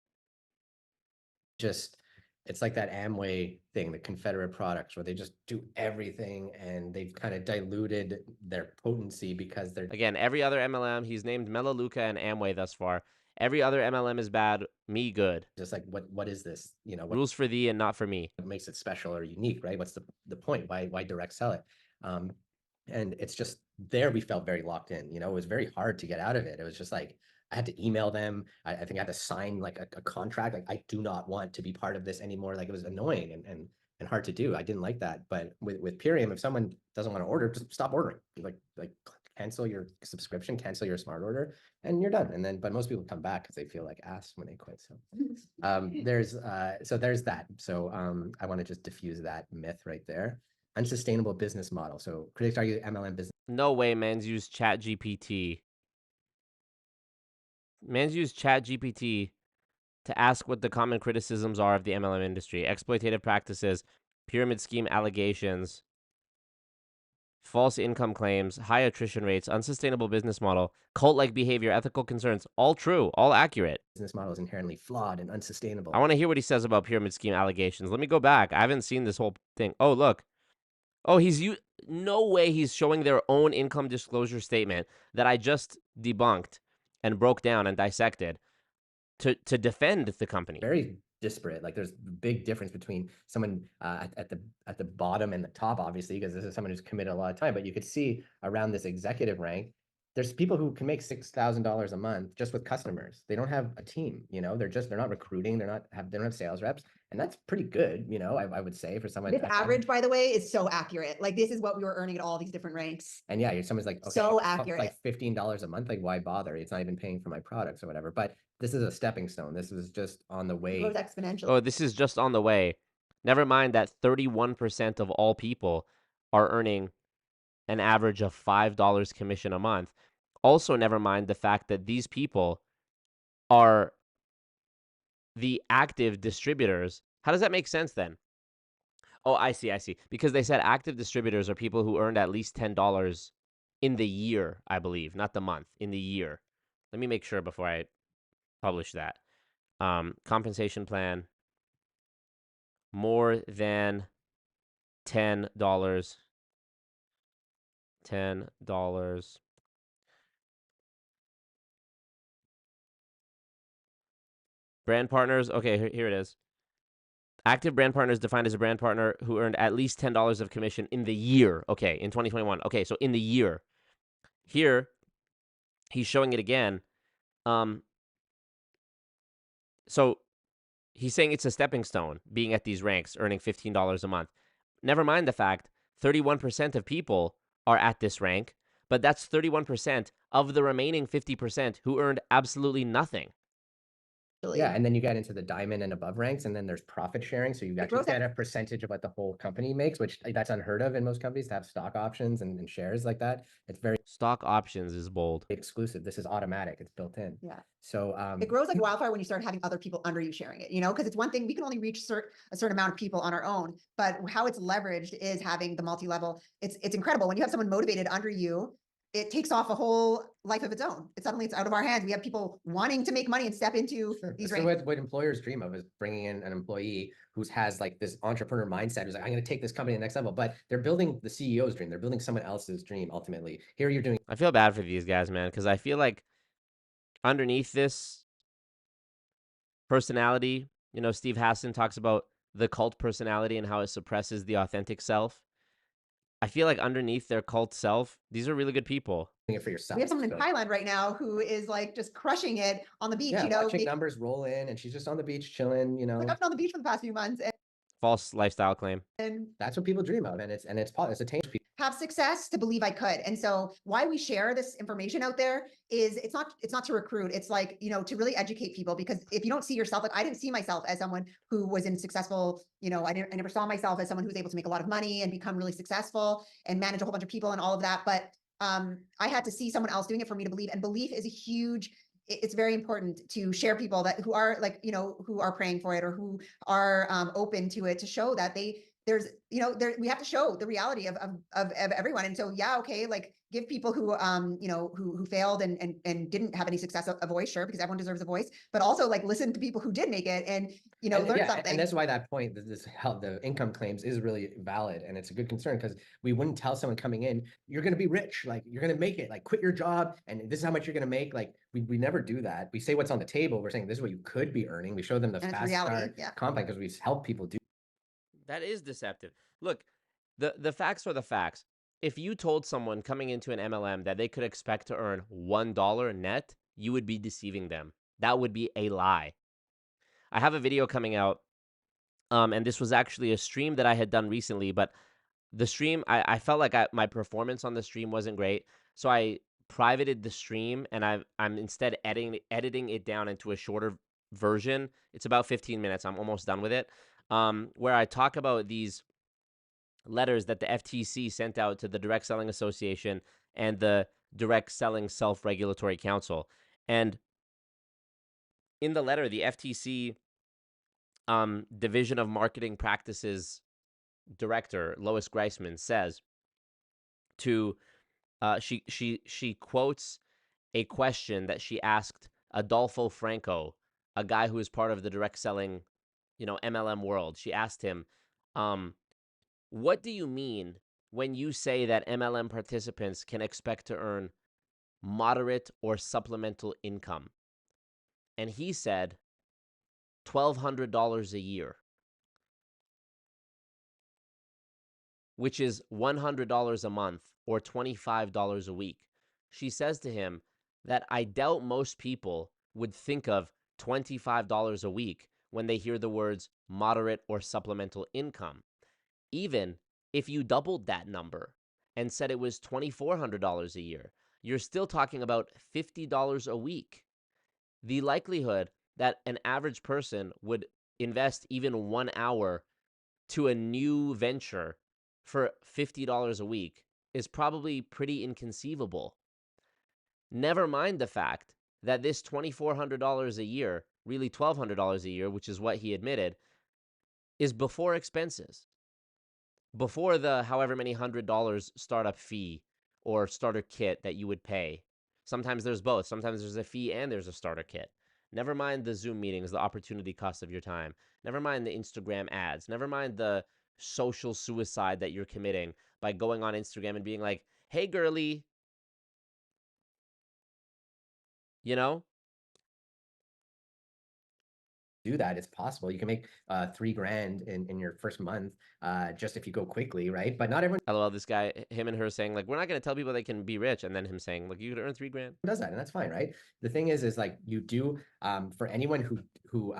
just, it's like that Amway thing, the Confederate products, where they just do everything and they've kind of diluted their potency because they're. Again, every other MLM, he's named Melaleuca and Amway thus far. Every other MLM is bad, me good. Just like, what is this? You know, rules for thee and not for me. What makes it special or unique, right? What's the point? Why direct sell it? And it's just there we felt very locked in. You know, it was very hard to get out of it. It was just like I had to email them. I think I had to sign like a contract. Like, I do not want to be part of this anymore. Like, it was annoying and hard to do. I didn't like that. But with Purium, if someone doesn't want to order, just stop ordering. Like cancel your subscription, cancel your smart order, and you're done. And then, but most people come back because they feel like ass when they quit. So there's that. So I want to just diffuse that myth right there. Unsustainable business model. So critics argue MLM business. No way, man's used ChatGPT. Man's used ChatGPT to ask what the common criticisms are of the MLM industry: exploitative practices, pyramid scheme allegations, false income claims, high attrition rates, unsustainable business model, cult-like behavior, ethical concerns. All true, all accurate. Business model is inherently flawed and unsustainable. I want to hear what he says about pyramid scheme allegations. Let me go back. I haven't seen this whole thing. Oh, look. Oh, no way he's showing their own income disclosure statement that I just debunked and broke down and dissected to defend the company. Very disparate. Like, there's a big difference between someone at the bottom and the top, obviously, because this is someone who's committed a lot of time. But you could see around this executive rank, there's people who can make $6,000 a month just with customers. They don't have a team, you know, they're not recruiting. They don't have sales reps. And that's pretty good, you know, I would say, for someone. This average, by the way, is so accurate. Like, this is what we were earning at all these different ranks. And yeah, someone's like, okay, so accurate. Like $15 a month. Like, why bother? It's not even paying for my products or whatever. But this is a stepping stone. This was just on the way. It goes exponentially. Oh, this is just on the way. Never mind that 31% of all people are earning an average of $5 commission a month. Also, never mind the fact that these people are the active distributors. How does that make sense then? Oh, I see. Because they said active distributors are people who earned at least $10 in the year, I believe, not the month, in the year. Let me make sure before I publish that. Compensation plan, more than $10. $10. Brand partners. Okay, here it is. Active brand partner is defined as a brand partner who earned at least $10 of commission in the year. Okay, in 2021. Okay, so in the year. Here, he's showing it again. So he's saying it's a stepping stone, being at these ranks, earning $15 a month. Never mind the fact 31% of people are at this rank, but that's 31% of the remaining 50% who earned absolutely nothing. Yeah, and then you get into the diamond and above ranks, and then there's profit sharing. So you actually get a percentage of what the whole company makes, which that's unheard of in most companies to have stock options and shares like that. It's very stock options is bold. Exclusive. This is automatic. It's built in. Yeah. So it grows like wildfire when you start having other people under you sharing it, you know, because it's one thing we can only reach a certain amount of people on our own, but how it's leveraged is having the multi-level. It's incredible when you have someone motivated under you. It takes off a whole life of its own. Suddenly it's out of our hands. We have people wanting to make money and step into these ranks. What employers dream of is bringing in an employee who has like this entrepreneur mindset, who's like, I'm going to take this company to the next level, but they're building the CEO's dream. They're building someone else's dream. Ultimately here you're doing. I feel bad for these guys, man. Cause I feel like underneath this personality, you know, Steve Hassan talks about the cult personality and how it suppresses the authentic self. I feel like underneath their cult self, these are really good people. It for yourself. We have someone in Thailand right now who is like just crushing it on the beach, yeah, you know, watching numbers roll in, and she's just on the beach chilling, you know. Like I've been on the beach for the past few months. False lifestyle claim. And that's what people dream of, and it's a change people. Have success to believe I could. And so why we share this information out there is it's not to recruit. It's like, you know, to really educate people, because if you don't see yourself, like I didn't see myself as someone who was in successful, you know, I never saw myself as someone who was able to make a lot of money and become really successful and manage a whole bunch of people and all of that. But I had to see someone else doing it for me to believe, and belief is a huge, it's very important to share people that who are like, you know, who are praying for it or who are open to it, to show that there's, you know, we have to show the reality of everyone. And so, yeah, okay, like give people who, you know, who failed and didn't have any success a voice, sure, because everyone deserves a voice, but also like listen to people who did make it and, you know, learn something. And that's why that point, the income claims is really valid. And it's a good concern, because we wouldn't tell someone coming in, you're going to be rich, like you're going to make it, like quit your job and this is how much you're going to make. Like we never do that. We say what's on the table. We're saying this is what you could be earning. We show them the fast start compound, because we've helped people do. That is deceptive. Look, the facts are the facts. If you told someone coming into an MLM that they could expect to earn $1 net, you would be deceiving them. That would be a lie. I have a video coming out, and this was actually a stream that I had done recently, but the stream, I felt like my performance on the stream wasn't great, so I privated the stream, and I'm instead editing it down into a shorter version. It's about 15 minutes. I'm almost done with it. Where I talk about these letters that the FTC sent out to the Direct Selling Association and the Direct Selling Self-Regulatory Council. And in the letter, the FTC Division of Marketing Practices Director, Lois Greisman, says she quotes a question that she asked Adolfo Franco, a guy who is part of the direct selling, you know, MLM world. She asked him, what do you mean when you say that MLM participants can expect to earn moderate or supplemental income? And he said, $1,200 a year, which is $100 a month or $25 a week. She says to him that I doubt most people would think of $25 a week when they hear the words moderate or supplemental income. Even if you doubled that number and said it was $2,400 a year, you're still talking about $50 a week. The likelihood that an average person would invest even 1 hour to a new venture for $50 a week is probably pretty inconceivable. Never mind the fact that this $2,400 a year, really $1,200 a year, which is what he admitted, is before expenses, before the however many $100 startup fee or starter kit that you would pay. Sometimes there's both. Sometimes there's a fee and there's a starter kit. Never mind the Zoom meetings, the opportunity cost of your time. Never mind the Instagram ads. Never mind the social suicide that you're committing by going on Instagram and being like, hey, girly. You know? do that. It's possible. You can make $3 grand in your first month, just if you go quickly, right? But not everyone. LOL, this guy, him and her saying like, we're not going to tell people they can be rich, and then him saying like, you could earn $3 grand. Does that, and that's fine, right? The thing is like you do, for anyone who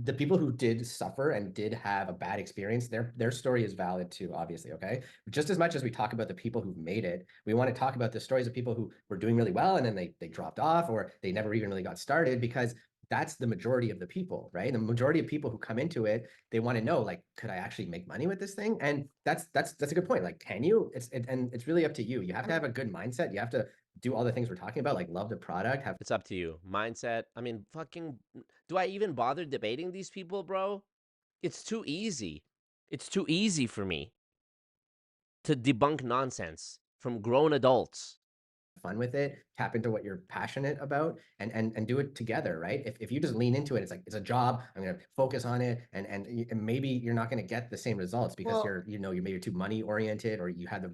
the people who did suffer and did have a bad experience, their story is valid too, obviously. Okay, just as much as we talk about the people who've made it, we want to talk about the stories of people who were doing really well and then they dropped off, or they never even really got started, because that's the majority of the people, right? The majority of people who come into it, they want to know, like, could I actually make money with this thing? And that's a good point. Like, can you? And it's really up to you. You have to have a good mindset. You have to do all the things we're talking about, like love the product. It's up to you. Mindset. I mean, fucking, do I even bother debating these people, bro? It's too easy. It's too easy for me to debunk nonsense from grown adults. Fun with it, tap into what you're passionate about, and do it together, right? If you just lean into it, it's like, it's a job, I'm going to focus on it, and maybe you're not going to get the same results because you're maybe too money oriented, or you had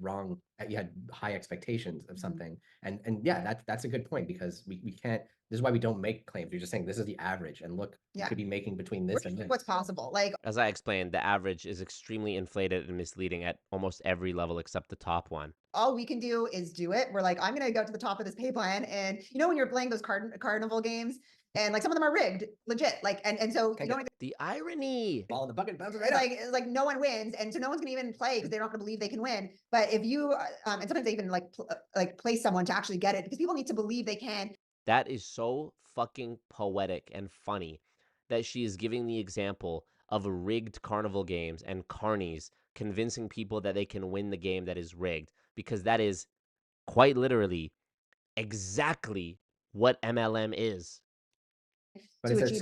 high expectations of something. And yeah, that's a good point, because we can't. This is why we don't make claims. We're just saying this is the average, and look, you could be making between this and this. What's possible. Like, as I explained, the average is extremely inflated and misleading at almost every level except the top one. All we can do is do it. We're like, I'm going to go to the top of this pay plan. And when you're playing those carnival games, and like some of them are rigged, legit. Like, and so you don't even, the irony, ball in the bucket bounces right up. Like no one wins, and so no one's gonna even play because they're not gonna believe they can win. But if you, and sometimes they even like place someone to actually get it, because people need to believe they can. That is so fucking poetic and funny that she is giving the example of rigged carnival games and carnies convincing people that they can win the game that is rigged, because that is quite literally exactly what MLM is. But if it's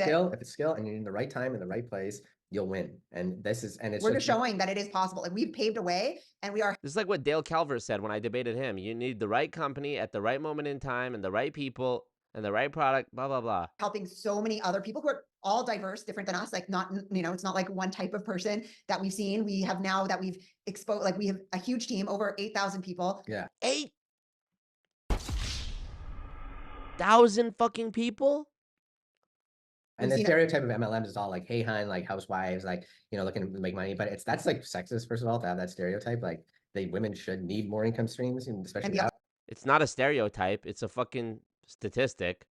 skill and you're in the right time in the right place, you'll win. And we're just showing that it is possible. Like, we've paved a way, and we are. This is like what Dale Calvert said when I debated him. You need the right company at the right moment in time, and the right people and the right product, blah, blah, blah. Helping so many other people who are all diverse, different than us. Like, not, it's not like one type of person that we've seen. We have now that we've exposed, like, we have a huge team, over 8,000 people. Yeah. 8,000 fucking people? And the stereotype of MLMs is all like, hey, hun, like housewives, like, looking to make money. But that's like sexist, first of all, to have that stereotype. Like, women should need more income streams, and especially. It's not a stereotype. It's a fucking statistic.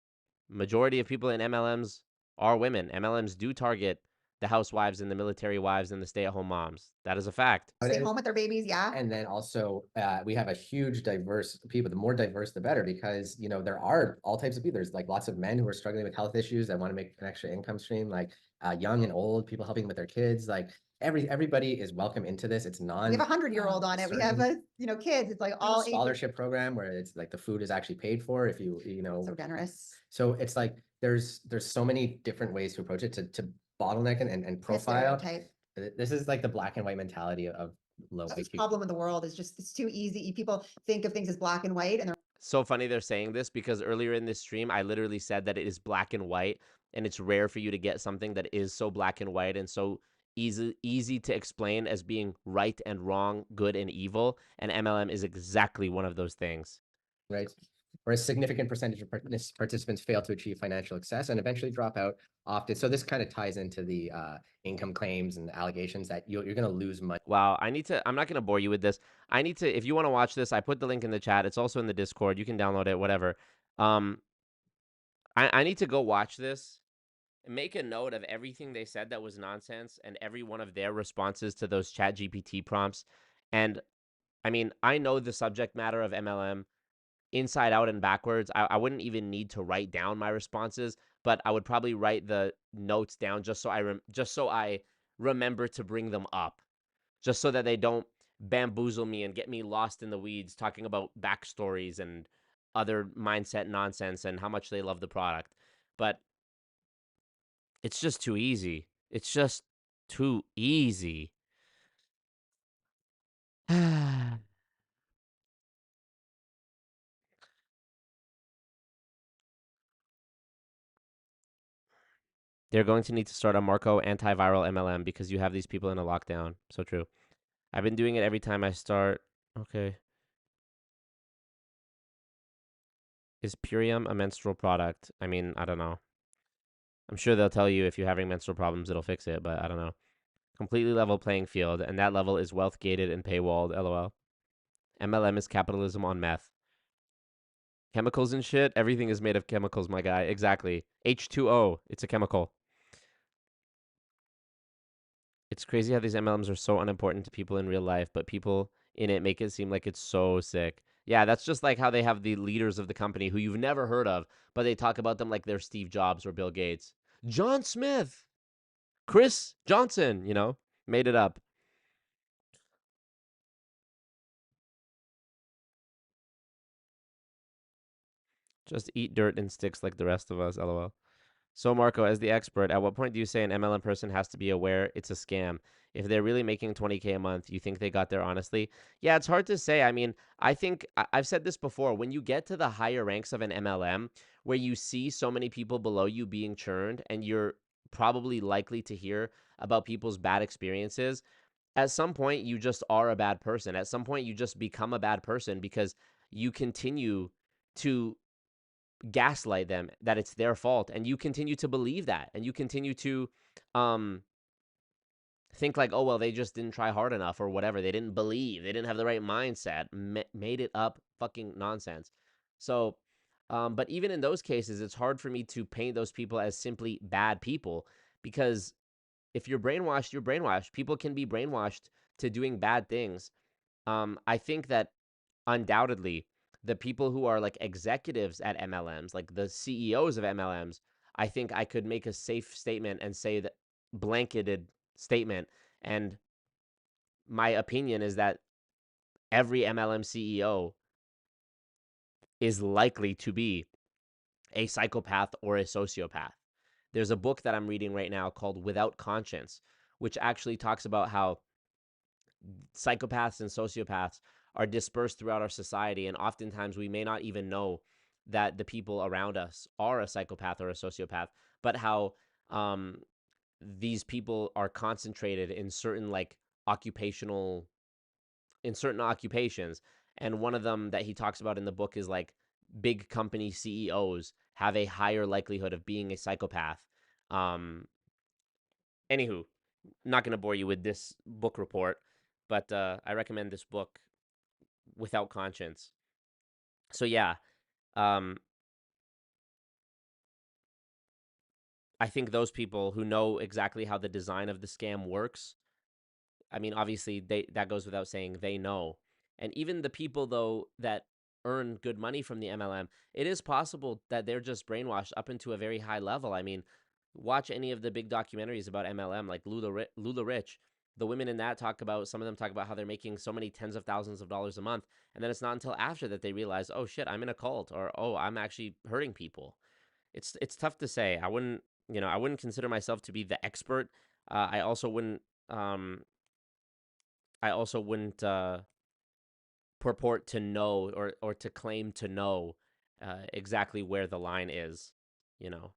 Majority of people in MLMs are women. MLMs do target the housewives and the military wives and the stay-at-home moms. That is a fact. Stay home with their babies, yeah. And then also, we have a huge diverse people. The more diverse, the better, because there are all types of people. There's like lots of men who are struggling with health issues that want to make an extra income stream, like young and old people helping with their kids. Like everybody is welcome into this. It's non. We have a 100-year-old on it. We have kids. It's like all scholarship program where it's like the food is actually paid for if you so generous. So it's like there's so many different ways to approach it to bottleneck and profile. This is like the black and white mentality of low wage people. The problem in the world is just, it's too easy. People think of things as black and white, and they're so funny they're saying this, because earlier in this stream I literally said that it is black and white, and it's rare for you to get something that is so black and white and so easy to explain as being right and wrong, good and evil, and MLM is exactly one of those things. Right. Where a significant percentage of participants fail to achieve financial success and eventually drop out often. So this kind of ties into the income claims and the allegations that you're going to lose money. Wow. I'm not going to bore you with this. If you want to watch this, I put the link in the chat. It's also in the Discord. You can download it, whatever. I need to go watch this and make a note of everything they said that was nonsense and every one of their responses to those ChatGPT prompts. And I mean, I know the subject matter of MLM inside out and backwards. I wouldn't even need to write down my responses, but I would probably write the notes down just so I remember to bring them up, just so that they don't bamboozle me and get me lost in the weeds talking about backstories and other mindset nonsense and how much they love the product. But it's just too easy. It's just too easy. They're going to need to start a Marco antiviral MLM because you have these people in a lockdown. So true. I've been doing it every time I start. Okay. Is Purium a menstrual product? I mean, I don't know. I'm sure they'll tell you if you're having menstrual problems, it'll fix it, but I don't know. Completely level playing field, and that level is wealth gated and paywalled. LOL. MLM is capitalism on meth. Chemicals and shit. Everything is made of chemicals, my guy. Exactly. H2O. It's a chemical. It's crazy how these MLMs are so unimportant to people in real life, but people in it make it seem like it's so sick. Yeah, that's just like how they have the leaders of the company who you've never heard of, but they talk about them like they're Steve Jobs or Bill Gates. John Smith, Chris Johnson, you know, made it up. Just eat dirt and sticks like the rest of us, LOL. So, Marco, as the expert, at what point do you say an MLM person has to be aware it's a scam? If they're really making 20K a month, you think they got there honestly? Yeah, it's hard to say. I mean, I think I've said this before. When you get to the higher ranks of an MLM, where you see so many people below you being churned, and you're probably likely to hear about people's bad experiences, at some point, you just are a bad person. At some point, you just become a bad person because you continue to gaslight them that it's their fault, and you continue to believe that, and you continue to um think like, oh well, they just didn't try hard enough or whatever, they didn't believe, they didn't have the right mindset, made it up, fucking nonsense. So but even in those cases, it's hard for me to paint those people as simply bad people, because if you're brainwashed, you're brainwashed. People can be brainwashed to doing bad things. I think that undoubtedly the people who are like executives at MLMs, like the CEOs of MLMs, I think I could make a safe statement and say that blanketed statement. And my opinion is that every MLM CEO is likely to be a psychopath or a sociopath. There's a book that I'm reading right now called Without Conscience, which actually talks about how psychopaths and sociopaths are dispersed throughout our society, and oftentimes we may not even know that the people around us are a psychopath or a sociopath, but how these people are concentrated in certain certain occupations. And one of them that he talks about in the book is like big company CEOs have a higher likelihood of being a psychopath. Anywho, not going to bore you with this book report, but I recommend this book, Without Conscience. So yeah, I think those people who know exactly how the design of the scam works, I mean, obviously that goes without saying, they know. And even the people though that earn good money from the MLM, it is possible that they're just brainwashed up into a very high level. I mean, watch any of the big documentaries about MLM, like Lula Rich. The women in that some of them talk about how they're making so many tens of thousands of dollars a month. And then it's not until after that they realize, oh shit, I'm in a cult, or, oh, I'm actually hurting people. It's tough to say. I wouldn't consider myself to be the expert. I also wouldn't purport to know or to claim to know exactly where the line is, you know.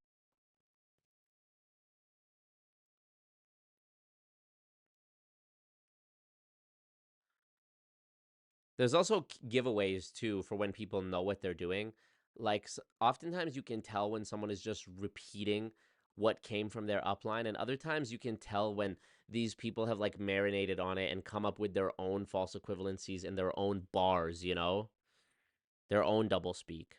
There's also giveaways too for when people know what they're doing. Like oftentimes you can tell when someone is just repeating what came from their upline, and other times you can tell when these people have like marinated on it and come up with their own false equivalencies and their own bars, you know, their own double speak.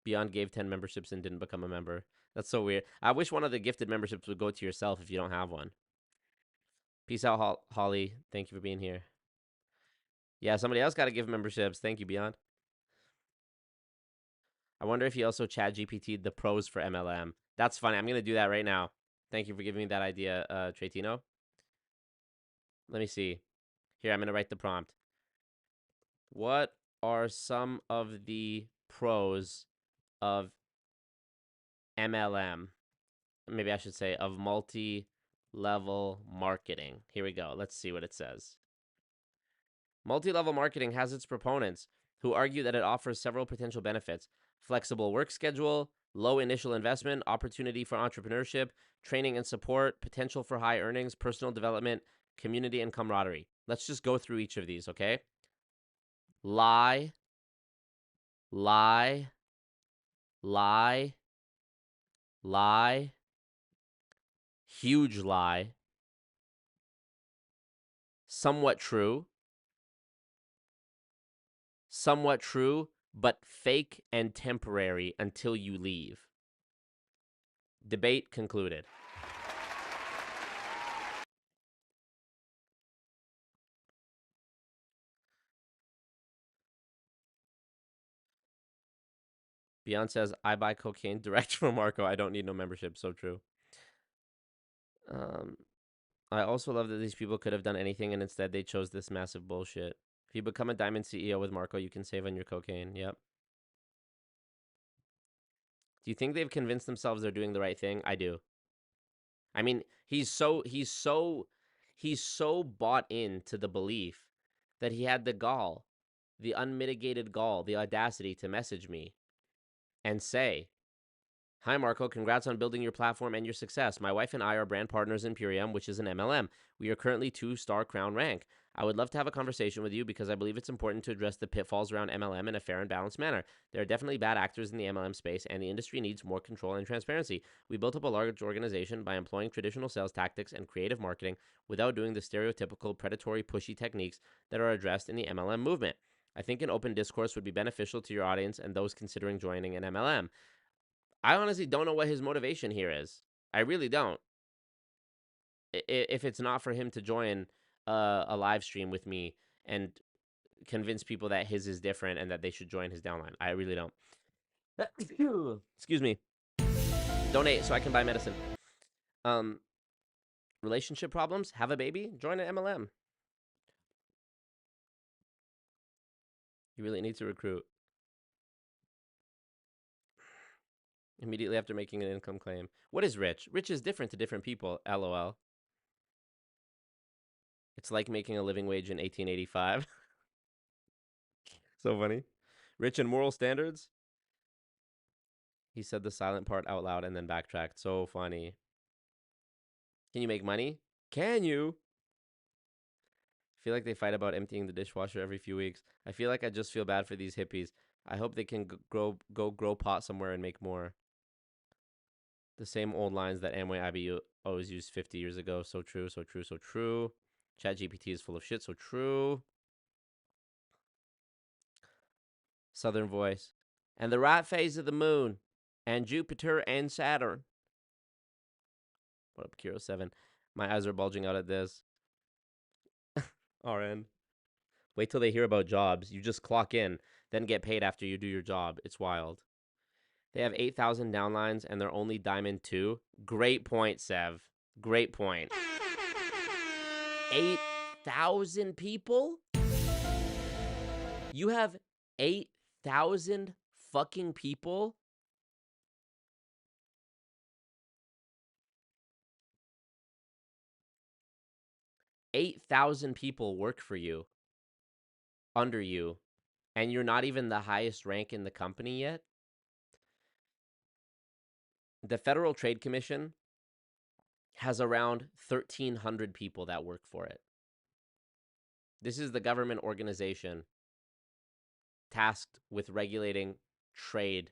Beyond gave 10 memberships and didn't become a member. That's so weird. I wish one of the gifted memberships would go to yourself if you don't have one. Peace out, Holly. Thank you for being here. Yeah, somebody else got to give memberships. Thank you, Beyond. I wonder if he also chat GPT'd the pros for MLM. That's funny. I'm going to do that right now. Thank you for giving me that idea, Tretino. Let me see. Here, I'm going to write the prompt. What are some of the pros of MLM? Maybe I should say of multi-level marketing. Here we go. Let's see what it says. Multi-level marketing has its proponents who argue that it offers several potential benefits: flexible work schedule, low initial investment, opportunity for entrepreneurship, training and support, potential for high earnings, personal development, community, and camaraderie. Let's just go through each of these, okay? Lie, lie, huge lie, somewhat true, but fake and temporary until you leave. Debate concluded. Beyond says, I buy cocaine direct from Marco. I don't need no membership. So true. I also love that these people could have done anything and instead they chose this massive bullshit. If you become a diamond CEO with Marco, you can save on your cocaine. Yep. Do you think they've convinced themselves they're doing the right thing? I do. I mean, he's so bought into the belief that he had the gall, the unmitigated gall, the audacity to message me and say, hi, Marco. Congrats on building your platform and your success. My wife and I are brand partners in Purium, which is an MLM. We are currently 2-star crown rank. I would love to have a conversation with you because I believe it's important to address the pitfalls around MLM in a fair and balanced manner. There are definitely bad actors in the MLM space, and the industry needs more control and transparency. We built up a large organization by employing traditional sales tactics and creative marketing without doing the stereotypical predatory, pushy techniques that are addressed in the MLM movement. I think an open discourse would be beneficial to your audience and those considering joining an MLM. I honestly don't know what his motivation here is. I really don't. If it's not for him to join a live stream with me and convince people that his is different and that they should join his downline. I really don't. Excuse me. Donate so I can buy medicine. Relationship problems? Have a baby? Join an MLM. You really need to recruit. Immediately after making an income claim. What is rich? Rich is different to different people. LOL. It's like making a living wage in 1885. So funny. Rich in moral standards? He said the silent part out loud and then backtracked. So funny. Can you make money? Can you? I feel like they fight about emptying the dishwasher every few weeks. I feel like I just feel bad for these hippies. I hope they can go grow pot somewhere and make more. The same old lines that Amway Abbey always used 50 years ago. So true, so true, so true. ChatGPT is full of shit. So true. Southern voice. And the right phase of the moon. And Jupiter and Saturn. What up, Kiro 7? My eyes are bulging out at this. RN. Wait till they hear about jobs. You just clock in, then get paid after you do your job. It's wild. They have 8,000 downlines and they're only Diamond 2. Great point, Sev. Great point. 8,000 people? You have 8,000 fucking people? $8,000 people work for you, under you, and you're not even the highest rank in the company yet? The Federal Trade Commission has around 1,300 people that work for it. This is the government organization tasked with regulating trade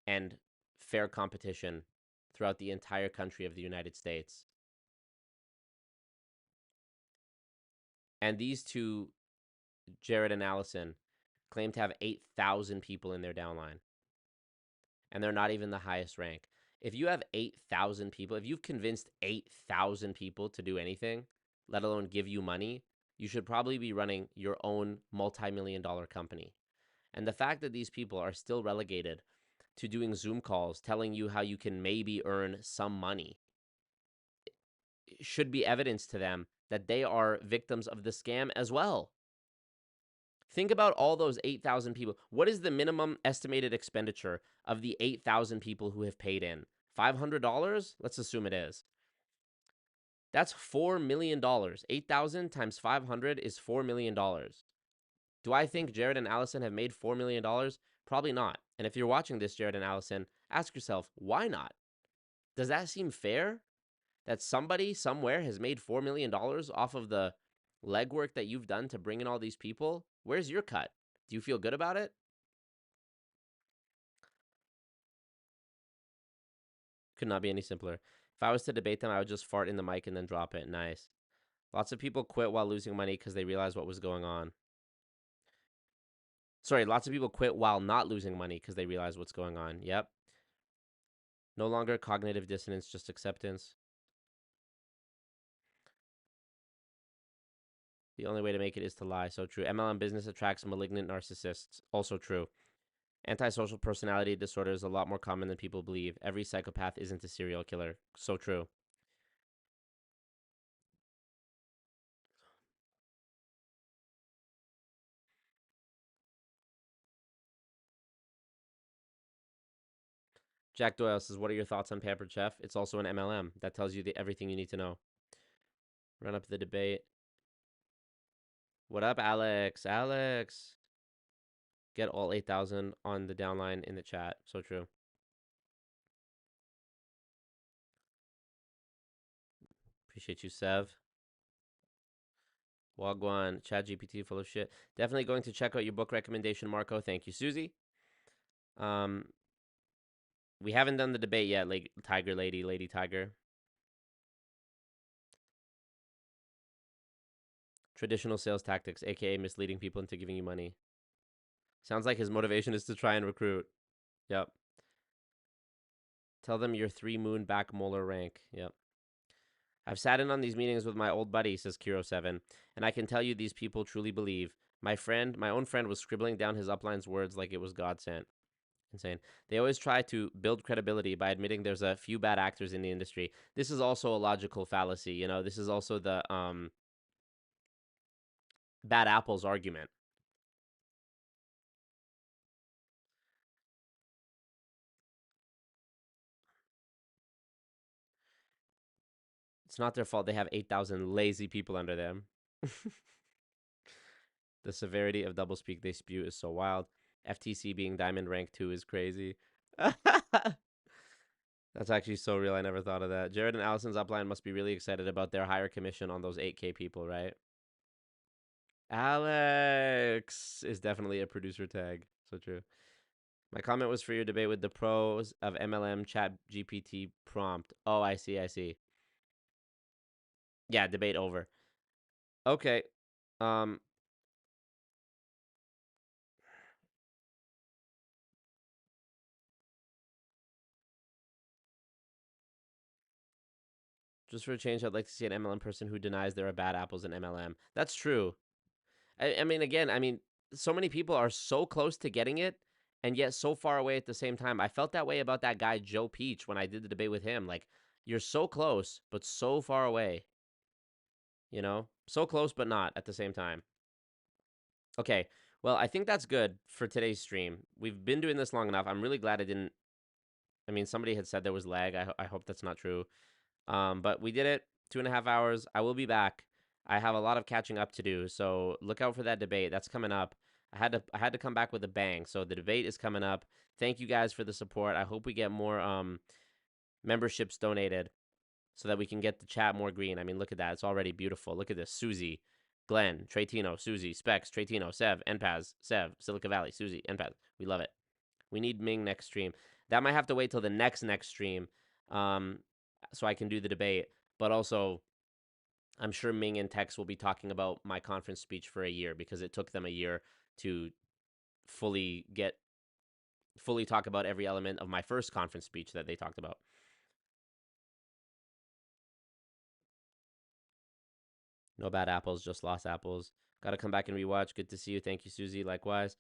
and fair competition throughout the entire country of the United States. And these two, Jared and Allison, claim to have 8,000 people in their downline. And they're not even the highest rank. If you have 8,000 people, if you've convinced 8,000 people to do anything, let alone give you money, you should probably be running your own multi-million-dollar company. And the fact that these people are still relegated to doing Zoom calls, telling you how you can maybe earn some money, should be evidence to them that they are victims of the scam as well. Think about all those 8,000 people. What is the minimum estimated expenditure of the 8,000 people who have paid in? $500? Let's assume it is. That's $4 million. 8,000 times 500 is $4 million. Do I think Jared and Allison have made $4 million? Probably not. And if you're watching this, Jared and Allison, ask yourself, why not? Does that seem fair? That somebody somewhere has made $4 million off of the legwork that you've done to bring in all these people? Where's your cut? Do you feel good about it? Could not be any simpler. If I was to debate them, I would just fart in the mic and then drop it. Nice. Lots of people quit while losing money because they realized what was going on. Sorry, lots of people quit while not losing money because they realize what's going on. Yep. No longer cognitive dissonance, just acceptance. The only way to make it is to lie. So true. MLM business attracts malignant narcissists. Also true. Antisocial personality disorder is a lot more common than people believe. Every psychopath isn't a serial killer. So true. Jack Doyle says, what are your thoughts on Pampered Chef? It's also an MLM. That tells you everything you need to know. Run up the debate. What up, Alex? Alex. Get all 8,000 on the downline in the chat. So true. Appreciate you, Sev. Wagwan. ChatGPT full of shit. Definitely going to check out your book recommendation, Marco. Thank you, Susie. We haven't done the debate yet, like Tiger Lady, Lady Tiger. Traditional sales tactics, aka misleading people into giving you money. Sounds like his motivation is to try and recruit. Yep. Tell them your 3-moon back molar rank. Yep. I've sat in on these meetings with my old buddy, says Kiro7, and I can tell you these people truly believe. My own friend was scribbling down his upline's words like it was God sent. Insane. They always try to build credibility by admitting there's a few bad actors in the industry. This is also a logical fallacy, you know. This is also the bad apples argument. It's not their fault they have 8,000 lazy people under them. The severity of doublespeak they spew is so wild. FTC being diamond rank 2 is crazy. That's actually so real. I never thought of that. Jared and Allison's upline must be really excited about their higher commission on those 8K people, right? Alex is definitely a producer tag. So true. My comment was for your debate with the pros of MLM chat GPT prompt. Oh, I see. I see. Yeah, debate over. Okay. Just for a change, I'd like to see an MLM person who denies there are bad apples in MLM. That's true. I mean, so many people are so close to getting it, and yet so far away at the same time. I felt that way about that guy, Joe Peach, when I did the debate with him. Like, you're so close, but so far away. You know? So close, but not at the same time. Okay, well, I think that's good for today's stream. We've been doing this long enough. I'm really glad I didn't... I mean, somebody had said there was lag. I hope that's not true. But we did it, 2.5 hours. I will be back. I have a lot of catching up to do, so look out for that debate. That's coming up. I had to come back with a bang. So the debate is coming up. Thank you guys for the support. I hope we get more memberships donated so that we can get the chat more green. I mean, look at that. It's already beautiful. Look at this. Susie, Glenn, Tratino, Susie, Specs, Tratino, Sev, Enpaz, Sev, Silicon Valley, Susie, Enpaz. We love it. We need Ming next stream. That might have to wait till the next stream. So I can do the debate, but also I'm sure Ming and Tex will be talking about my conference speech for a year because it took them a year to fully talk about every element of my first conference speech that they talked about. No bad apples, just lost apples. Got to come back and rewatch. Good to see you. Thank you, Susie. Likewise.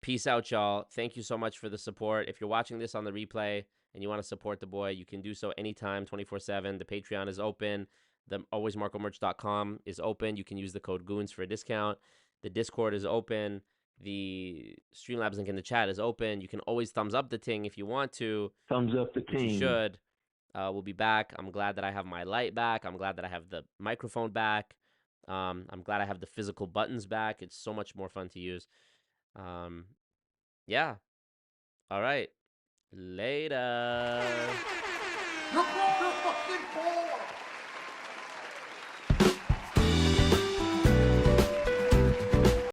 Peace out, y'all. Thank you so much for the support. If you're watching this on the replay and you want to support the boy, you can do so anytime, 24/7. The Patreon is open. The alwaysmarcomerch.com is open. You can use the code GOONS for a discount. The Discord is open. The Streamlabs link in the chat is open. You can always thumbs up the ting if you want to. Thumbs up the ting. You should. We'll be back. I'm glad that I have my light back. I'm glad that I have the microphone back. I'm glad I have the physical buttons back. It's so much more fun to use. Yeah. All right. Later. Look, fucking